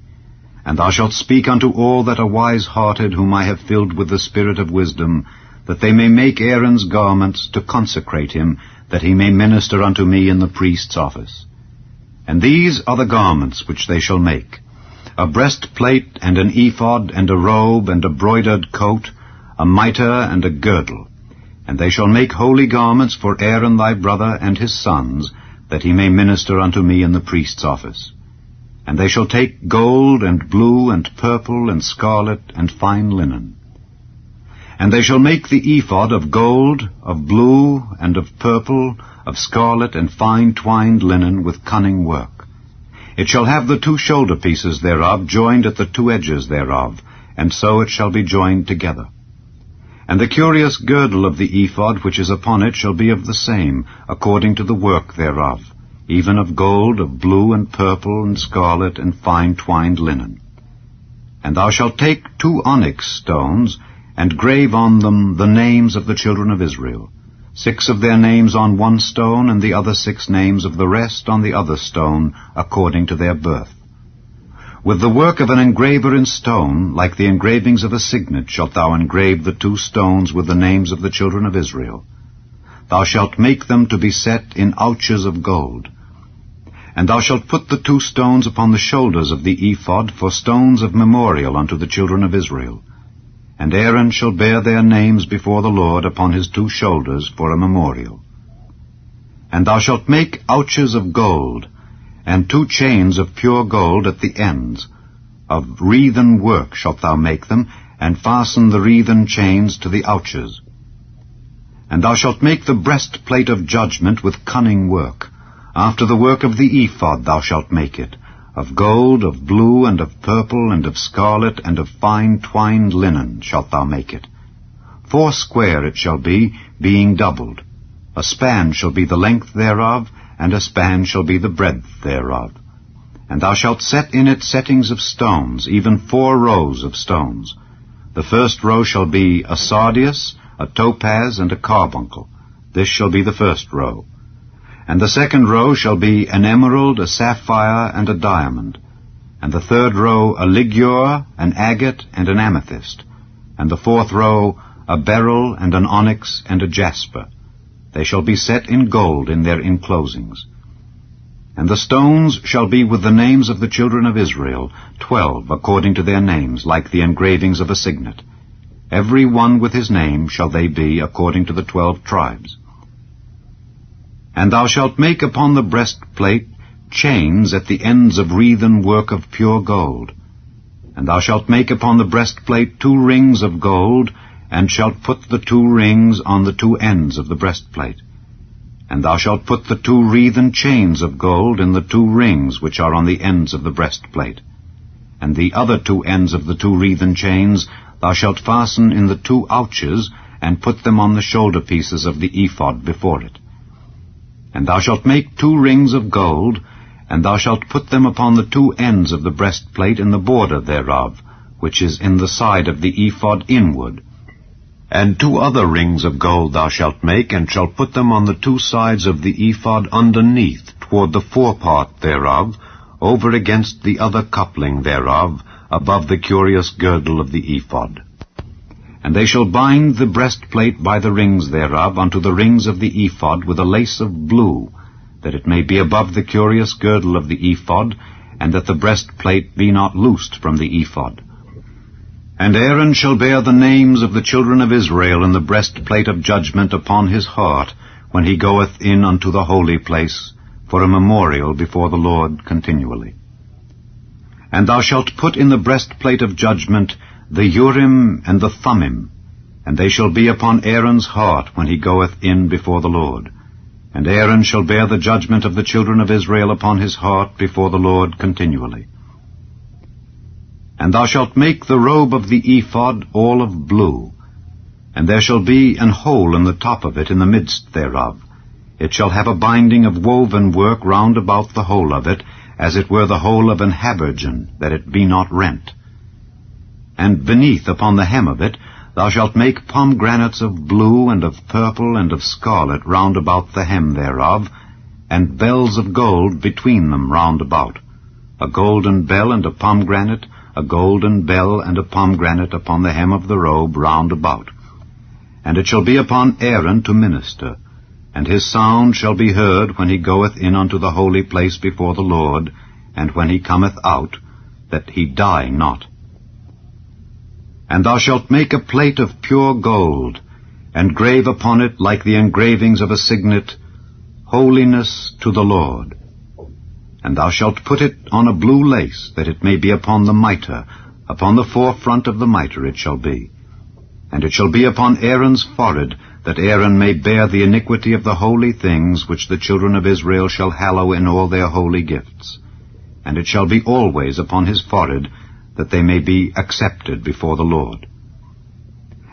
And thou shalt speak unto all that are wise-hearted, whom I have filled with the spirit of wisdom, that they may make Aaron's garments to consecrate him, that he may minister unto me in the priest's office. And these are the garments which they shall make: a breastplate, and an ephod, and a robe, and a broidered coat, a mitre, and a girdle. And they shall make holy garments for Aaron thy brother and his sons, that he may minister unto me in the priest's office. And they shall take gold, and blue, and purple, and scarlet, and fine linen. And they shall make the ephod of gold, of blue, and of purple, of scarlet, and fine twined linen with cunning work. It shall have the 2 shoulder pieces thereof joined at the 2 edges thereof, and so it shall be joined together. And the curious girdle of the ephod which is upon it shall be of the same, according to the work thereof, even of gold, of blue, and purple, and scarlet, and fine twined linen. And thou shalt take 2 onyx stones, and grave on them the names of the children of Israel, 6 of their names on one stone, and the other 6 names of the rest on the other stone, according to their birth. With the work of an engraver in stone, like the engravings of a signet, shalt thou engrave the 2 stones with the names of the children of Israel. thou shalt make them to be set in ouches of gold. And thou shalt put the 2 stones upon the shoulders of the ephod for stones of memorial unto the children of Israel. And Aaron shall bear their names before the Lord upon his 2 shoulders for a memorial. And thou shalt make ouches of gold, and 2 chains of pure gold at the ends. Of wreathen work shalt thou make them, and fasten the wreathen chains to the ouches. And thou shalt make the breastplate of judgment with cunning work. After the work of the ephod thou shalt make it, of gold, of blue, and of purple, and of scarlet, and of fine twined linen shalt thou make it. 4 square it shall be, being doubled. A span shall be the length thereof, and a span shall be the breadth thereof. And thou shalt set in it settings of stones, even 4 rows of stones. The first row shall be a sardius, a topaz, and a carbuncle. This shall be the first row. And the second row shall be an emerald, a sapphire, and a diamond. And the third row a ligure, an agate, and an amethyst. And the 4th row a beryl, and an onyx, and a jasper. They shall be set in gold in their enclosings. And the stones shall be with the names of the children of Israel, 12 according to their names, like the engravings of a signet. Every one with his name shall they be according to the 12 tribes. And thou shalt make upon the breastplate chains at the ends of wreathen work of pure gold. And thou shalt make upon the breastplate 2 rings of gold, and shalt put the 2 rings on the 2 ends of the breastplate. And thou shalt put the 2 wreathen chains of gold in the 2 rings which are on the ends of the breastplate. And the other 2 ends of the 2 wreathen chains thou shalt fasten in the 2 ouches, and put them on the shoulder pieces of the ephod before it. And thou shalt make 2 rings of gold, and thou shalt put them upon the 2 ends of the breastplate in the border thereof, which is in the side of the ephod inward. And 2 other rings of gold thou shalt make, and shalt put them on the 2 sides of the ephod underneath, toward the forepart thereof, over against the other coupling thereof, above the curious girdle of the ephod. And they shall bind the breastplate by the rings thereof unto the rings of the ephod with a lace of blue, that it may be above the curious girdle of the ephod, and that the breastplate be not loosed from the ephod. And Aaron shall bear the names of the children of Israel in the breastplate of judgment upon his heart, when he goeth in unto the holy place, for a memorial before the Lord continually. And thou shalt put in the breastplate of judgment the Urim and the Thummim, and they shall be upon Aaron's heart when he goeth in before the Lord. And Aaron shall bear the judgment of the children of Israel upon his heart before the Lord continually. And thou shalt make the robe of the ephod all of blue, and there shall be an hole in the top of it in the midst thereof. It shall have a binding of woven work round about the whole of it, as it were the hole of an habergeon, that it be not rent. And beneath upon the hem of it thou shalt make pomegranates of blue, and of purple, and of scarlet round about the hem thereof, and bells of gold between them round about, a golden bell and a pomegranate, a golden bell and a pomegranate upon the hem of the robe round about. And it shall be upon Aaron to minister, and his sound shall be heard when he goeth in unto the holy place before the Lord, and when he cometh out, that he die not. And thou shalt make a plate of pure gold, and grave upon it, like the engravings of a signet, Holiness to the Lord. And thou shalt put it on a blue lace, that it may be upon the mitre, upon the forefront of the mitre it shall be. And it shall be upon Aaron's forehead, that Aaron may bear the iniquity of the holy things which the children of Israel shall hallow in all their holy gifts. And it shall be always upon his forehead, that they may be accepted before the Lord.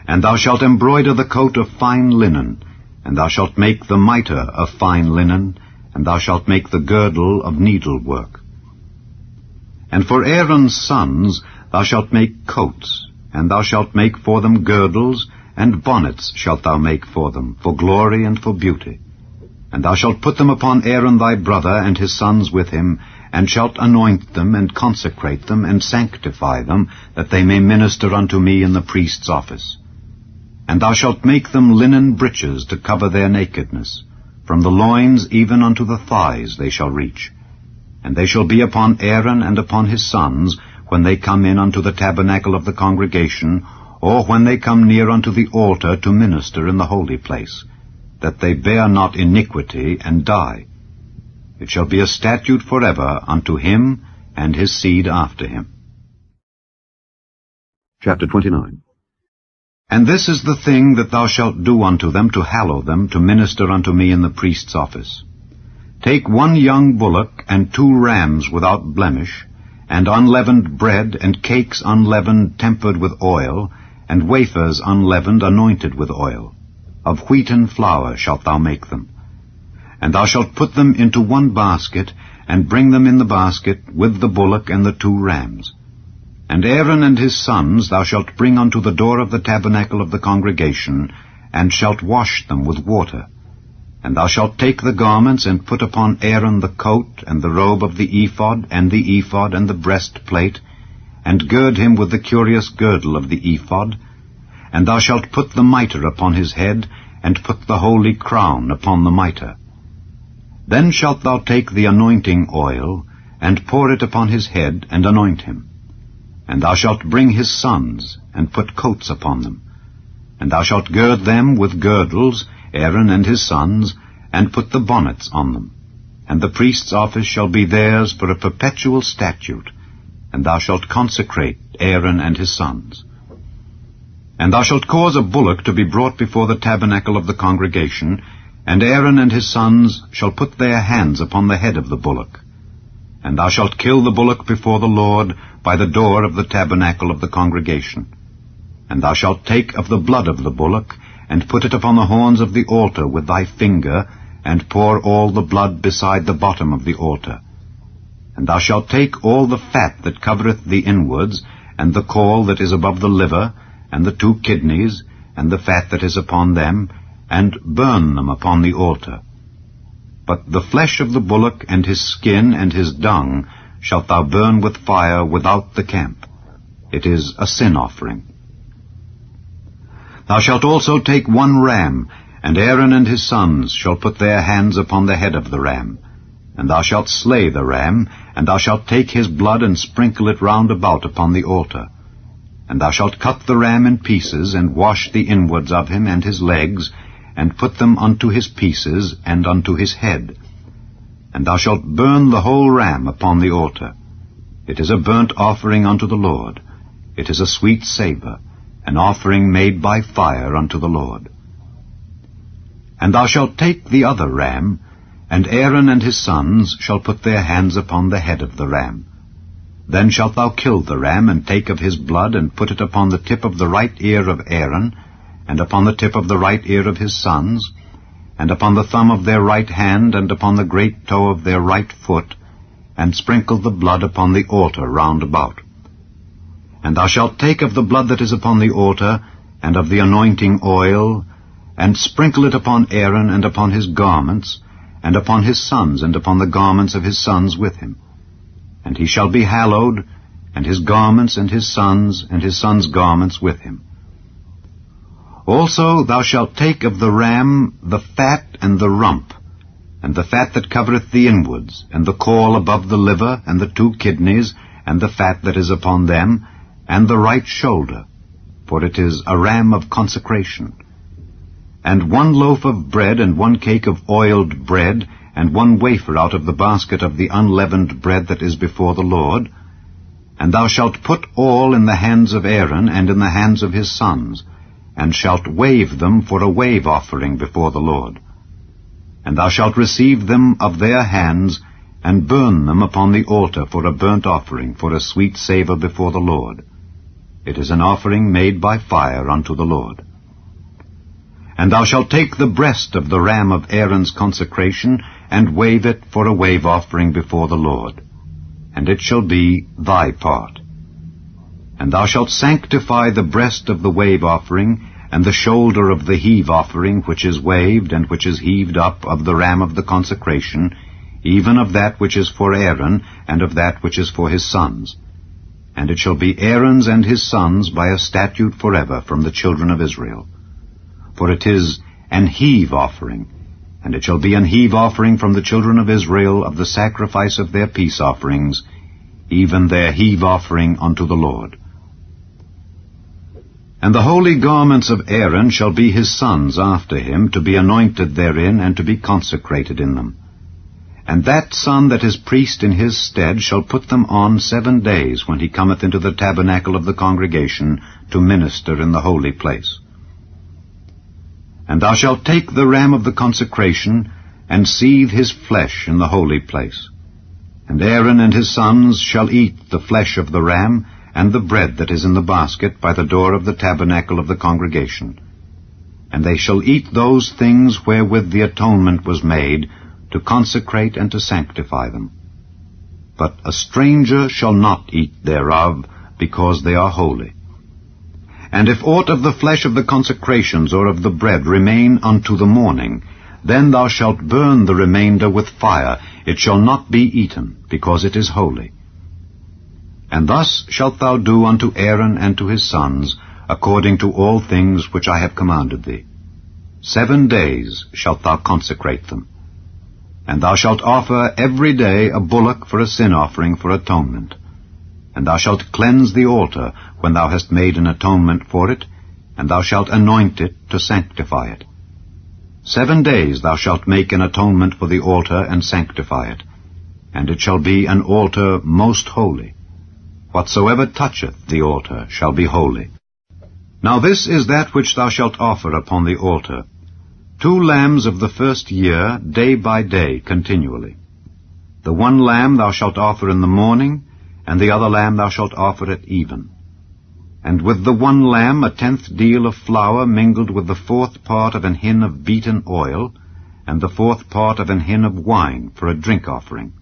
And thou shalt embroider the coat of fine linen, and thou shalt make the mitre of fine linen, and thou shalt make the girdle of needlework. And for Aaron's sons thou shalt make coats, and thou shalt make for them girdles, and bonnets shalt thou make for them, for glory and for beauty. And thou shalt put them upon Aaron thy brother, and his sons with him, and shalt anoint them, and consecrate them, and sanctify them, that they may minister unto me in the priest's office. And thou shalt make them linen breeches to cover their nakedness. From the loins even unto the thighs they shall reach. And they shall be upon Aaron and upon his sons, when they come in unto the tabernacle of the congregation, or when they come near unto the altar to minister in the holy place, that they bear not iniquity and die. It shall be a statute forever unto him and his seed after him. Chapter 29. And this is the thing that thou shalt do unto them to hallow them, to minister unto me in the priest's office. Take 1 young bullock and 2 rams without blemish, and unleavened bread, and cakes unleavened tempered with oil, and wafers unleavened anointed with oil. Of wheaten flour shalt thou make them. And thou shalt put them into 1 basket, and bring them in the basket with the bullock and the 2 rams. And Aaron and his sons thou shalt bring unto the door of the tabernacle of the congregation, and shalt wash them with water. And thou shalt take the garments, and put upon Aaron the coat, and the robe of the ephod, and the breastplate, and gird him with the curious girdle of the ephod. And thou shalt put the mitre upon his head, and put the holy crown upon the mitre. Then shalt thou take the anointing oil, and pour it upon his head, and anoint him. And thou shalt bring his sons, and put coats upon them. And thou shalt gird them with girdles, Aaron and his sons, and put the bonnets on them. And the priest's office shall be theirs for a perpetual statute, and thou shalt consecrate Aaron and his sons. And thou shalt cause a bullock to be brought before the tabernacle of the congregation, and Aaron and his sons shall put their hands upon the head of the bullock. And thou shalt kill the bullock before the Lord by the door of the tabernacle of the congregation. And thou shalt take of the blood of the bullock, and put it upon the horns of the altar with thy finger, and pour all the blood beside the bottom of the altar. And thou shalt take all the fat that covereth the inwards, and the caul that is above the liver, and the 2 kidneys, and the fat that is upon them, and burn them upon the altar. But the flesh of the bullock, and his skin, and his dung, shalt thou burn with fire without the camp. It is a sin offering. Thou shalt also take 1 ram, and Aaron and his sons shall put their hands upon the head of the ram. And thou shalt slay the ram, and thou shalt take his blood, and sprinkle it round about upon the altar. And thou shalt cut the ram in pieces, and wash the inwards of him and his legs, and put them unto his pieces, and unto his head. And thou shalt burn the whole ram upon the altar. It is a burnt offering unto the Lord. It is a sweet savour, an offering made by fire unto the Lord. And thou shalt take the other ram, and Aaron and his sons shall put their hands upon the head of the ram. Then shalt thou kill the ram, and take of his blood, and put it upon the tip of the right ear of Aaron, and upon the tip of the right ear of his sons, and upon the thumb of their right hand, and upon the great toe of their right foot, and sprinkle the blood upon the altar round about. And thou shalt take of the blood that is upon the altar, and of the anointing oil, and sprinkle it upon Aaron, and upon his garments, and upon his sons, and upon the garments of his sons with him. And he shall be hallowed, and his garments, and his sons' garments with him. Also thou shalt take of the ram the fat and the rump, and the fat that covereth the inwards, and the caul above the liver, and the 2 kidneys, and the fat that is upon them, and the right shoulder, for it is a ram of consecration. And 1 loaf of bread, and 1 cake of oiled bread, and 1 wafer out of the basket of the unleavened bread that is before the Lord. And thou shalt put all in the hands of Aaron, and in the hands of his sons, and shalt wave them for a wave offering before the Lord. And thou shalt receive them of their hands, and burn them upon the altar for a burnt offering, for a sweet savour before the Lord. It is an offering made by fire unto the Lord. And thou shalt take the breast of the ram of Aaron's consecration, and wave it for a wave offering before the Lord. And it shall be thy part. And thou shalt sanctify the breast of the wave offering, and the shoulder of the heave offering, which is waved, and which is heaved up, of the ram of the consecration, even of that which is for Aaron, and of that which is for his sons. And it shall be Aaron's and his sons by a statute forever from the children of Israel. for it is an heave offering, and it shall be an heave offering from the children of Israel of the sacrifice of their peace offerings, even their heave offering unto the Lord. And the holy garments of Aaron shall be his sons after him, to be anointed therein, and to be consecrated in them. And that son that is priest in his stead shall put them on 7 days, when he cometh into the tabernacle of the congregation to minister in the holy place. And thou shalt take the ram of the consecration, and seethe his flesh in the holy place. And Aaron and his sons shall eat the flesh of the ram, and the bread that is in the basket by the door of the tabernacle of the congregation. And they shall eat those things wherewith the atonement was made, to consecrate and to sanctify them. But a stranger shall not eat thereof, because they are holy. And if aught of the flesh of the consecrations or of the bread remain unto the morning, then thou shalt burn the remainder with fire. It shall not be eaten, because it is holy. And thus shalt thou do unto Aaron and to his sons, according to all things which I have commanded thee. 7 days shalt thou consecrate them. And thou shalt offer every day a bullock for a sin offering for atonement. And thou shalt cleanse the altar when thou hast made an atonement for it, and thou shalt anoint it to sanctify it. 7 days thou shalt make an atonement for the altar and sanctify it, and it shall be an altar most holy. Whatsoever toucheth the altar shall be holy. Now this is that which thou shalt offer upon the altar: 2 lambs of the first year, day by day, continually. The one lamb thou shalt offer in the morning, and the other lamb thou shalt offer at even. And with the one lamb 1/10 deal of flour mingled with the 4th part of an hin of beaten oil, and the 4th part of an hin of wine for a drink offering.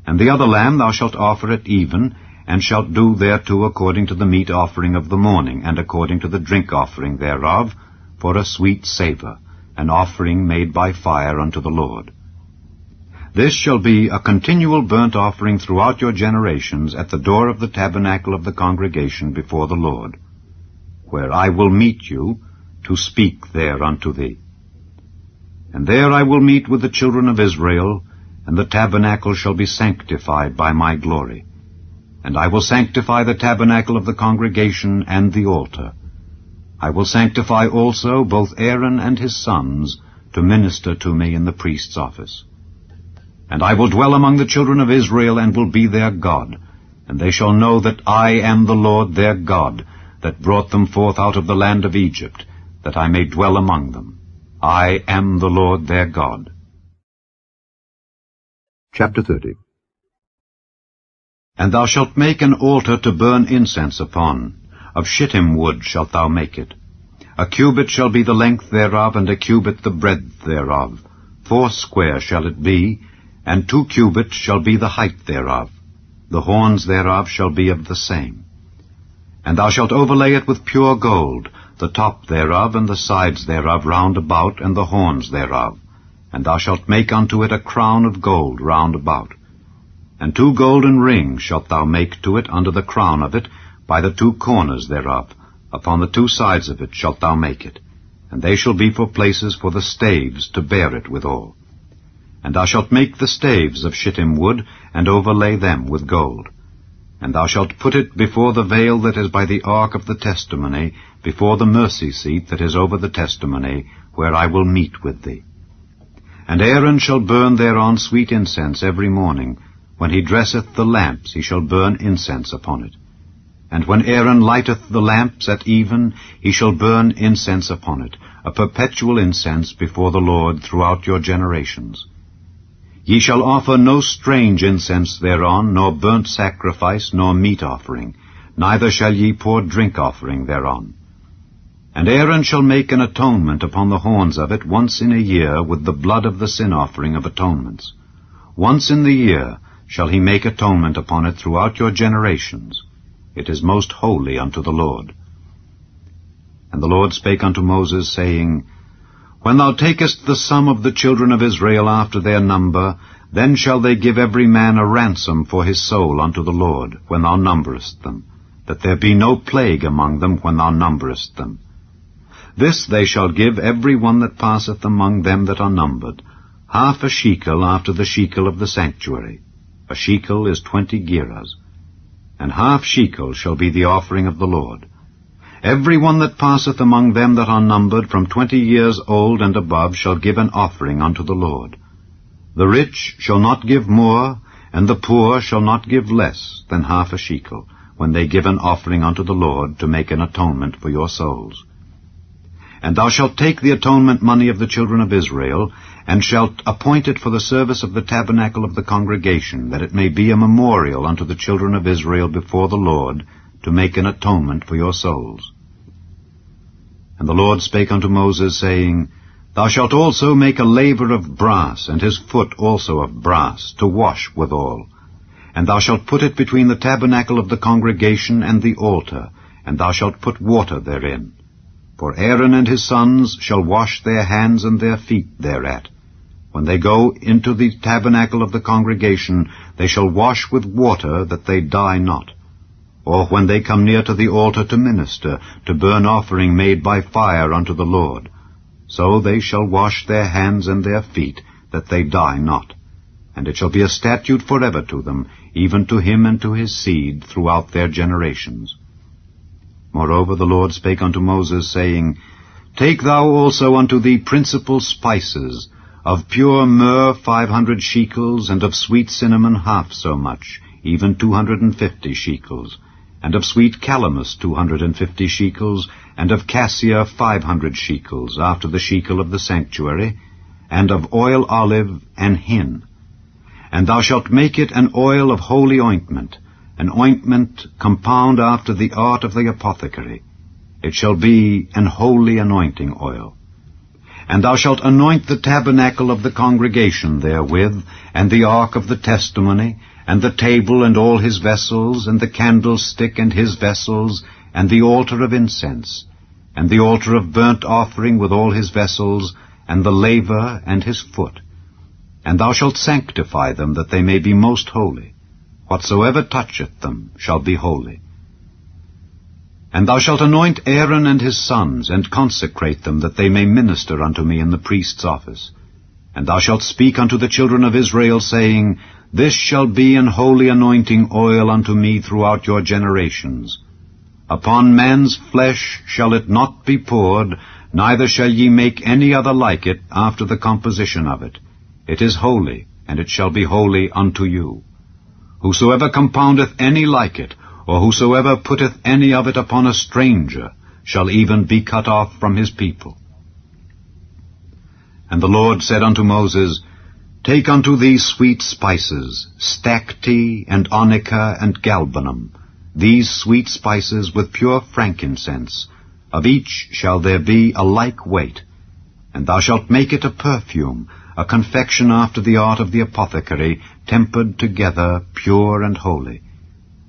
And the other lamb thou shalt offer at even, and shalt do thereto according to the meat offering of the morning, and according to the drink offering thereof, for a sweet savour, an offering made by fire unto the Lord. This shall be a continual burnt offering throughout your generations at the door of the tabernacle of the congregation before the Lord, where I will meet you to speak there unto thee. And there I will meet with the children of Israel, and the tabernacle shall be sanctified by my glory. And I will sanctify the tabernacle of the congregation and the altar. I will sanctify also both Aaron and his sons to minister to me in the priest's office. And I will dwell among the children of Israel, and will be their God. And they shall know that I am the Lord their God, that brought them forth out of the land of Egypt, that I may dwell among them. I am the Lord their God. Chapter 30. And thou shalt make an altar to burn incense upon. Of shittim wood shalt thou make it. 1 cubit shall be the length thereof, and 1 cubit the breadth thereof. 4 shall it be, and 2 cubits shall be the height thereof. The horns thereof shall be of the same. And thou shalt overlay it with pure gold, the top thereof and the sides thereof round about, and the horns thereof. And thou shalt make unto it a crown of gold round about. And 2 golden rings shalt thou make to it under the crown of it, by the 2 corners thereof. Upon the 2 sides of it shalt thou make it. And they shall be for places for the staves to bear it withal. And thou shalt make the staves of shittim wood, and overlay them with gold. And thou shalt put it before the veil that is by the ark of the testimony, before the mercy seat that is over the testimony, where I will meet with thee. And Aaron shall burn thereon sweet incense every morning. When he dresseth the lamps, he shall burn incense upon it. And when Aaron lighteth the lamps at even, he shall burn incense upon it, a perpetual incense before the Lord throughout your generations. Ye shall offer no strange incense thereon, nor burnt sacrifice, nor meat offering, neither shall ye pour drink offering thereon. And Aaron shall make an atonement upon the horns of it once in a year with the blood of the sin offering of atonements. Once in the year shall he make atonement upon it throughout your generations. It is most holy unto the Lord. And the Lord spake unto Moses, saying, When thou takest the sum of the children of Israel after their number, then shall they give every man a ransom for his soul unto the Lord, when thou numberest them, that there be no plague among them when thou numberest them. This they shall give every one that passeth among them that are numbered, half a shekel after the shekel of the sanctuary. A shekel is 20 gerahs. And half shekel shall be the offering of the Lord. Every one that passeth among them that are numbered from 20 years old and above shall give an offering unto the Lord. The rich shall not give more, and the poor shall not give less than half a shekel, when they give an offering unto the Lord to make an atonement for your souls. And thou shalt take the atonement money of the children of Israel, and shalt appoint it for the service of the tabernacle of the congregation, that it may be a memorial unto the children of Israel before the Lord, to make an atonement for your souls. And the Lord spake unto Moses, saying, Thou shalt also make a laver of brass, and his foot also of brass, to wash withal. And thou shalt put it between the tabernacle of the congregation and the altar, and thou shalt put water therein. For Aaron and his sons shall wash their hands and their feet thereat. When they go into the tabernacle of the congregation, they shall wash with water, that they die not. Or when they come near to the altar to minister, to burn offering made by fire unto the Lord, so they shall wash their hands and their feet, that they die not. And it shall be a statute forever to them, even to him and to his seed throughout their generations. Moreover the Lord spake unto Moses, saying, Take thou also unto thee principal spices, of pure myrrh 500 shekels, and of sweet cinnamon half so much, even 250 shekels, and of sweet calamus 250 shekels, and of cassia 500 shekels, after the shekel of the sanctuary, and of oil olive and hin. And thou shalt make it an oil of holy ointment, an ointment compound after the art of the apothecary. It shall be an holy anointing oil. And thou shalt anoint the tabernacle of the congregation therewith, and the ark of the testimony, and the table and all his vessels, and the candlestick and his vessels, and the altar of incense, and the altar of burnt offering with all his vessels, and the laver and his foot. And thou shalt sanctify them, that they may be most holy. Whatsoever toucheth them shall be holy. And thou shalt anoint Aaron and his sons, and consecrate them, that they may minister unto me in the priest's office. And thou shalt speak unto the children of Israel, saying, This shall be an holy anointing oil unto me throughout your generations. Upon man's flesh shall it not be poured, neither shall ye make any other like it after the composition of it. It is holy, and it shall be holy unto you. Whosoever compoundeth any like it, or whosoever putteth any of it upon a stranger, shall even be cut off from his people. And the Lord said unto Moses, Take unto thee sweet spices, stacte, and onycha, and galbanum, these sweet spices with pure frankincense. Of each shall there be a like weight. And thou shalt make it a perfume, a confection after the art of the apothecary, tempered together, pure and holy.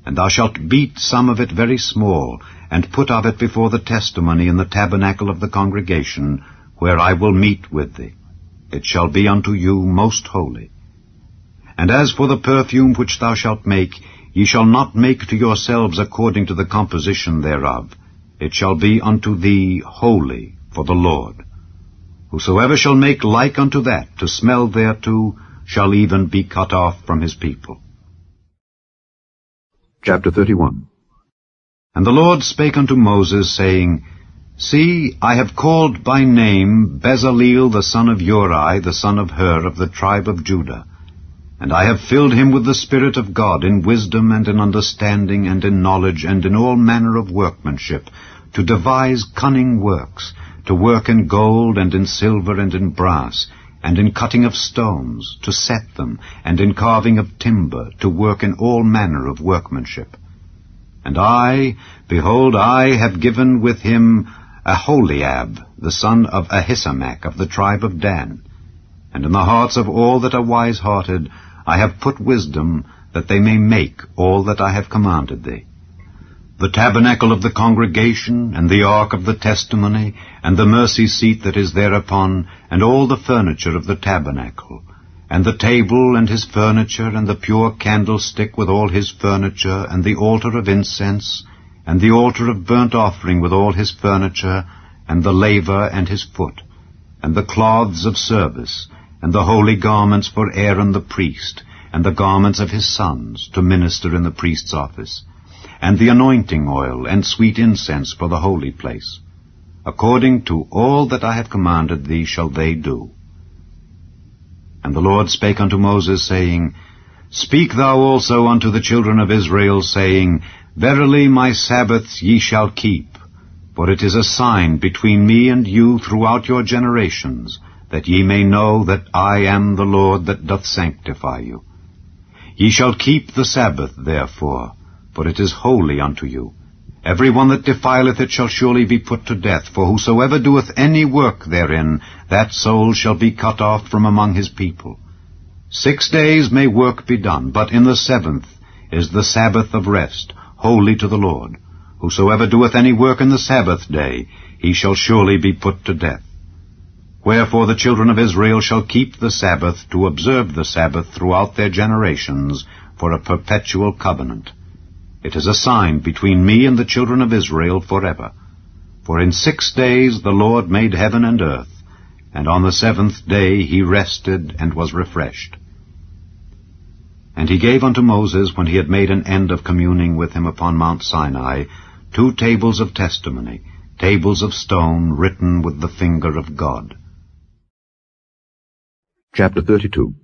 And thou shalt beat some of it very small, and put of it before the testimony in the tabernacle of the congregation, where I will meet with thee. It shall be unto you most holy. And as for the perfume which thou shalt make, ye shall not make to yourselves according to the composition thereof. It shall be unto thee holy for the Lord. Whosoever shall make like unto that, to smell thereto, shall even be cut off from his people. Chapter 31. And the Lord spake unto Moses, saying, See, I have called by name Bezaleel the son of Uri, the son of Hur, of the tribe of Judah. And I have filled him with the Spirit of God, in wisdom and in understanding and in knowledge and in all manner of workmanship, to devise cunning works, to work in gold and in silver and in brass, and in cutting of stones, to set them, and in carving of timber, to work in all manner of workmanship. And I, behold, I have given with him Aholiab, the son of Ahisamach, of the tribe of Dan. And in the hearts of all that are wise-hearted I have put wisdom, that they may make all that I have commanded thee. The tabernacle of the congregation, and the ark of the testimony, and the mercy seat that is thereupon, and all the furniture of the tabernacle, and the table and his furniture, and the pure candlestick with all his furniture, and the altar of incense, and the altar of burnt offering with all his furniture, and the laver and his foot, and the cloths of service, and the holy garments for Aaron the priest, and the garments of his sons, to minister in the priest's office, and the anointing oil, and sweet incense for the holy place. According to all that I have commanded thee shall they do. And the Lord spake unto Moses, saying, Speak thou also unto the children of Israel, saying, Verily my Sabbaths ye shall keep, for it is a sign between me and you throughout your generations, that ye may know that I am the Lord that doth sanctify you. Ye shall keep the Sabbath, therefore, for it is holy unto you. Every one that defileth it shall surely be put to death, for whosoever doeth any work therein, that soul shall be cut off from among his people. 6 days may work be done, but in the 7th is the Sabbath of rest, holy to the Lord. Whosoever doeth any work in the Sabbath day, he shall surely be put to death. Wherefore the children of Israel shall keep the Sabbath, to observe the Sabbath throughout their generations, for a perpetual covenant. It is a sign between me and the children of Israel forever. For in 6 days the Lord made heaven and earth, and on the 7th day he rested and was refreshed. And he gave unto Moses, when he had made an end of communing with him upon Mount Sinai, 2 tables of testimony, tables of stone written with the finger of God. Chapter 32.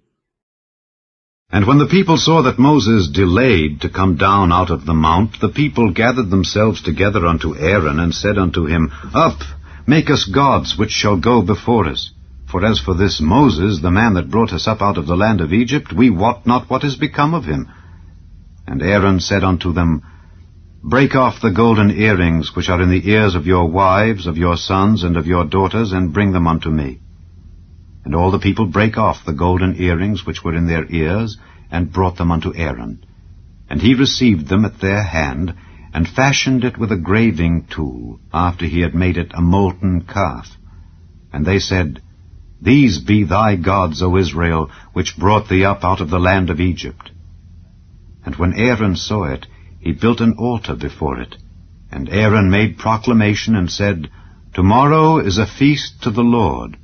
And when the people saw that Moses delayed to come down out of the mount, the people gathered themselves together unto Aaron, and said unto him, Up, make us gods which shall go before us. For as for this Moses, the man that brought us up out of the land of Egypt, we wot not what is become of him. And Aaron said unto them, Break off the golden earrings which are in the ears of your wives, of your sons, and of your daughters, and bring them unto me. And all the people brake off the golden earrings which were in their ears, and brought them unto Aaron. And he received them at their hand, and fashioned it with a graving tool, after he had made it a molten calf. And they said, These be thy gods, O Israel, which brought thee up out of the land of Egypt. And when Aaron saw it, he built an altar before it. And Aaron made proclamation, and said, Tomorrow is a feast to the Lord.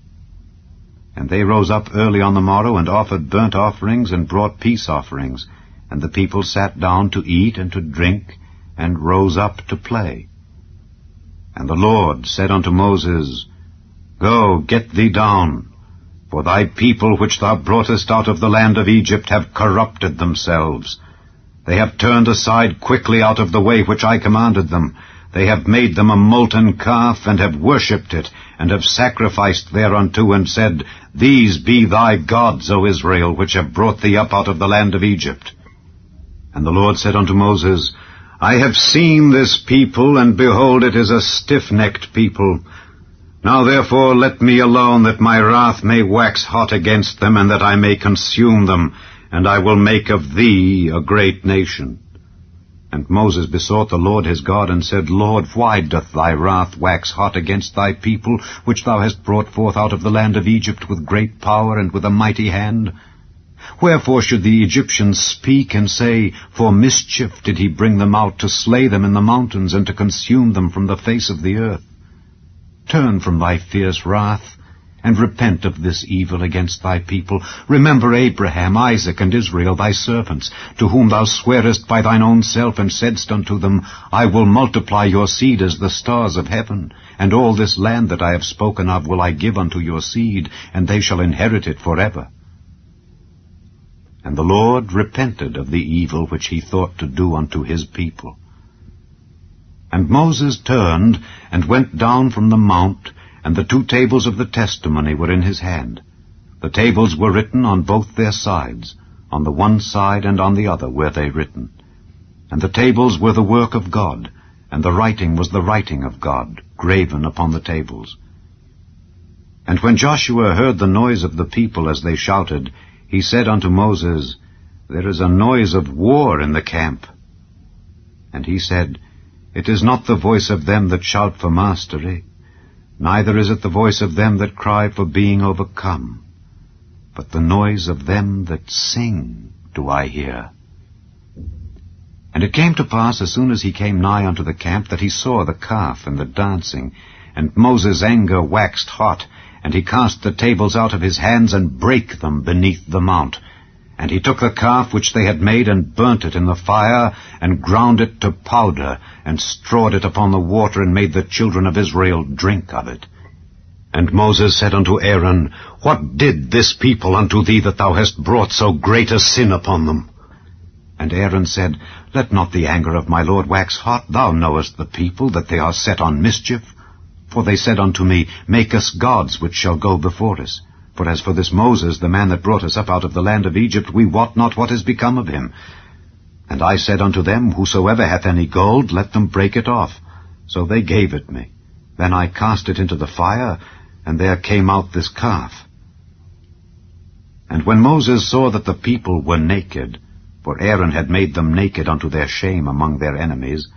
And they rose up early on the morrow, and offered burnt offerings, and brought peace offerings. And the people sat down to eat and to drink, and rose up to play. And the Lord said unto Moses, Go, get thee down, for thy people which thou broughtest out of the land of Egypt have corrupted themselves. They have turned aside quickly out of the way which I commanded them. They have made them a molten calf, and have worshipped it, and have sacrificed thereunto, and said, These be thy gods, O Israel, which have brought thee up out of the land of Egypt. And the Lord said unto Moses, I have seen this people, and behold, it is a stiff-necked people. Now therefore let me alone, that my wrath may wax hot against them, and that I may consume them, and I will make of thee a great nation. And Moses besought the Lord his God, and said, Lord, why doth thy wrath wax hot against thy people, which thou hast brought forth out of the land of Egypt with great power and with a mighty hand? Wherefore should the Egyptians speak and say, For mischief did he bring them out, to slay them in the mountains, and to consume them from the face of the earth? Turn from thy fierce wrath, and repent of this evil against thy people. Remember Abraham, Isaac, and Israel, thy servants, to whom thou swarest by thine own self, and saidst unto them, I will multiply your seed as the stars of heaven, and all this land that I have spoken of will I give unto your seed, and they shall inherit it forever. And the Lord repented of the evil which he thought to do unto his people. And Moses turned, and went down from the mount, and the 2 tables of the testimony were in his hand. The tables were written on both their sides, on the one side and on the other were they written. And the tables were the work of God, and the writing was the writing of God, graven upon the tables. And when Joshua heard the noise of the people as they shouted, he said unto Moses, There is a noise of war in the camp. And he said, It is not the voice of them that shout for mastery, neither is it the voice of them that cry for being overcome, but the noise of them that sing do I hear. And it came to pass, as soon as he came nigh unto the camp, that he saw the calf and the dancing. And Moses' anger waxed hot, and he cast the tables out of his hands, and brake them beneath the mount. And he took the calf which they had made, and burnt it in the fire, and ground it to powder, and strawed it upon the water, and made the children of Israel drink of it. And Moses said unto Aaron, What did this people unto thee, that thou hast brought so great a sin upon them? And Aaron said, Let not the anger of my Lord wax hot. Thou knowest the people, that they are set on mischief. For they said unto me, Make us gods which shall go before us. For as for this Moses, the man that brought us up out of the land of Egypt, we wot not what is become of him. And I said unto them, Whosoever hath any gold, let them break it off. So they gave it me. Then I cast it into the fire, and there came out this calf. And when Moses saw that the people were naked, for Aaron had made them naked unto their shame among their enemies,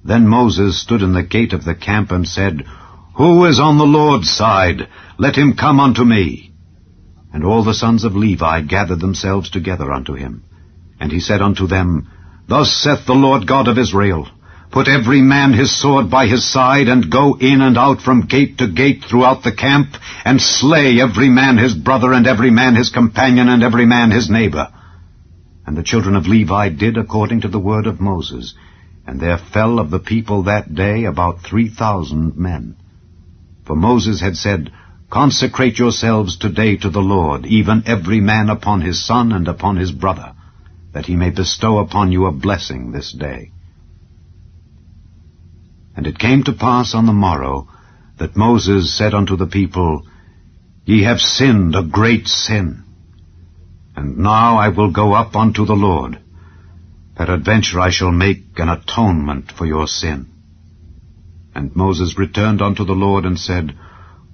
then Moses stood in the gate of the camp, and said, Who is on the Lord's side? Let him come unto me. And all the sons of Levi gathered themselves together unto him. And he said unto them, Thus saith the Lord God of Israel, Put every man his sword by his side, and go in and out from gate to gate throughout the camp, and slay every man his brother, and every man his companion, and every man his neighbor. And the children of Levi did according to the word of Moses, and there fell of the people that day about 3,000 men. For Moses had said, Consecrate yourselves today to the Lord, even every man upon his son and upon his brother, that he may bestow upon you a blessing this day. And it came to pass on the morrow, that Moses said unto the people, Ye have sinned a great sin. And now I will go up unto the Lord. Peradventure I shall make an atonement for your sin. And Moses returned unto the Lord, and said,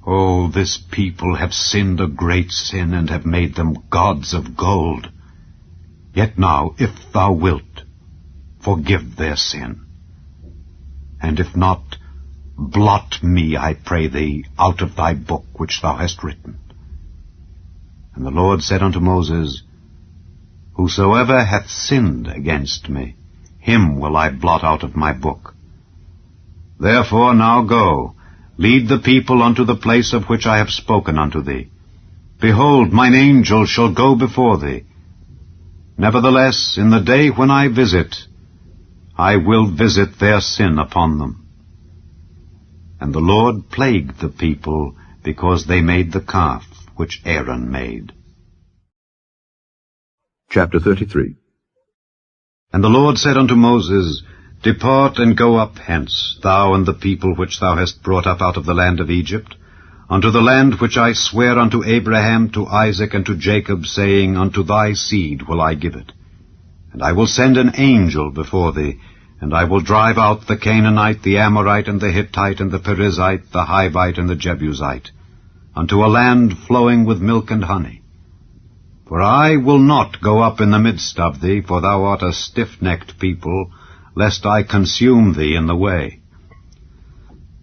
O, this people have sinned a great sin, and have made them gods of gold. Yet now, if thou wilt, forgive their sin. And if not, blot me, I pray thee, out of thy book which thou hast written. And the Lord said unto Moses, Whosoever hath sinned against me, him will I blot out of my book. Therefore now go, lead the people unto the place of which I have spoken unto thee. Behold, mine angel shall go before thee. Nevertheless, in the day when I visit, I will visit their sin upon them. And the Lord plagued the people, because they made the calf which Aaron made. Chapter 33. And the Lord said unto Moses, Depart and go up hence, thou and the people which thou hast brought up out of the land of Egypt, unto the land which I swear unto Abraham, to Isaac, and to Jacob, saying, Unto thy seed will I give it. And I will send an angel before thee, and I will drive out the Canaanite, the Amorite, and the Hittite, and the Perizzite, the Hivite, and the Jebusite, unto a land flowing with milk and honey. For I will not go up in the midst of thee, for thou art a stiff-necked people, lest I consume thee in the way.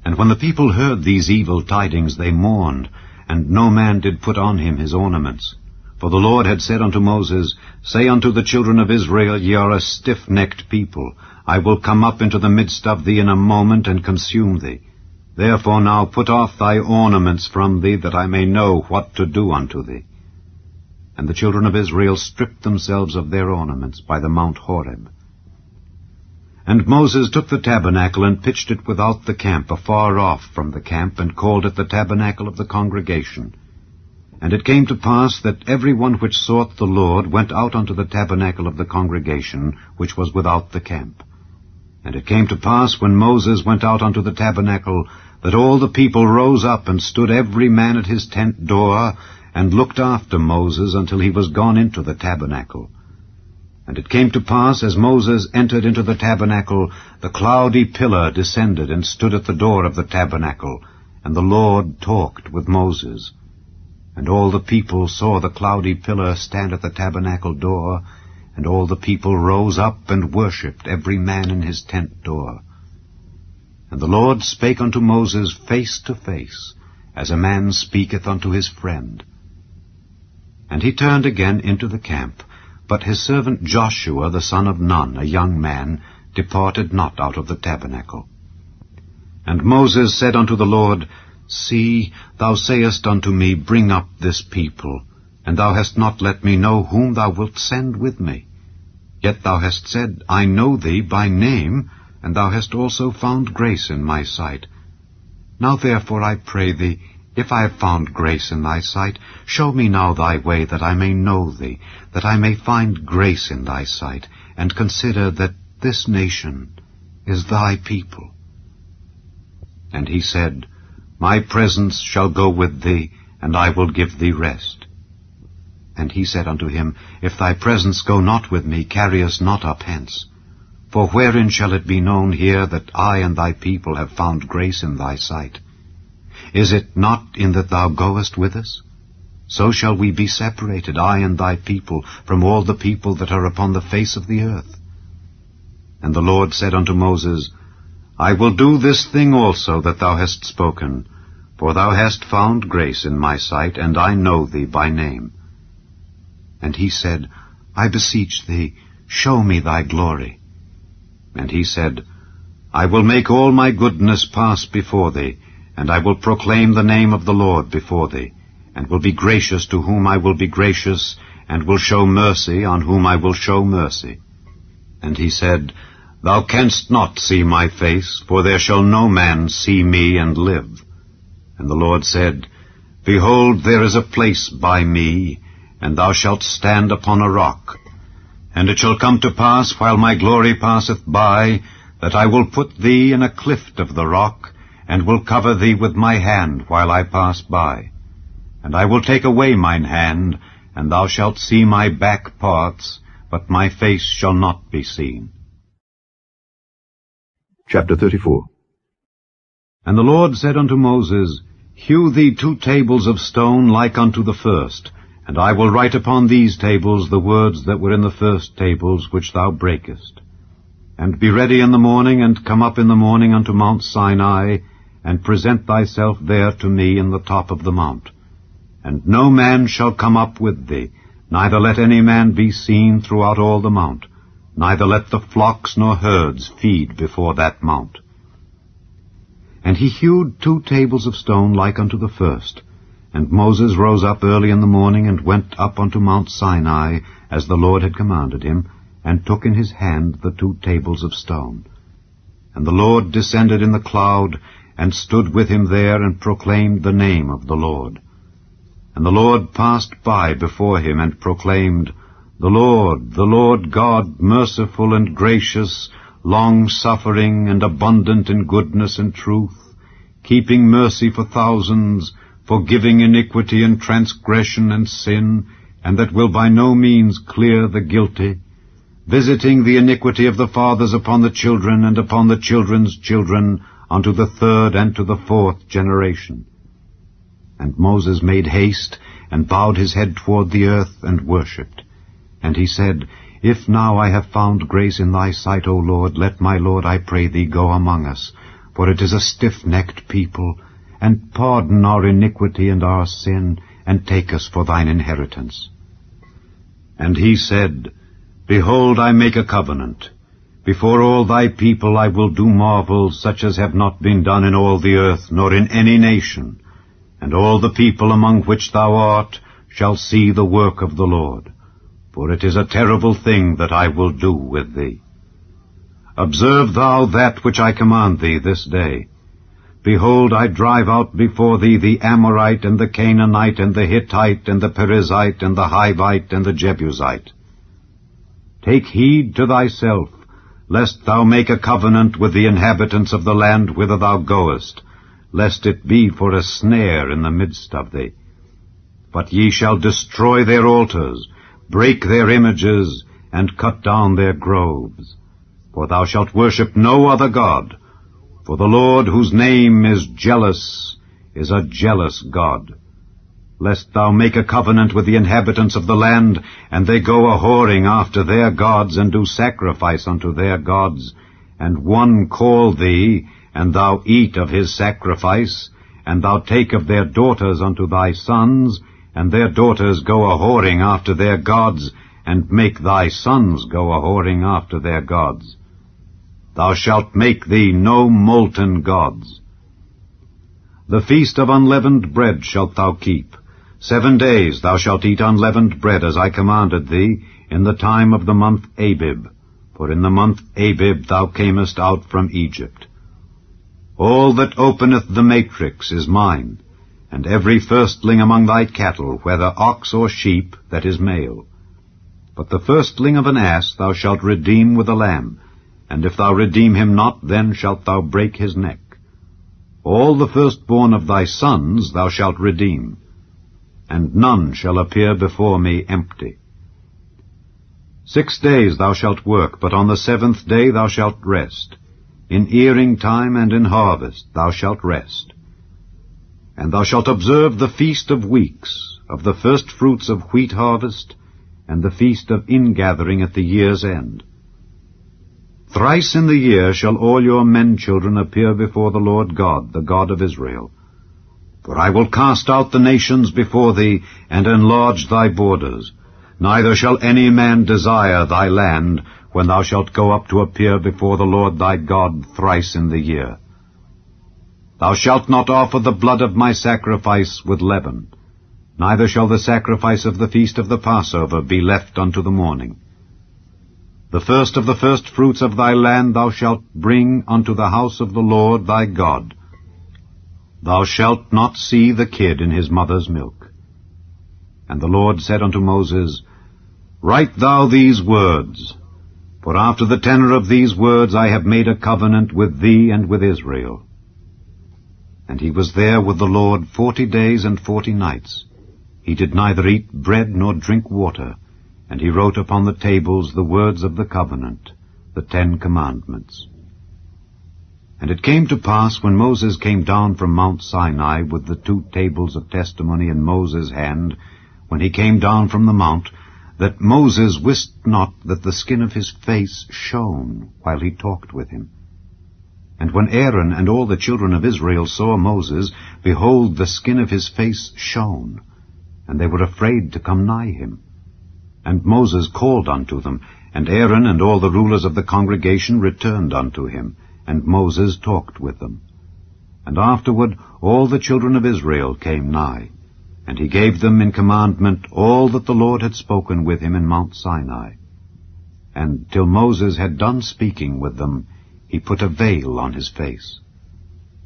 And when the people heard these evil tidings, they mourned, and no man did put on him his ornaments. For the Lord had said unto Moses, Say unto the children of Israel, Ye are a stiff-necked people. I will come up into the midst of thee in a moment, and consume thee. Therefore now put off thy ornaments from thee, that I may know what to do unto thee. And the children of Israel stripped themselves of their ornaments by the Mount Horeb. And Moses took the tabernacle, and pitched it without the camp, afar off from the camp, and called it the tabernacle of the congregation. And it came to pass that every one which sought the Lord went out unto the tabernacle of the congregation, which was without the camp. And it came to pass, when Moses went out unto the tabernacle, that all the people rose up, and stood every man at his tent door, and looked after Moses until he was gone into the tabernacle. And it came to pass, as Moses entered into the tabernacle, the cloudy pillar descended, and stood at the door of the tabernacle, and the Lord talked with Moses. And all the people saw the cloudy pillar stand at the tabernacle door, and all the people rose up and worshipped, every man in his tent door. And the Lord spake unto Moses face to face, as a man speaketh unto his friend. And he turned again into the camp, but his servant Joshua the son of Nun, a young man, departed not out of the tabernacle. And Moses said unto the Lord, See, thou sayest unto me, Bring up this people, and thou hast not let me know whom thou wilt send with me. Yet thou hast said, I know thee by name, and thou hast also found grace in my sight. Now therefore I pray thee, if I have found grace in thy sight, show me now thy way, that I may know thee, that I may find grace in thy sight, and consider that this nation is thy people. And he said, My presence shall go with thee, and I will give thee rest. And he said unto him, If thy presence go not with me, carry us not up hence. For wherein shall it be known here that I and thy people have found grace in thy sight? Is it not in that thou goest with us? So shall we be separated, I and thy people, from all the people that are upon the face of the earth. And the Lord said unto Moses, I will do this thing also that thou hast spoken, for thou hast found grace in my sight, and I know thee by name. And he said, I beseech thee, show me thy glory. And he said, I will make all my goodness pass before thee, and I will proclaim the name of the Lord before thee, and will be gracious to whom I will be gracious, and will show mercy on whom I will show mercy. And he said, Thou canst not see my face, for there shall no man see me and live. And the Lord said, Behold, there is a place by me, and thou shalt stand upon a rock. And it shall come to pass, while my glory passeth by, that I will put thee in a clift of the rock, and will cover thee with my hand while I pass by. And I will take away mine hand, and thou shalt see my back parts, but my face shall not be seen. Chapter 34. And the Lord said unto Moses, Hew thee 2 tables of stone like unto the first, and I will write upon these tables the words that were in the first tables which thou breakest. And be ready in the morning, and come up in the morning unto Mount Sinai, and present thyself there to me in the top of the mount. And no man shall come up with thee, neither let any man be seen throughout all the mount, neither let the flocks nor herds feed before that mount. And he hewed 2 tables of stone like unto the first. And Moses rose up early in the morning, and went up unto Mount Sinai, as the Lord had commanded him, and took in his hand the 2 tables of stone. And the Lord descended in the cloud, and stood with him there, and proclaimed the name of the Lord. And the Lord passed by before him, and proclaimed, the Lord God, merciful and gracious, long-suffering, and abundant in goodness and truth, keeping mercy for thousands, forgiving iniquity and transgression and sin, and that will by no means clear the guilty, visiting the iniquity of the fathers upon the children and upon the children's children, unto the 3rd and to the 4th generation. And Moses made haste, and bowed his head toward the earth, and worshipped. And he said, If now I have found grace in thy sight, O Lord, let my Lord, I pray thee, go among us, for it is a stiff-necked people, and pardon our iniquity and our sin, and take us for thine inheritance. And he said, Behold, I make a covenant. Before all thy people I will do marvels such as have not been done in all the earth, nor in any nation. And all the people among which thou art shall see the work of the Lord. For it is a terrible thing that I will do with thee. Observe thou that which I command thee this day. Behold, I drive out before thee the Amorite, and the Canaanite, and the Hittite, and the Perizzite, and the Hivite, and the Jebusite. Take heed to thyself, lest thou make a covenant with the inhabitants of the land whither thou goest, lest it be for a snare in the midst of thee. But ye shall destroy their altars, break their images, and cut down their groves. For thou shalt worship no other God, for the Lord, whose name is jealous, is a jealous God. Lest thou make a covenant with the inhabitants of the land, and they go a-whoring after their gods, and do sacrifice unto their gods, and one call thee, and thou eat of his sacrifice, and thou take of their daughters unto thy sons, and their daughters go a-whoring after their gods, and make thy sons go a-whoring after their gods. thou shalt make thee no molten gods. The feast of unleavened bread shalt thou keep. 7 days thou shalt eat unleavened bread, as I commanded thee, in the time of the month Abib. For in the month Abib thou camest out from Egypt. All that openeth the matrix is mine, and every firstling among thy cattle, whether ox or sheep, that is male. But the firstling of an ass thou shalt redeem with a lamb, and if thou redeem him not, then shalt thou break his neck. All the firstborn of thy sons thou shalt redeem, and none shall appear before me empty. 6 days thou shalt work, but on the 7th day thou shalt rest. In earing time and in harvest thou shalt rest. And thou shalt observe the feast of weeks, of the first fruits of wheat harvest, and the feast of ingathering at the year's end. Thrice in the year shall all your men-children appear before the Lord God, the God of Israel. For I will cast out the nations before thee, and enlarge thy borders. Neither shall any man desire thy land, when thou shalt go up to appear before the Lord thy God thrice in the year. Thou shalt not offer the blood of my sacrifice with leaven, neither shall the sacrifice of the feast of the Passover be left unto the morning. The first of the firstfruits of thy land thou shalt bring unto the house of the Lord thy God. Thou shalt not see the kid in his mother's milk. And the Lord said unto Moses, Write thou these words, for after the tenor of these words I have made a covenant with thee and with Israel. And he was there with the Lord 40 days and 40 nights. He did neither eat bread nor drink water, and he wrote upon the tables the words of the covenant, the 10 commandments. And it came to pass, when Moses came down from Mount Sinai with the 2 tables of testimony in Moses' hand, when he came down from the mount, that Moses wist not that the skin of his face shone while he talked with him. And when Aaron and all the children of Israel saw Moses, behold, the skin of his face shone, and they were afraid to come nigh him. And Moses called unto them, and Aaron and all the rulers of the congregation returned unto him, and Moses talked with them. And afterward all the children of Israel came nigh, and he gave them in commandment all that the Lord had spoken with him in Mount Sinai. And till Moses had done speaking with them, he put a veil on his face.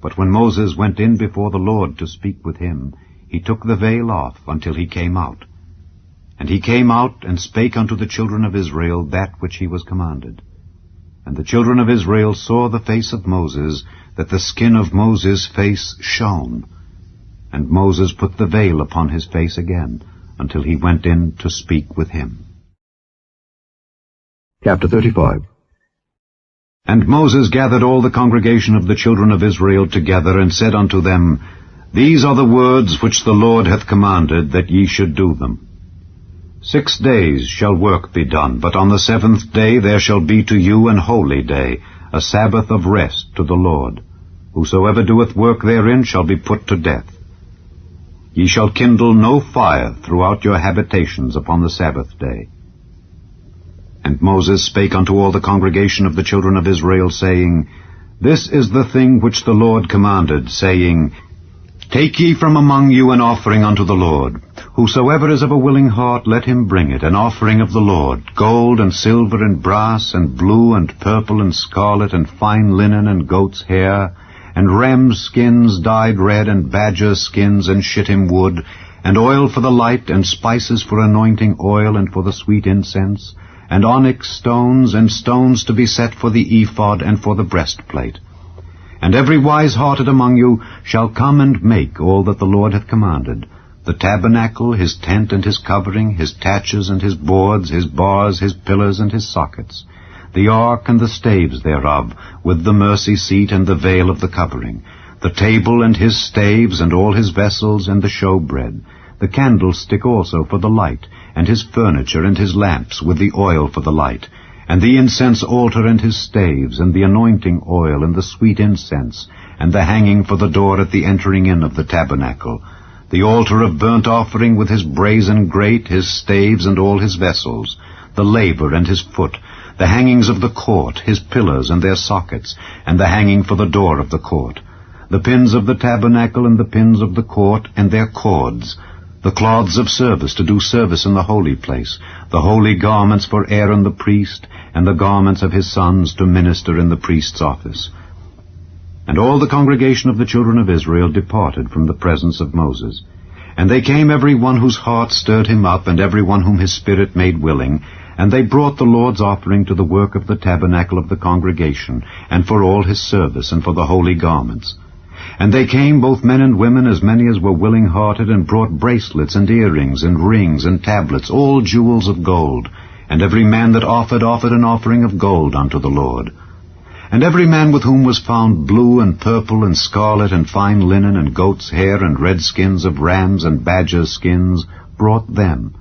But when Moses went in before the Lord to speak with him, he took the veil off until he came out. And he came out and spake unto the children of Israel that which he was commanded. And the children of Israel saw the face of Moses, that the skin of Moses' face shone. And Moses put the veil upon his face again, until he went in to speak with him. Chapter 35. And Moses gathered all the congregation of the children of Israel together, and said unto them, These are the words which the Lord hath commanded, that ye should do them. 6 days shall work be done, but on the 7th day there shall be to you an holy day, a Sabbath of rest to the Lord. Whosoever doeth work therein shall be put to death. Ye shall kindle no fire throughout your habitations upon the Sabbath day. And Moses spake unto all the congregation of the children of Israel, saying, This is the thing which the Lord commanded, saying, Take ye from among you an offering unto the Lord. Whosoever is of a willing heart, let him bring it, an offering of the Lord, gold and silver and brass and blue and purple and scarlet and fine linen and goat's hair, and rams' skins dyed red, and badger skins, and shittim wood, and oil for the light, and spices for anointing oil, and for the sweet incense, and onyx stones, and stones to be set for the ephod, and for the breastplate. And every wise-hearted among you shall come and make all that the Lord hath commanded, the tabernacle, his tent and his covering, his taches and his boards, his bars, his pillars and his sockets, the ark and the staves thereof, with the mercy seat and the veil of the covering, the table and his staves, and all his vessels, and the showbread, the candlestick also for the light, and his furniture and his lamps, with the oil for the light, and the incense altar and his staves, and the anointing oil, and the sweet incense, and the hanging for the door at the entering in of the tabernacle, the altar of burnt offering with his brazen grate, his staves, and all his vessels, the laver and his foot, the hangings of the court, his pillars and their sockets, and the hanging for the door of the court, the pins of the tabernacle and the pins of the court and their cords, the cloths of service to do service in the holy place, the holy garments for Aaron the priest, and the garments of his sons to minister in the priest's office. And all the congregation of the children of Israel departed from the presence of Moses. And they came every one whose heart stirred him up, and every one whom his spirit made willing, and they brought the Lord's offering to the work of the tabernacle of the congregation, and for all his service, and for the holy garments. And they came, both men and women, as many as were willing-hearted, and brought bracelets, and earrings, and rings, and tablets, all jewels of gold. And every man that offered an offering of gold unto the Lord. And every man with whom was found blue and purple and scarlet and fine linen and goat's hair and red skins of rams and badgers' skins brought them.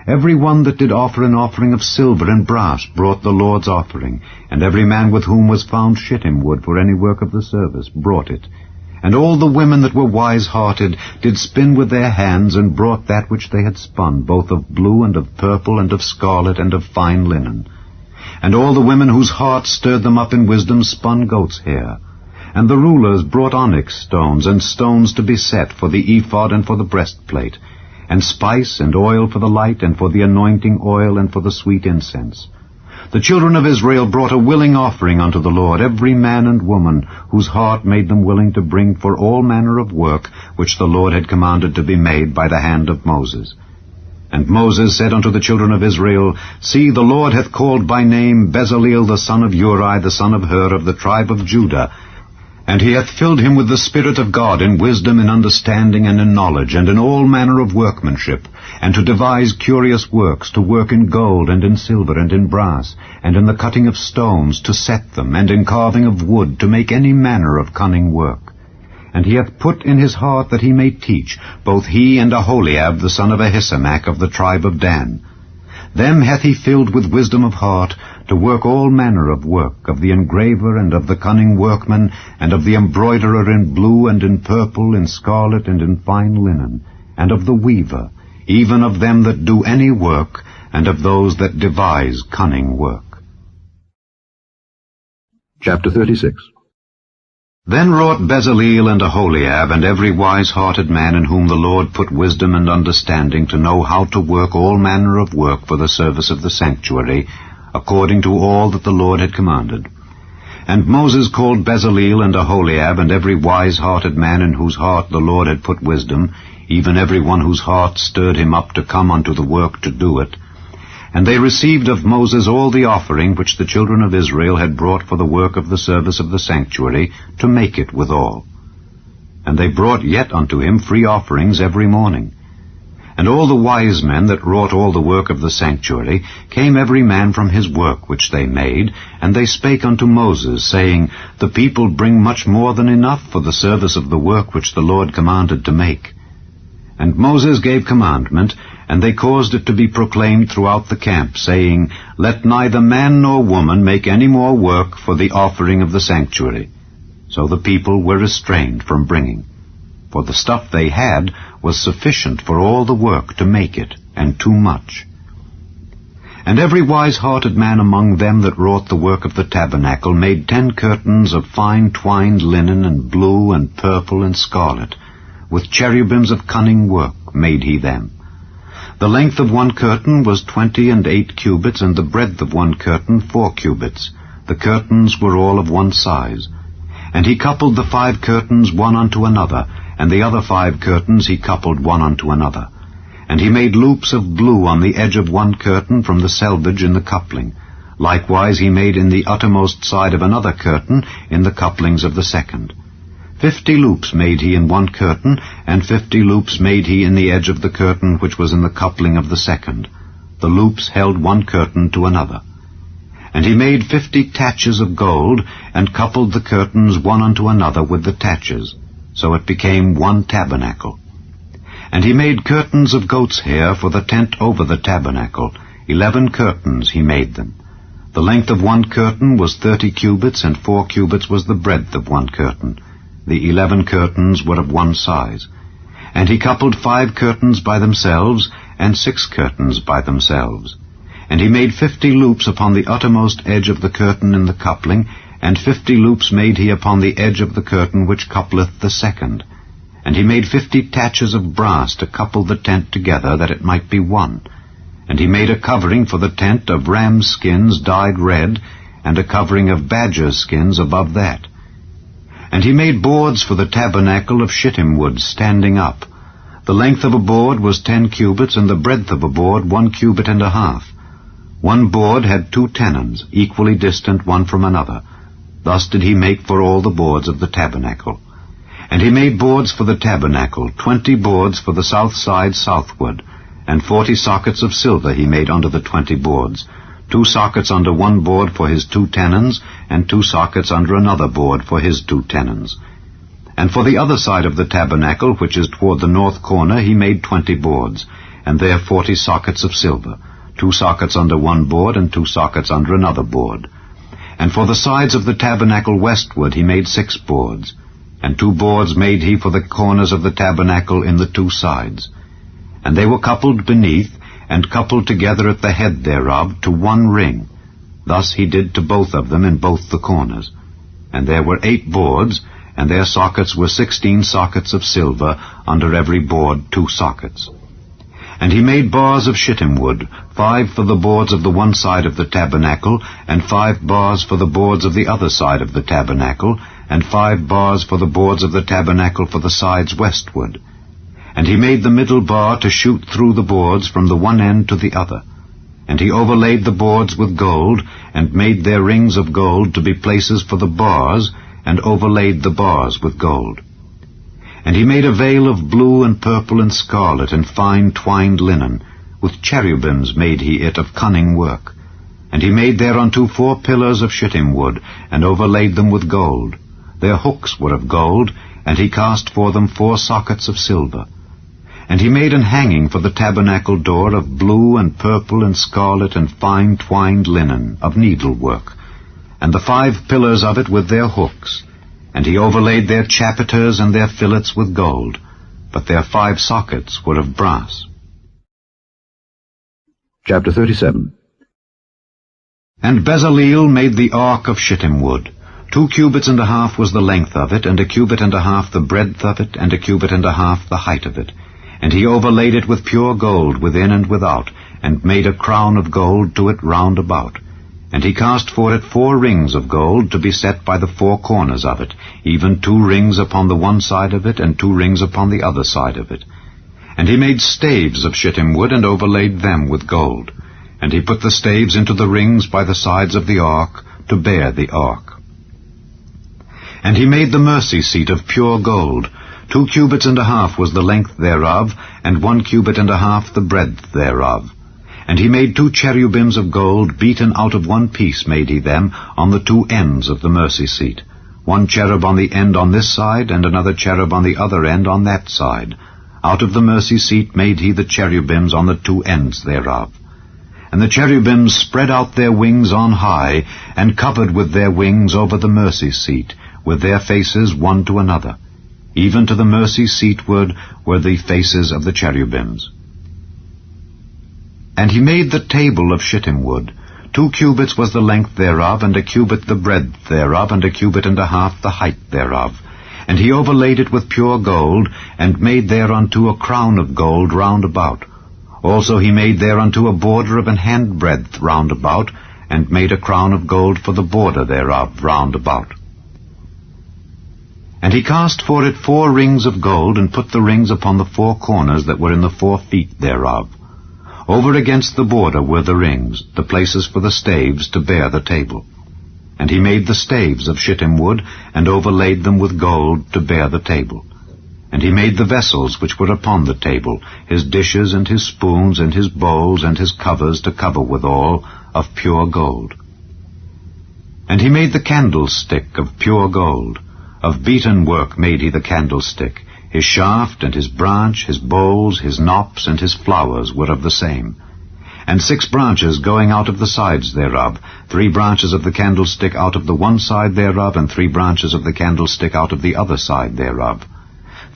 Every one that did offer an offering of silver and brass brought the Lord's offering. And every man with whom was found shittim wood for any work of the service brought it. And all the women that were wise-hearted did spin with their hands, and brought that which they had spun, both of blue and of purple and of scarlet and of fine linen. And all the women whose hearts stirred them up in wisdom spun goat's hair. And the rulers brought onyx stones, and stones to be set for the ephod and for the breastplate, and spice and oil for the light, and for the anointing oil, and for the sweet incense. The children of Israel brought a willing offering unto the Lord, every man and woman, whose heart made them willing to bring for all manner of work, which the Lord had commanded to be made by the hand of Moses. And Moses said unto the children of Israel, See, the Lord hath called by name Bezaleel the son of Uri, the son of Hur, of the tribe of Judah, and he hath filled him with the Spirit of God, in wisdom, in understanding, and in knowledge, and in all manner of workmanship, and to devise curious works, to work in gold, and in silver, and in brass, and in the cutting of stones, to set them, and in carving of wood, to make any manner of cunning work. And he hath put in his heart that he may teach, both he and Aholiab the son of Ahisamach of the tribe of Dan. Them hath he filled with wisdom of heart, to work all manner of work, of the engraver, and of the cunning workman, and of the embroiderer in blue, and in purple, in scarlet, and in fine linen, and of the weaver, even of them that do any work, and of those that devise cunning work. Chapter 36. Then wrought Bezaleel and Aholiab, and every wise-hearted man in whom the Lord put wisdom and understanding, to know how to work all manner of work for the service of the sanctuary, according to all that the Lord had commanded. And Moses called Bezaleel and Aholiab, and every wise-hearted man in whose heart the Lord had put wisdom, even every one whose heart stirred him up to come unto the work to do it. And they received of Moses all the offering which the children of Israel had brought for the work of the service of the sanctuary, to make it withal. And they brought yet unto him free offerings every morning. And all the wise men that wrought all the work of the sanctuary came every man from his work which they made, and they spake unto Moses, saying, The people bring much more than enough for the service of the work which the Lord commanded to make. And Moses gave commandment, and they caused it to be proclaimed throughout the camp, saying, Let neither man nor woman make any more work for the offering of the sanctuary. So the people were restrained from bringing. For the stuff they had was sufficient for all the work to make it, and too much. And every wise-hearted man among them that wrought the work of the tabernacle made 10 curtains of fine twined linen, and blue, and purple, and scarlet. With cherubims of cunning work made he them. The length of one curtain was 28 cubits, and the breadth of one curtain 4 cubits. The curtains were all of one size. And he coupled the 5 curtains one unto another, and the other 5 curtains he coupled one unto another. And he made loops of blue on the edge of one curtain from the selvage in the coupling. Likewise he made in the uttermost side of another curtain in the couplings of the second. 50 loops made he in one curtain, and 50 loops made he in the edge of the curtain which was in the coupling of the second. The loops held one curtain to another. And he made 50 taches of gold, and coupled the curtains one unto another with the taches. So it became one tabernacle. And he made curtains of goat's hair for the tent over the tabernacle. 11 curtains he made them. The length of one curtain was 30 cubits, and 4 cubits was the breadth of one curtain. The 11 curtains were of one size. And he coupled 5 curtains by themselves, and 6 curtains by themselves. And he made 50 loops upon the uttermost edge of the curtain in the coupling, and 50 loops made he upon the edge of the curtain which coupleth the second. And he made 50 taches of brass to couple the tent together, that it might be one. And he made a covering for the tent of rams' skins dyed red, and a covering of badgers' skins above that. And he made boards for the tabernacle of shittim wood standing up. The length of a board was 10 cubits, and the breadth of a board 1 cubit and a half. One board had 2 tenons, equally distant one from another. Thus did he make for all the boards of the tabernacle. And he made boards for the tabernacle, 20 boards for the south side southward, and 40 sockets of silver he made under the 20 boards, 2 sockets under one board for his 2 tenons, and 2 sockets under another board for his 2 tenons. And for the other side of the tabernacle, which is toward the north corner, he made 20 boards, and there 40 sockets of silver, 2 sockets under one board, and 2 sockets under another board. And for the sides of the tabernacle westward he made 6 boards, and 2 boards made he for the corners of the tabernacle in the 2 sides. And they were coupled beneath, and coupled together at the head thereof, to 1 ring. Thus he did to both of them in both the corners. And there were 8 boards, and their sockets were 16 sockets of silver, under every board 2 sockets. And he made bars of shittim wood, 5 for the boards of the one side of the tabernacle, and 5 bars for the boards of the other side of the tabernacle, and 5 bars for the boards of the tabernacle for the sides westward. And he made the middle bar to shoot through the boards from the one end to the other. And he overlaid the boards with gold, and made their rings of gold to be places for the bars, and overlaid the bars with gold. And he made a veil of blue and purple and scarlet and fine twined linen. With cherubims made he it of cunning work. And he made thereunto 4 pillars of shittim wood, and overlaid them with gold. Their hooks were of gold, and he cast for them 4 sockets of silver. And he made an hanging for the tabernacle door of blue and purple and scarlet and fine twined linen, of needlework, and the 5 pillars of it with their hooks. And he overlaid their chapiters and their fillets with gold, but their 5 sockets were of brass. Chapter 37. And Bezaleel made the ark of shittim wood. 2 cubits and a half was the length of it, and 1 cubit and a half the breadth of it, and 1 cubit and a half the height of it. And he overlaid it with pure gold within and without, and made a crown of gold to it round about. And he cast for it 4 rings of gold to be set by the 4 corners of it, even 2 rings upon the one side of it, and 2 rings upon the other side of it. And he made staves of shittim wood, and overlaid them with gold. And he put the staves into the rings by the sides of the ark, to bear the ark. And he made the mercy seat of pure gold. 2 cubits and a half was the length thereof, and 1 cubit and a half the breadth thereof. And he made 2 cherubims of gold, beaten out of one piece made he them, on the 2 ends of the mercy seat. 1 cherub on the end on this side, and another cherub on the other end on that side. Out of the mercy seat made he the cherubims on the 2 ends thereof. And the cherubims spread out their wings on high, and covered with their wings over the mercy seat, with their faces one to another. Even to the mercy seatward were the faces of the cherubims. And he made the table of shittim wood. 2 cubits was the length thereof, and 1 cubit the breadth thereof, and 1 cubit and a half the height thereof. And he overlaid it with pure gold, and made thereunto a crown of gold round about. Also he made thereunto a border of an handbreadth round about, and made a crown of gold for the border thereof round about. And he cast for it 4 rings of gold, and put the rings upon the 4 corners that were in the 4 feet thereof. Over against the border were the rings, the places for the staves to bear the table. And he made the staves of shittim wood, and overlaid them with gold to bear the table. And he made the vessels which were upon the table, his dishes and his spoons and his bowls and his covers to cover withal, of pure gold. And he made the candlestick of pure gold. Of beaten work made he the candlestick. His shaft and his branch, his bowls, his knops, and his flowers were of the same. And 6 branches going out of the sides thereof, 3 branches of the candlestick out of the one side thereof, and 3 branches of the candlestick out of the other side thereof.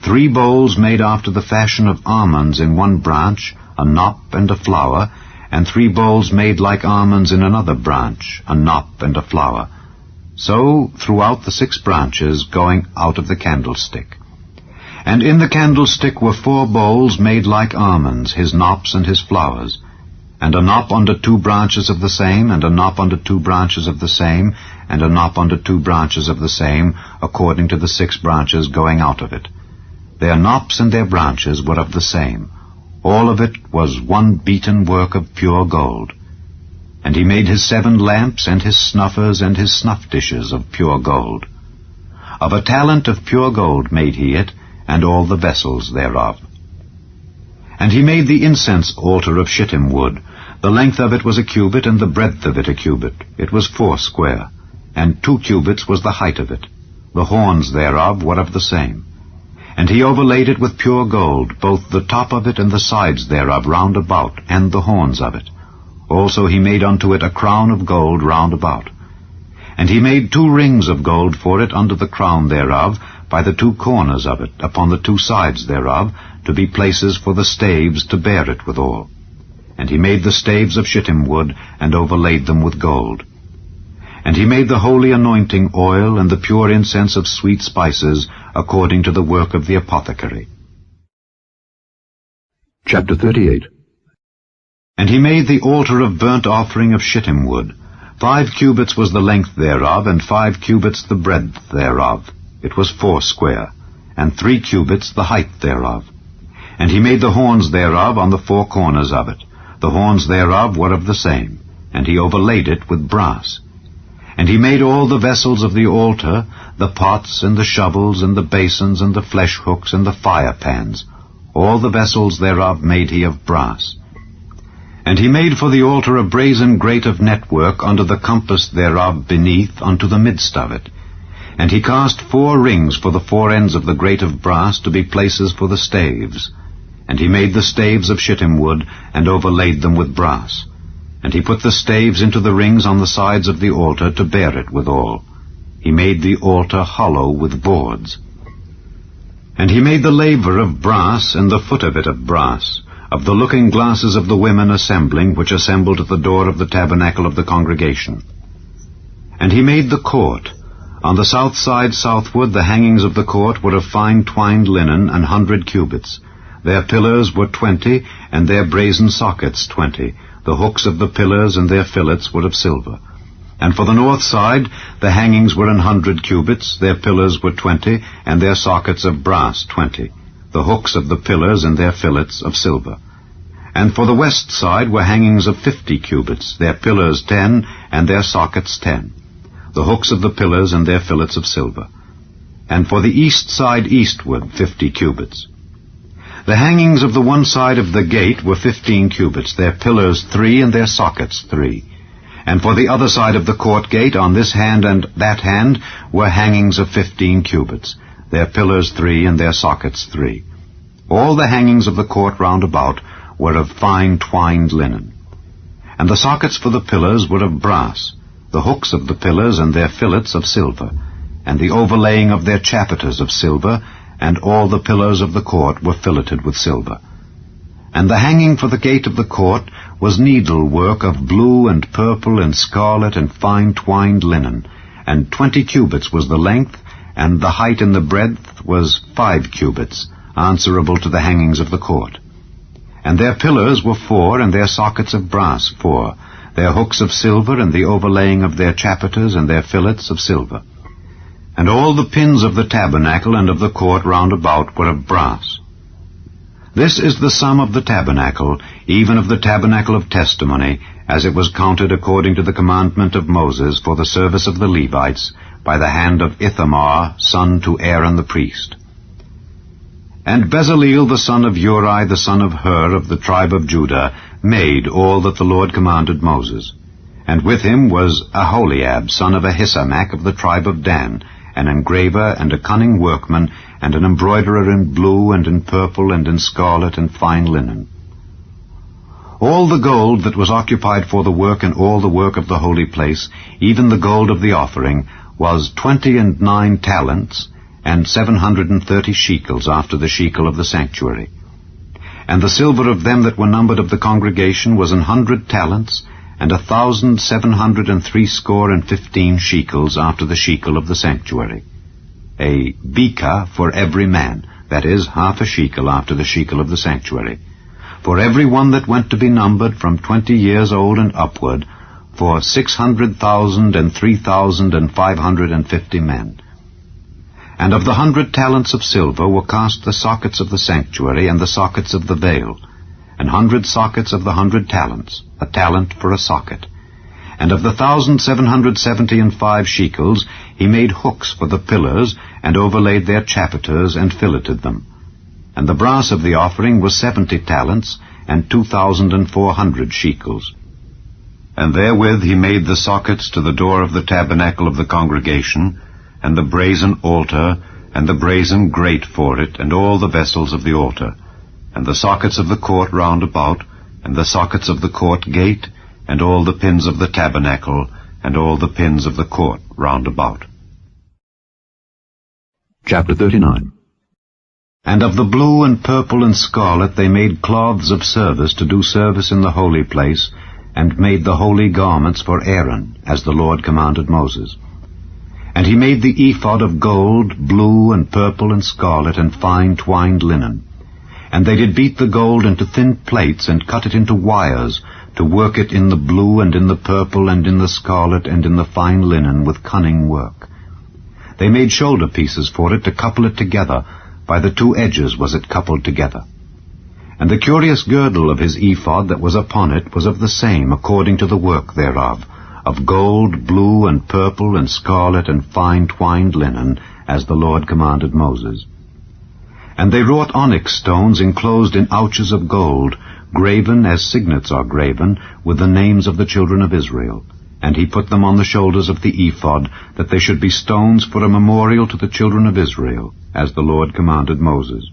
3 bowls made after the fashion of almonds in one branch, a knop and a flower, and 3 bowls made like almonds in another branch, a knop and a flower. So throughout the 6 branches going out of the candlestick. And in the candlestick were 4 bowls made like almonds, his knops and his flowers, and a knop under 2 branches of the same, and a knop under 2 branches of the same, and a knop under 2 branches of the same, according to the 6 branches going out of it. Their knops and their branches were of the same. All of it was one beaten work of pure gold. And he made his 7 lamps, and his snuffers, and his snuff dishes of pure gold. Of a talent of pure gold made he it, and all the vessels thereof. And he made the incense altar of shittim wood. The length of it was a cubit, and the breadth of it a cubit. It was 4 square, and 2 cubits was the height of it. The horns thereof were of the same. And he overlaid it with pure gold, both the top of it and the sides thereof round about, and the horns of it. Also he made unto it a crown of gold round about. And he made 2 rings of gold for it under the crown thereof, by the 2 corners of it, upon the 2 sides thereof, to be places for the staves to bear it withal. And he made the staves of shittim wood, and overlaid them with gold. And he made the holy anointing oil, and the pure incense of sweet spices, according to the work of the apothecary. Chapter 38. And he made the altar of burnt offering of shittim wood. 5 cubits was the length thereof, and 5 cubits the breadth thereof. It was 4 square, and 3 cubits the height thereof. And he made the horns thereof on the 4 corners of it. The horns thereof were of the same, and he overlaid it with brass. And he made all the vessels of the altar, the pots, and the shovels, and the basins, and the flesh hooks, and the fire pans. All the vessels thereof made he of brass. And he made for the altar a brazen grate of network under the compass thereof beneath unto the midst of it. And he cast 4 rings for the 4 ends of the grate of brass to be places for the staves. And he made the staves of shittim wood, and overlaid them with brass. And he put the staves into the rings on the sides of the altar to bear it withal. He made the altar hollow with boards. And he made the laver of brass, and the foot of it of brass, of the looking glasses of the women assembling, which assembled at the door of the tabernacle of the congregation. And he made the court. On the south side southward the hangings of the court were of fine twined linen, 100 cubits. Their pillars were 20, and their brazen sockets 20. The hooks of the pillars and their fillets were of silver. And for the north side the hangings were 100 cubits, their pillars were 20, and their sockets of brass 20. The hooks of the pillars and their fillets of silver. And for the west side were hangings of 50 cubits, their pillars 10, and their sockets 10. The hooks of the pillars and their fillets of silver. And for the east side eastward 50 cubits. The hangings of the one side of the gate were 15 cubits, their pillars 3, and their sockets 3. And for the other side of the court gate, on this hand and that hand, were hangings of 15 cubits, their pillars 3, and their sockets 3. All the hangings of the court round about were of fine twined linen. And the sockets for the pillars were of brass, the hooks of the pillars and their fillets of silver, and the overlaying of their chapiters of silver, and all the pillars of the court were filleted with silver. And the hanging for the gate of the court was needlework of blue and purple and scarlet and fine twined linen, and 20 cubits was the length, and the height and the breadth was 5 cubits, answerable to the hangings of the court. And their pillars were 4, and their sockets of brass 4, their hooks of silver, and the overlaying of their chapiters and their fillets of silver. And all the pins of the tabernacle and of the court round about were of brass. This is the sum of the tabernacle, even of the tabernacle of testimony, as it was counted according to the commandment of Moses for the service of the Levites, by the hand of Ithamar, son to Aaron the priest. And Bezaleel the son of Uri, the son of Hur, of the tribe of Judah, made all that the Lord commanded Moses. And with him was Aholiab, son of Ahisamach, of the tribe of Dan, an engraver and a cunning workman, and an embroiderer in blue and in purple and in scarlet and fine linen. All the gold that was occupied for the work and all the work of the holy place, even the gold of the offering, was 29 talents, and 730 shekels after the shekel of the sanctuary. And the silver of them that were numbered of the congregation was 100 talents, and 1,760 shekels after the shekel of the sanctuary. A beka for every man, that is, half a shekel after the shekel of the sanctuary. For every one that went to be numbered from 20 years old and upward, for 600,000 and 3,550 men. And of the 100 talents of silver were cast the sockets of the sanctuary and the sockets of the veil, 100 sockets of the 100 talents, a talent for a socket. And of the 1,775 shekels he made hooks for the pillars, and overlaid their chapiters, and filleted them. And the brass of the offering was 70 talents, and 2,400 shekels. And therewith he made the sockets to the door of the tabernacle of the congregation, and the brazen altar, and the brazen grate for it, and all the vessels of the altar, and the sockets of the court round about, and the sockets of the court gate, and all the pins of the tabernacle, and all the pins of the court round about. Chapter 39. And of the blue and purple and scarlet they made cloths of service to do service in the holy place, and made the holy garments for Aaron, as the Lord commanded Moses. And he made the ephod of gold, blue and purple and scarlet, and fine twined linen. And they did beat the gold into thin plates, and cut it into wires, to work it in the blue and in the purple and in the scarlet and in the fine linen with cunning work. They made shoulder pieces for it to couple it together. By the two edges was it coupled together. And the curious girdle of his ephod that was upon it was of the same, according to the work thereof, of gold, blue, and purple, and scarlet, and fine twined linen, as the Lord commanded Moses. And they wrought onyx stones enclosed in ouches of gold, graven as signets are graven, with the names of the children of Israel. And he put them on the shoulders of the ephod, that they should be stones for a memorial to the children of Israel, as the Lord commanded Moses.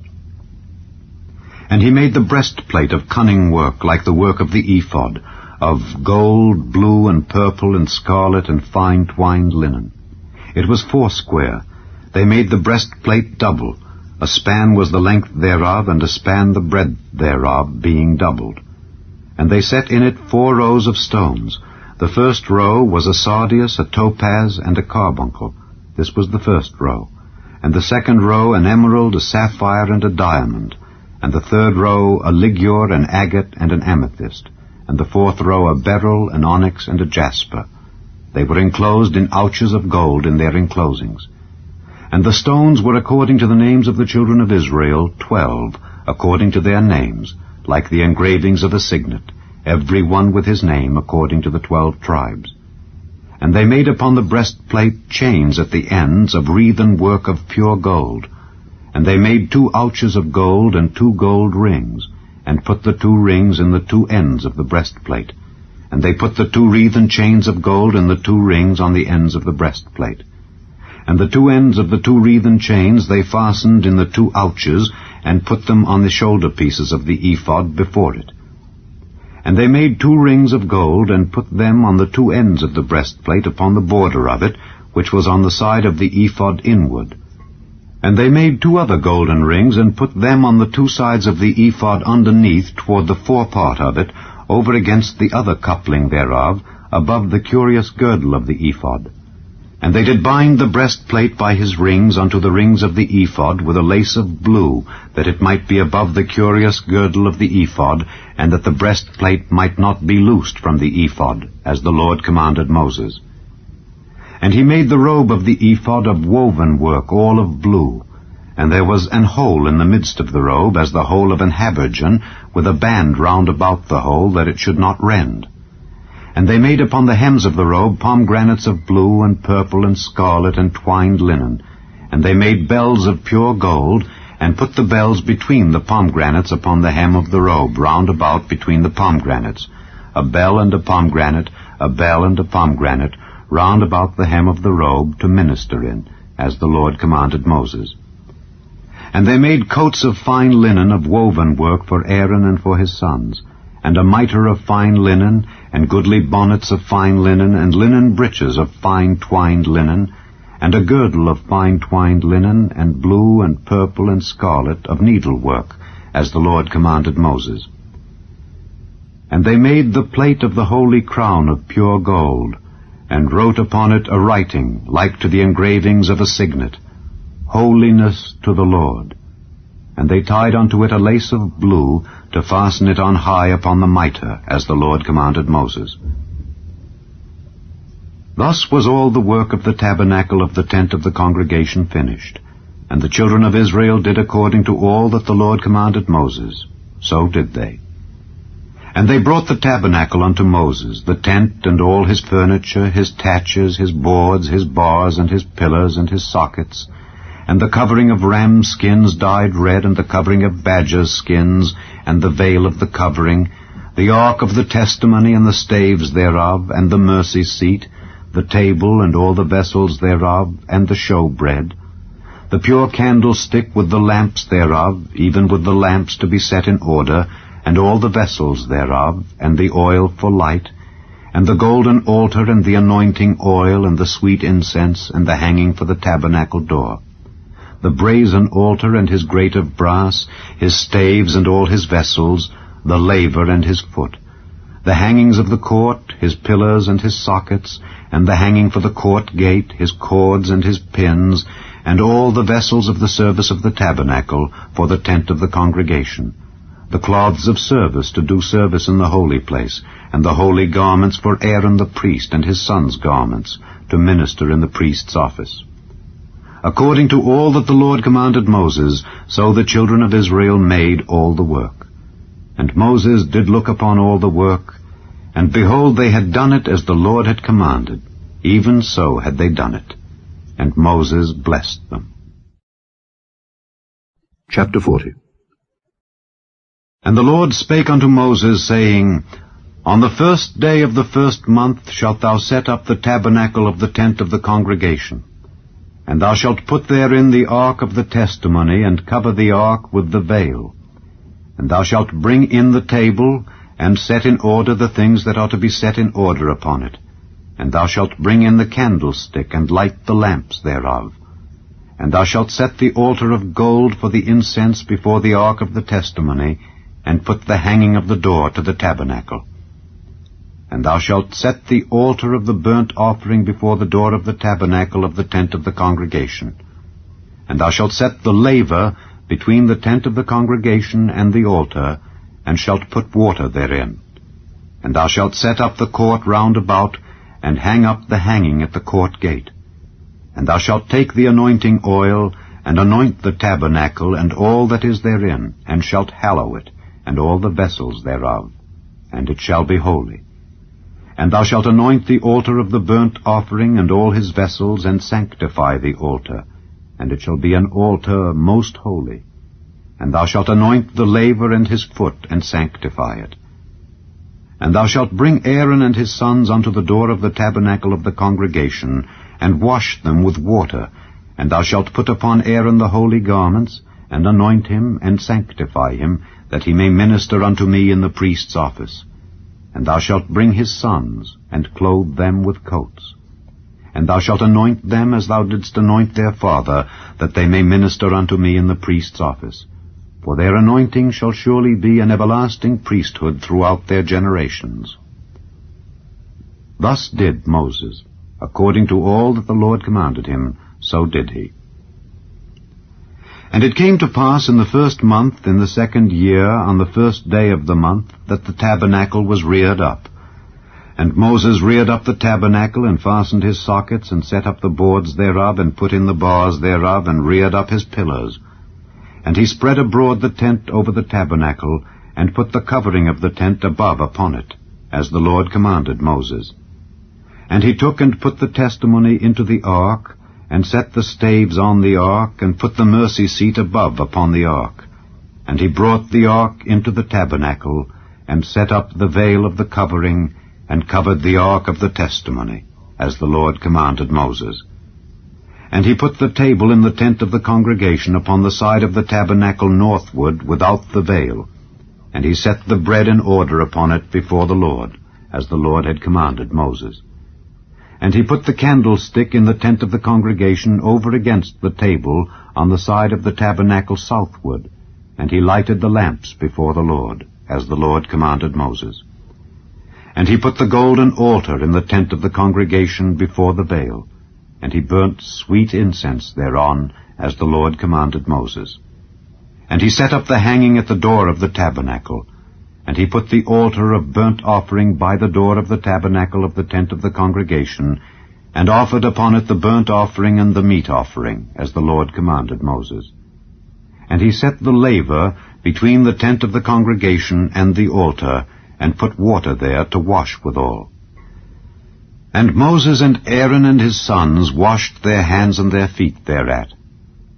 And he made the breastplate of cunning work, like the work of the ephod, of gold, blue, and purple, and scarlet, and fine twined linen. It was foursquare. They made the breastplate double. A span was the length thereof, and a span the breadth thereof, being doubled. And they set in it 4 rows of stones. The first row was a sardius, a topaz, and a carbuncle. This was the first row. And the second row an emerald, a sapphire, and a diamond. And the third row a ligure, an agate, and an amethyst. And the fourth row a beryl, an onyx, and a jasper. They were enclosed in ouches of gold in their enclosings. And the stones were according to the names of the children of Israel, 12, according to their names, like the engravings of a signet, every one with his name according to the 12 tribes. And they made upon the breastplate chains at the ends of wreathen work of pure gold. And they made 2 ouches of gold and 2 gold rings, and put the 2 rings in the 2 ends of the breastplate. And they put the 2 wreathen chains of gold and the 2 rings on the ends of the breastplate. And the 2 ends of the 2 wreathen chains they fastened in the 2 ouches, and put them on the shoulder pieces of the ephod before it. And they made 2 rings of gold, and put them on the 2 ends of the breastplate upon the border of it, which was on the side of the ephod inward. And they made 2 other golden rings, and put them on the 2 sides of the ephod underneath toward the forepart of it, over against the other coupling thereof, above the curious girdle of the ephod. And they did bind the breastplate by his rings unto the rings of the ephod with a lace of blue, that it might be above the curious girdle of the ephod, and that the breastplate might not be loosed from the ephod, as the Lord commanded Moses. And he made the robe of the ephod of woven work, all of blue. And there was an hole in the midst of the robe, as the hole of an habergeon, with a band round about the hole, that it should not rend. And they made upon the hems of the robe pomegranates of blue and purple and scarlet and twined linen. And they made bells of pure gold, and put the bells between the pomegranates upon the hem of the robe, round about between the pomegranates, a bell and a pomegranate, a bell and a pomegranate, round about the hem of the robe, to minister in, as the Lord commanded Moses. And they made coats of fine linen of woven work for Aaron and for his sons, and a mitre of fine linen, and goodly bonnets of fine linen, and linen breeches of fine twined linen, and a girdle of fine twined linen, and blue and purple and scarlet of needlework, as the Lord commanded Moses. And they made the plate of the holy crown of pure gold, and wrote upon it a writing like to the engravings of a signet, Holiness to the Lord. And they tied unto it a lace of blue to fasten it on high upon the mitre, as the Lord commanded Moses. Thus was all the work of the tabernacle of the tent of the congregation finished. And the children of Israel did according to all that the Lord commanded Moses. So did they. And they brought the tabernacle unto Moses, the tent and all his furniture, his taches, his boards, his bars, and his pillars, and his sockets, and the covering of ram skins dyed red, and the covering of badger skins, and the veil of the covering, the ark of the testimony, and the staves thereof, and the mercy seat, the table, and all the vessels thereof, and the showbread, the pure candlestick with the lamps thereof, even with the lamps to be set in order, and all the vessels thereof, and the oil for light, and the golden altar, and the anointing oil, and the sweet incense, and the hanging for the tabernacle door, the brazen altar, and his grate of brass, his staves, and all his vessels, the laver and his foot, the hangings of the court, his pillars and his sockets, and the hanging for the court gate, his cords and his pins, and all the vessels of the service of the tabernacle for the tent of the congregation, the cloths of service to do service in the holy place, and the holy garments for Aaron the priest and his sons' garments, to minister in the priest's office. According to all that the Lord commanded Moses, so the children of Israel made all the work. And Moses did look upon all the work, and behold, they had done it as the Lord had commanded, even so had they done it. And Moses blessed them. Chapter 40. And the Lord spake unto Moses, saying, On the first day of the first month shalt thou set up the tabernacle of the tent of the congregation. And thou shalt put therein the ark of the testimony, and cover the ark with the veil. And thou shalt bring in the table, and set in order the things that are to be set in order upon it. And thou shalt bring in the candlestick, and light the lamps thereof. And thou shalt set the altar of gold for the incense before the ark of the testimony, and put the hanging of the door to the tabernacle. And thou shalt set the altar of the burnt offering before the door of the tabernacle of the tent of the congregation. And thou shalt set the laver between the tent of the congregation and the altar, and shalt put water therein. And thou shalt set up the court round about, and hang up the hanging at the court gate. And thou shalt take the anointing oil, and anoint the tabernacle, and all that is therein, and shalt hallow it, and all the vessels thereof, and it shall be holy. And thou shalt anoint the altar of the burnt offering, and all his vessels, and sanctify the altar, and it shall be an altar most holy. And thou shalt anoint the laver and his foot, and sanctify it. And thou shalt bring Aaron and his sons unto the door of the tabernacle of the congregation, and wash them with water, and thou shalt put upon Aaron the holy garments, and anoint him, and sanctify him, that he may minister unto me in the priest's office. And thou shalt bring his sons, and clothe them with coats. And thou shalt anoint them as thou didst anoint their father, that they may minister unto me in the priest's office. For their anointing shall surely be an everlasting priesthood throughout their generations. Thus did Moses, according to all that the Lord commanded him, so did he. And it came to pass in the first month, in the second year, on the first day of the month, that the tabernacle was reared up. And Moses reared up the tabernacle, and fastened his sockets, and set up the boards thereof, and put in the bars thereof, and reared up his pillars. And he spread abroad the tent over the tabernacle, and put the covering of the tent above upon it, as the Lord commanded Moses. And he took and put the testimony into the ark, and set the staves on the ark, and put the mercy seat above upon the ark. And he brought the ark into the tabernacle, and set up the veil of the covering, and covered the ark of the testimony, as the Lord commanded Moses. And he put the table in the tent of the congregation upon the side of the tabernacle northward, without the veil. And he set the bread in order upon it before the Lord, as the Lord had commanded Moses. And he put the candlestick in the tent of the congregation over against the table on the side of the tabernacle southward, And he lighted the lamps before the Lord, as the Lord commanded Moses. And he put the golden altar in the tent of the congregation before the veil, and he burnt sweet incense thereon, as the Lord commanded Moses. And he set up the hanging at the door of the tabernacle, and he put the altar of burnt offering by the door of the tabernacle of the tent of the congregation, and offered upon it the burnt offering and the meat offering, as the Lord commanded Moses. And he set the laver between the tent of the congregation and the altar, and put water there to wash withal. And Moses and Aaron and his sons washed their hands and their feet thereat,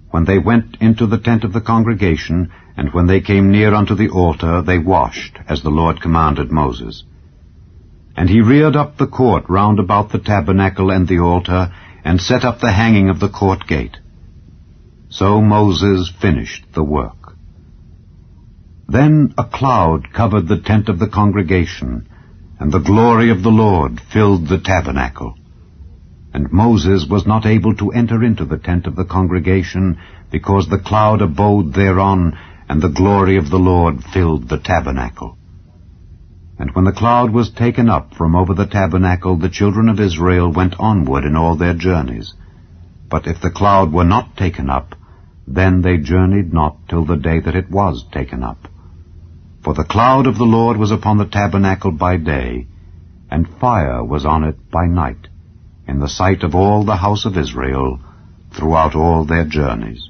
when they went into the tent of the congregation, and when they came near unto the altar, they washed, as the Lord commanded Moses. And he reared up the court round about the tabernacle and the altar, and set up the hanging of the court gate. So Moses finished the work. Then a cloud covered the tent of the congregation, and the glory of the Lord filled the tabernacle. And Moses was not able to enter into the tent of the congregation, because the cloud abode thereon, and the glory of the Lord filled the tabernacle. And when the cloud was taken up from over the tabernacle, the children of Israel went onward in all their journeys. But if the cloud were not taken up, then they journeyed not till the day that it was taken up. For the cloud of the Lord was upon the tabernacle by day, and fire was on it by night, in the sight of all the house of Israel, throughout all their journeys.